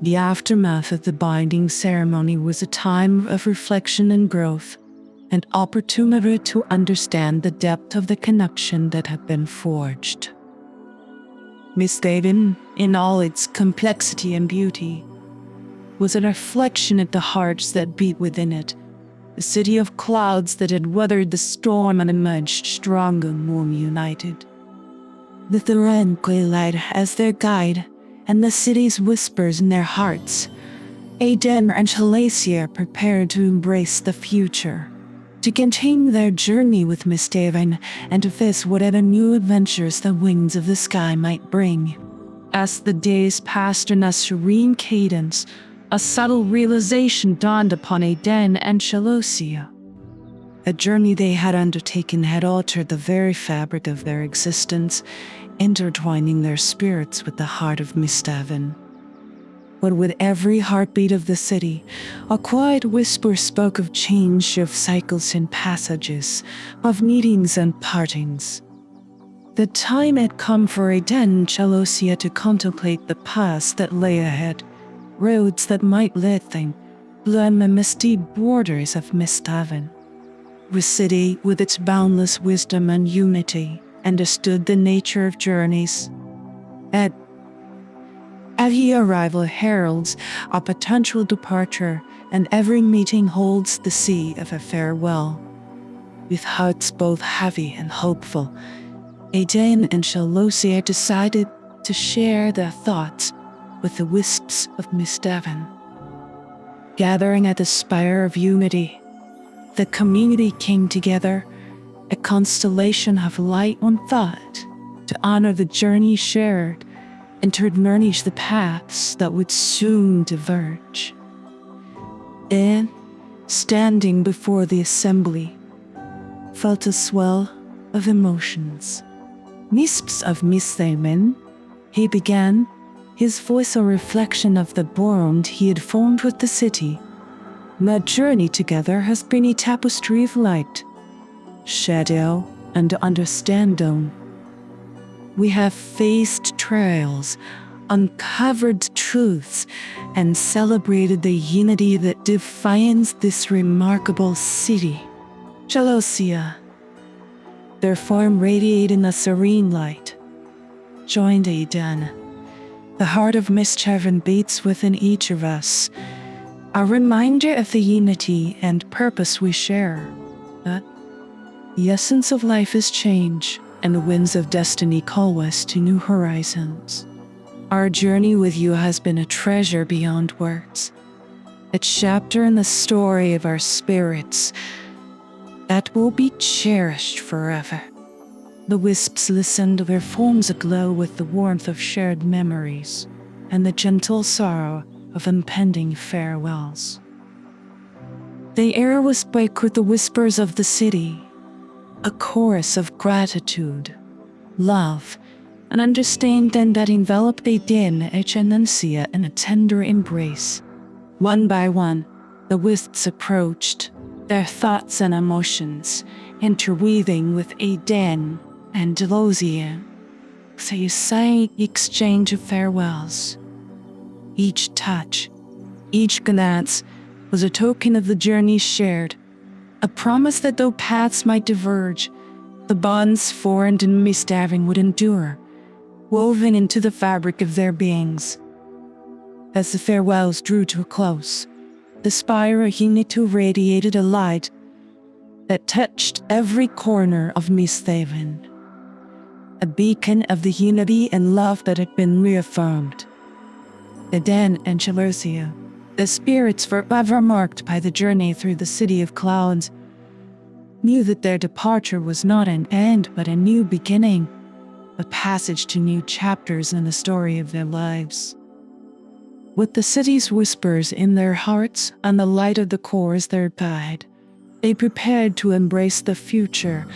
The aftermath of the binding ceremony was a time of reflection and growth, an opportunity to understand the depth of the connection that had been forged. Misthaven, in all its complexity and beauty, was a reflection of the hearts that beat within it, a city of clouds that had weathered the storm and emerged stronger, more united. With the tranquil light as their guide and the city's whispers in their hearts, Eden and Chalacia prepared to embrace the future, to continue their journey with Misthaven and to face whatever new adventures the wings of the sky might bring. As the days passed in a serene cadence, a subtle realization dawned upon Eden and Chalocia. A journey they had undertaken had altered the very fabric of their existence, intertwining their spirits with the heart of Misthaven. But with every heartbeat of the city, a quiet whisper spoke of change, of cycles and passages, of meetings and partings. The time had come for Eden and Chalocia to contemplate the paths that lay ahead, roads that might lead them beyond the misty borders of Misthaven. The city, with its boundless wisdom and unity, understood the nature of journeys. Every arrival heralds a potential departure, and every meeting holds the sea of a farewell. With hearts both heavy and hopeful, Eden and Chalocia decided to share their thoughts with the wisps of Misthaven. Gathering at the spire of unity, the community came together, a constellation of light and thought, to honor the journey shared and to admonish the paths that would soon diverge. And, standing before the assembly, felt a swell of emotions. Wisps of Misthaven, he began, his voice a reflection of the bond he had formed with the city. My journey together has been a tapestry of light, shadow, and understanding. We have faced trials, uncovered truths, and celebrated the unity that defines this remarkable city. Chalocia, their form radiating a serene light, joined Eden. The heart of Misthaven beats within each of us, a reminder of the unity and purpose we share. That the essence of life is change, and the winds of destiny call us to new horizons. Our journey with you has been a treasure beyond words, a chapter in the story of our spirits that will be cherished forever. The wisps listened, their forms aglow with the warmth of shared memories and the gentle sorrow of impending farewells. The air was thick with the whispers of the city, a chorus of gratitude, love, and understanding that enveloped Eden and Chalocia in a tender embrace. One by one, the wisps approached, their thoughts and emotions interweaving with Eden and Chalocia. So you say exchange of farewells. Each touch, each glance was a token of the journey shared, a promise that though paths might diverge, the bonds formed in Misthaven would endure, woven into the fabric of their beings. As the farewells drew to a close, the spire of unity radiated a light that touched every corner of Misthaven, a beacon of the unity and love that had been reaffirmed. Eden and Chalocia, the spirits forever marked by the journey through the city of clouds, knew that their departure was not an end but a new beginning, a passage to new chapters in the story of their lives. With the city's whispers in their hearts and the light of the core as their guide, they prepared to embrace the future,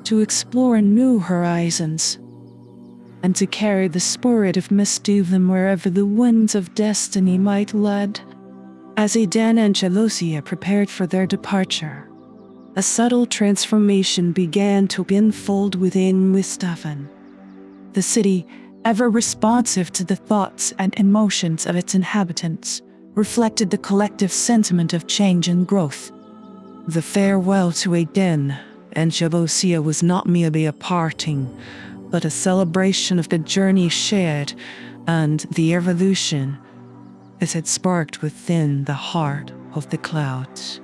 to explore new horizons, and to carry the spirit of mischief wherever the winds of destiny might lead. As Eden and Chalosia prepared for their departure, a subtle transformation began to unfold within Wistavan. The city, ever responsive to the thoughts and emotions of its inhabitants, reflected the collective sentiment of change and growth. The farewell to Eden and Chalosia was not merely a parting, but a celebration of the journey shared and the evolution it had sparked within the heart of the clouds.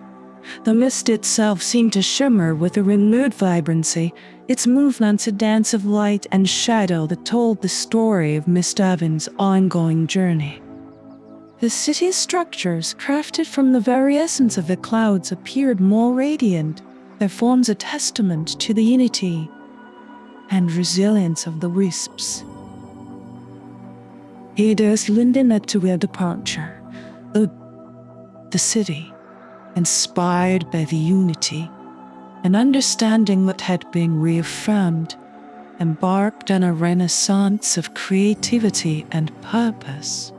The mist itself seemed to shimmer with a renewed vibrancy, its movements a dance of light and shadow that told the story of Wistavan's ongoing journey. The city's structures, crafted from the very essence of the clouds, appeared more radiant, their forms a testament to the unity and resilience of the wisps. Hades Linden to their departure, the city, inspired by the unity and understanding that had been reaffirmed, embarked on a renaissance of creativity and purpose.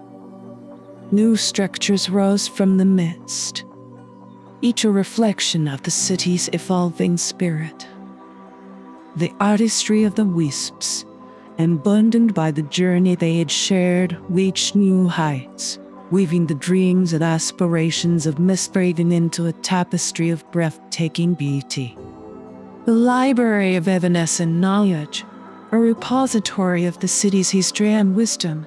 New structures rose from the midst, each a reflection of the city's evolving spirit. The artistry of the wisps, emboldened by the journey they had shared, reached new heights, weaving the dreams and aspirations of Wistavan into a tapestry of breathtaking beauty. The Library of Evanescent Knowledge, a repository of the city's history and wisdom,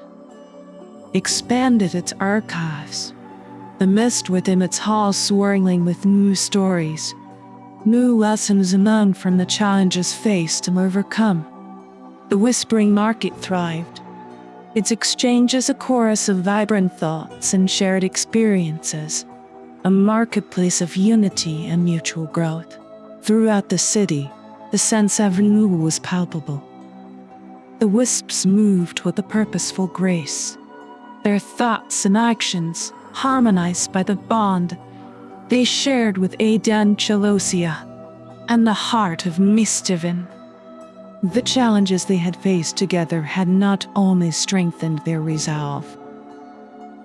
expanded its archives, the mist within its halls swirling with new stories, new lessons learned from the challenges faced and overcome. The whispering market thrived, its exchanges a chorus of vibrant thoughts and shared experiences, a marketplace of unity and mutual growth. Throughout the city, the sense of renewal was palpable. The wisps moved with a purposeful grace, their thoughts and actions harmonized by the bond they shared with Eden Chalosia and the heart of Wistavan. The challenges they had faced together had not only strengthened their resolve,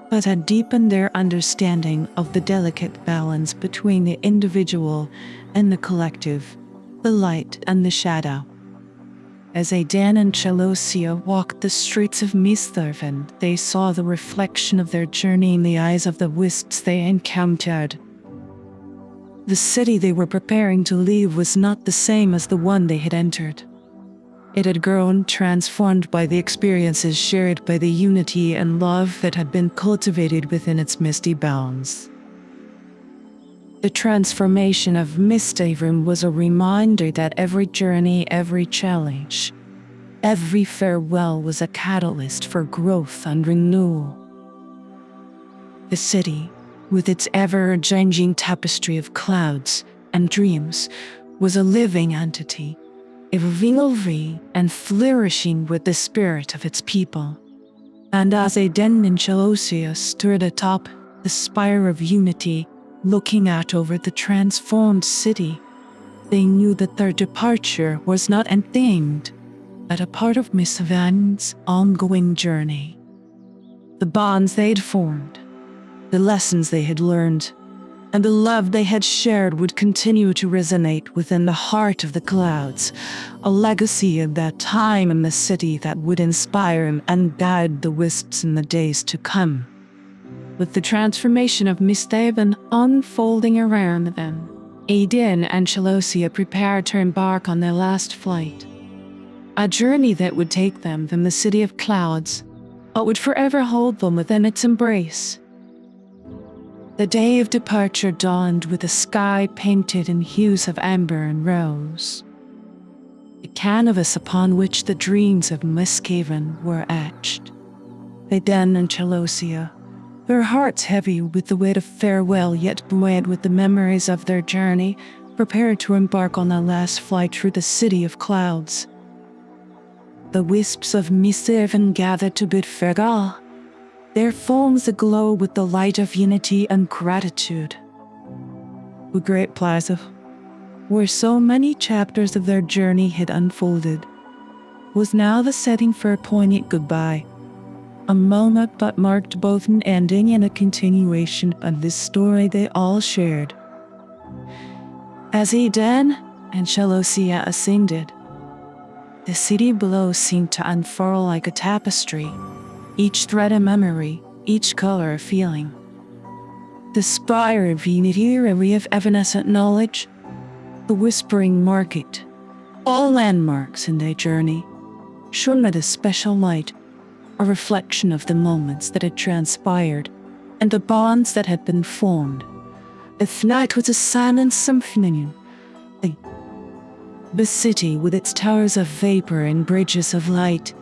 but had deepened their understanding of the delicate balance between the individual and the collective, the light and the shadow. As Eden and Chalosia walked the streets of Wistavan, they saw the reflection of their journey in the eyes of the wisps they encountered. The city they were preparing to leave was not the same as the one they had entered. It had grown, transformed by the experiences shared, by the unity and love that had been cultivated within its misty bounds. The transformation of Wistavan was a reminder that every journey, every challenge, every farewell was a catalyst for growth and renewal. The city, with its ever-changing tapestry of clouds and dreams, was a living entity, evolving and flourishing with the spirit of its people. And as Eden and Chalosia stood atop the spire of unity, looking out over the transformed city, they knew that their departure was not an end, but a part of Wistavan's ongoing journey. The bonds they had formed, the lessons they had learned, and the love they had shared would continue to resonate within the heart of the clouds, a legacy of that time in the city that would inspire and guide the wisps in the days to come. With the transformation of Wistavan unfolding around them, Eden and Chalosia prepared to embark on their last flight, a journey that would take them from the city of clouds, but would forever hold them within its embrace. The day of departure dawned with the sky painted in hues of amber and rose, the canvas upon which the dreams of Wistavan were etched. Eden and Chalosia, their hearts heavy with the weight of farewell yet buoyant with the memories of their journey, prepared to embark on their last flight through the city of clouds. The wisps of Wistavan gathered to bid farewell, their forms aglow with the light of unity and gratitude. The Great Plaza, where so many chapters of their journey had unfolded, was now the setting for a poignant goodbye, a moment that marked both an ending and a continuation of this story they all shared. As Eden and Shalosia ascended, the city below seemed to unfurl like a tapestry, each thread a memory, each color a feeling. The spire of unity, a ray of evanescent knowledge, the whispering market, all landmarks in their journey, shone with a special light, a reflection of the moments that had transpired and the bonds that had been formed. If night was a silent symphony, the city, with its towers of vapor and bridges of light,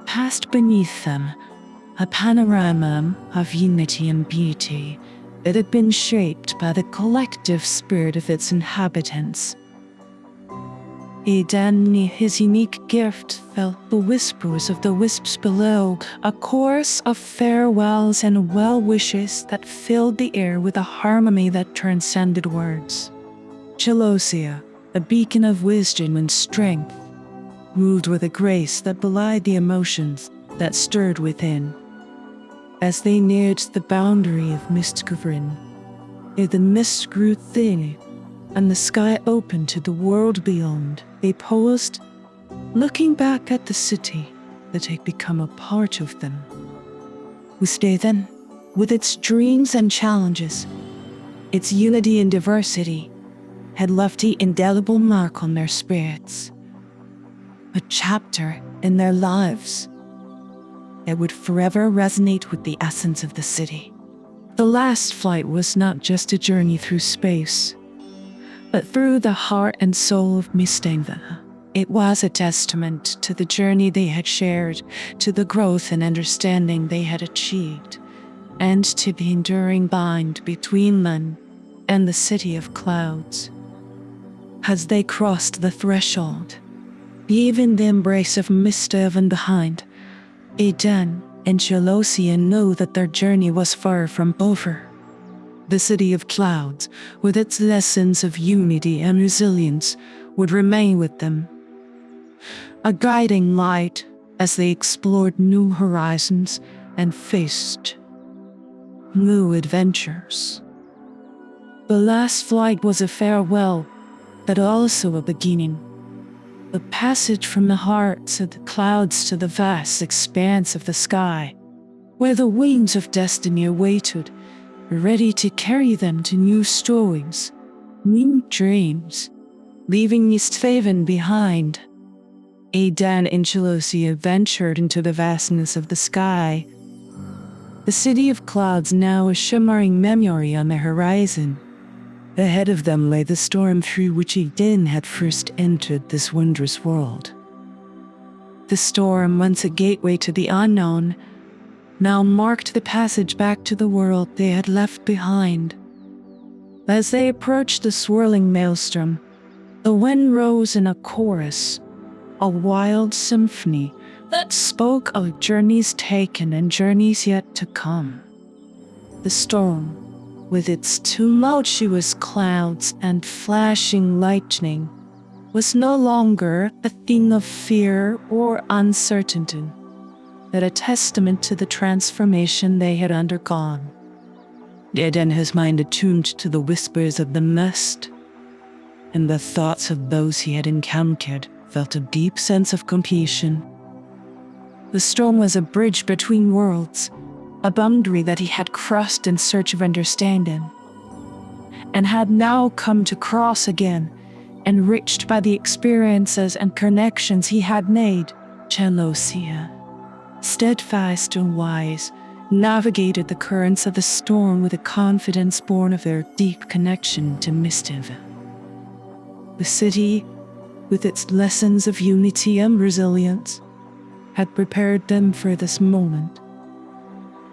passed beneath them, a panorama of unity and beauty that had been shaped by the collective spirit of its inhabitants. Eden, his unique gift, felt the whispers of the wisps below, a chorus of farewells and well-wishes that filled the air with a harmony that transcended words. Chalosia, a beacon of wisdom and strength, moved with a grace that belied the emotions that stirred within. As they neared the boundary of Mistgavrin, the mist grew thin and the sky opened to the world beyond. They paused, looking back at the city that had become a part of them. Eden, with its dreams and challenges, its unity and diversity, had left an indelible mark on their spirits, a chapter in their lives that would forever resonate with the essence of the city. The last flight was not just a journey through space, but through the heart and soul of Mistgavrin. It was a testament to the journey they had shared, to the growth and understanding they had achieved, and to the enduring bond between them and the city of clouds. As they crossed the threshold, leaving the embrace of Mistgavrin behind, Eden and Chalosia knew that their journey was far from over. The city of clouds, with its lessons of unity and resilience, would remain with them, a guiding light as they explored new horizons and faced new adventures. The last flight was a farewell, but also a beginning. The passage from the hearts of the clouds to the vast expanse of the sky, where the wings of destiny awaited, ready to carry them to new stories, new dreams, leaving Mistgavrin behind. Eden and Chalosia ventured into the vastness of the sky, the city of clouds now a shimmering memory on the horizon. Ahead of them lay the storm through which Eden had first entered this wondrous world. The storm, once a gateway to the unknown, now marked the passage back to the world they had left behind. As they approached the swirling maelstrom, the wind rose in a chorus, a wild symphony that spoke of journeys taken and journeys yet to come. The storm, with its tumultuous clouds and flashing lightning, was no longer a thing of fear or uncertainty, but a testament to the transformation they had undergone. Eden, his mind attuned to the whispers of the mist, and the thoughts of those he had encountered, felt a deep sense of completion. The storm was a bridge between worlds, a boundary that he had crossed in search of understanding, and had now come to cross again, enriched by the experiences and connections he had made. Chalosia, steadfast and wise, navigated the currents of the storm with a confidence born of their deep connection to Mistgavrin. The city, with its lessons of unity and resilience, had prepared them for this moment,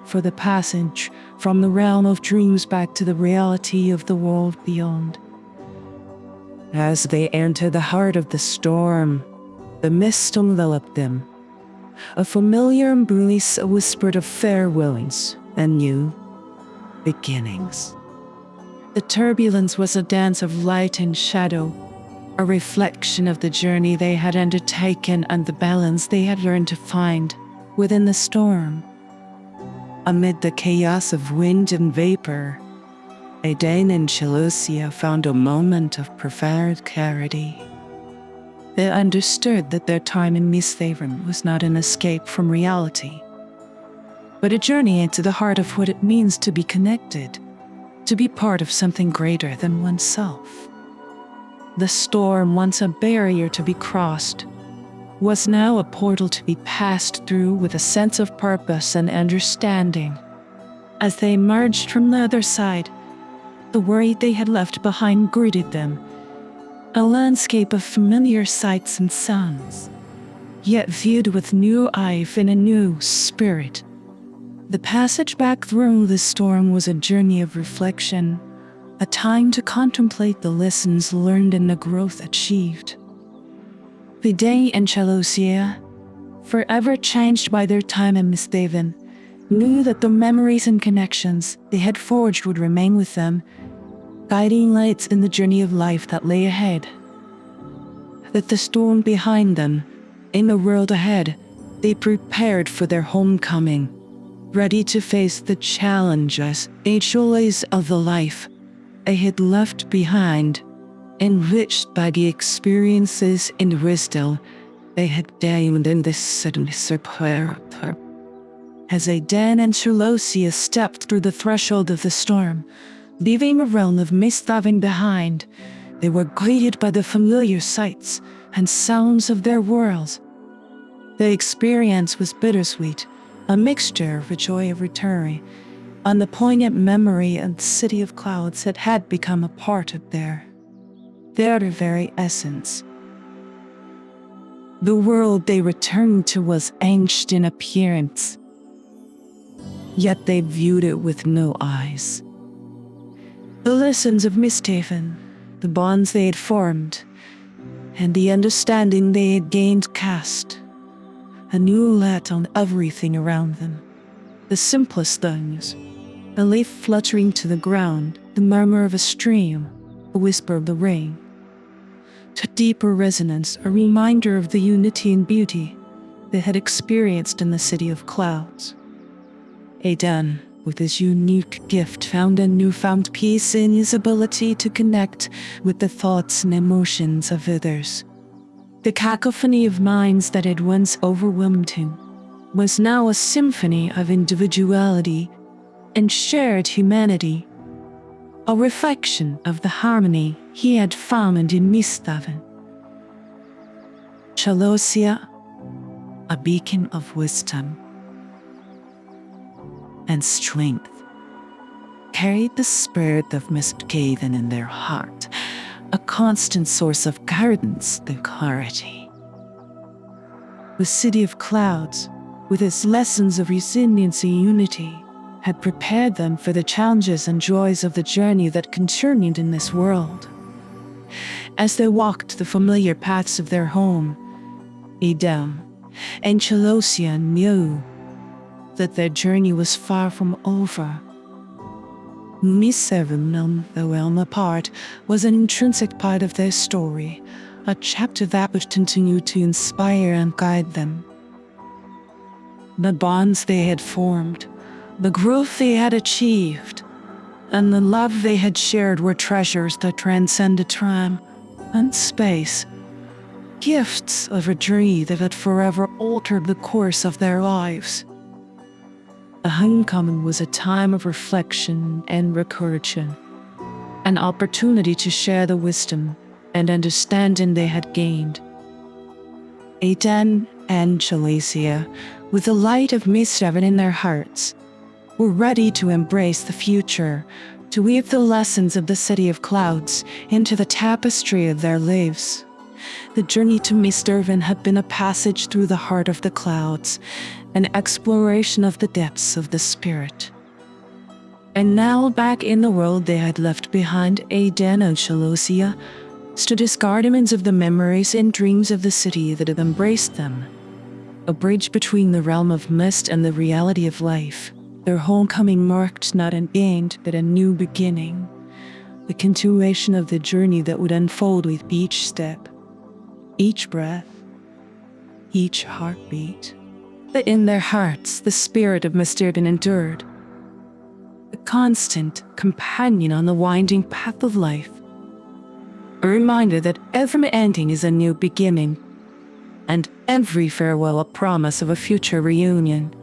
for the passage from the realm of dreams back to the reality of the world beyond. As they entered the heart of the storm, the mist enveloped them, a familiar embrace whispered of farewells and new beginnings. The turbulence was a dance of light and shadow, a reflection of the journey they had undertaken and the balance they had learned to find within the storm. Amid the chaos of wind and vapor, Aiden and Chelosia found a moment of profound clarity. They understood that their time in Misthaven was not an escape from reality, but a journey into the heart of what it means to be connected, to be part of something greater than oneself. The storm, once a barrier to be crossed, was now a portal to be passed through with a sense of purpose and understanding. As they emerged from the other side, the worry they had left behind greeted them, a landscape of familiar sights and sounds, yet viewed with new eyes and a new spirit. The passage back through the storm was a journey of reflection, a time to contemplate the lessons learned and the growth achieved. Aiden and Chelosia, forever changed by their time in Misthaven, knew that the memories and connections they had forged would remain with them, guiding lights in the journey of life that lay ahead. That the storm behind them, in the world ahead, they prepared for their homecoming, ready to face the challenges and joys of the life they had left behind, enriched by the experiences and wisdom they had gained in this sudden surprise. As Aiden and Chelosia stepped through the threshold of the storm, leaving a realm of Misthaven behind, they were greeted by the familiar sights and sounds of their world. The experience was bittersweet, a mixture of the joy of returning and the poignant memory of the city of clouds that had become a part of their very essence. The world they returned to was ancient in appearance, yet they viewed it with new eyes. The lessons of Misthaven, the bonds they had formed, and the understanding they had gained cast a new light on everything around them. The simplest things, a leaf fluttering to the ground, the murmur of a stream, a whisper of the rain. To deeper resonance, a reminder of the unity and beauty they had experienced in the city of clouds. Aiden, with his unique gift, found a newfound peace in his ability to connect with the thoughts and emotions of others. The cacophony of minds that had once overwhelmed him was now a symphony of individuality and shared humanity, a reflection of the harmony he had found in Misthaven. Chelosia, a beacon of wisdom and strength, carried the spirit of Misthaven in their heart, a constant source of guidance and clarity. The city of clouds, with its lessons of resilience and unity, had prepared them for the challenges and joys of the journey that continued in this world. As they walked the familiar paths of their home, Aiden and Chelosia knew that their journey was far from over. Misthaven, though realm apart, was an intrinsic part of their story, a chapter that would continue to inspire and guide them. The bonds they had formed, the growth they had achieved, and the love they had shared were treasures that transcended time and space, gifts of a journey that had forever altered the course of their lives. The homecoming was a time of reflection and recursion, an opportunity to share the wisdom and understanding they had gained. Aiden and Chelosia, with the light of Misthaven in their hearts, were ready to embrace the future, to weave the lessons of the city of clouds into the tapestry of their lives. The journey to Misthaven had been a passage through the heart of the clouds, an exploration of the depths of the spirit. And now, back in the world they had left behind, Aiden and Chelosia stood as guardians of the memories and dreams of the city that had embraced them. a bridge between the realm of mist and the reality of life. Their homecoming marked not an end, but a new beginning, the continuation of the journey that would unfold with each step, each breath, each heartbeat. But in their hearts, the spirit of Mr. endured, a constant companion on the winding path of life, a reminder that every ending is a new beginning, and every farewell a promise of a future reunion.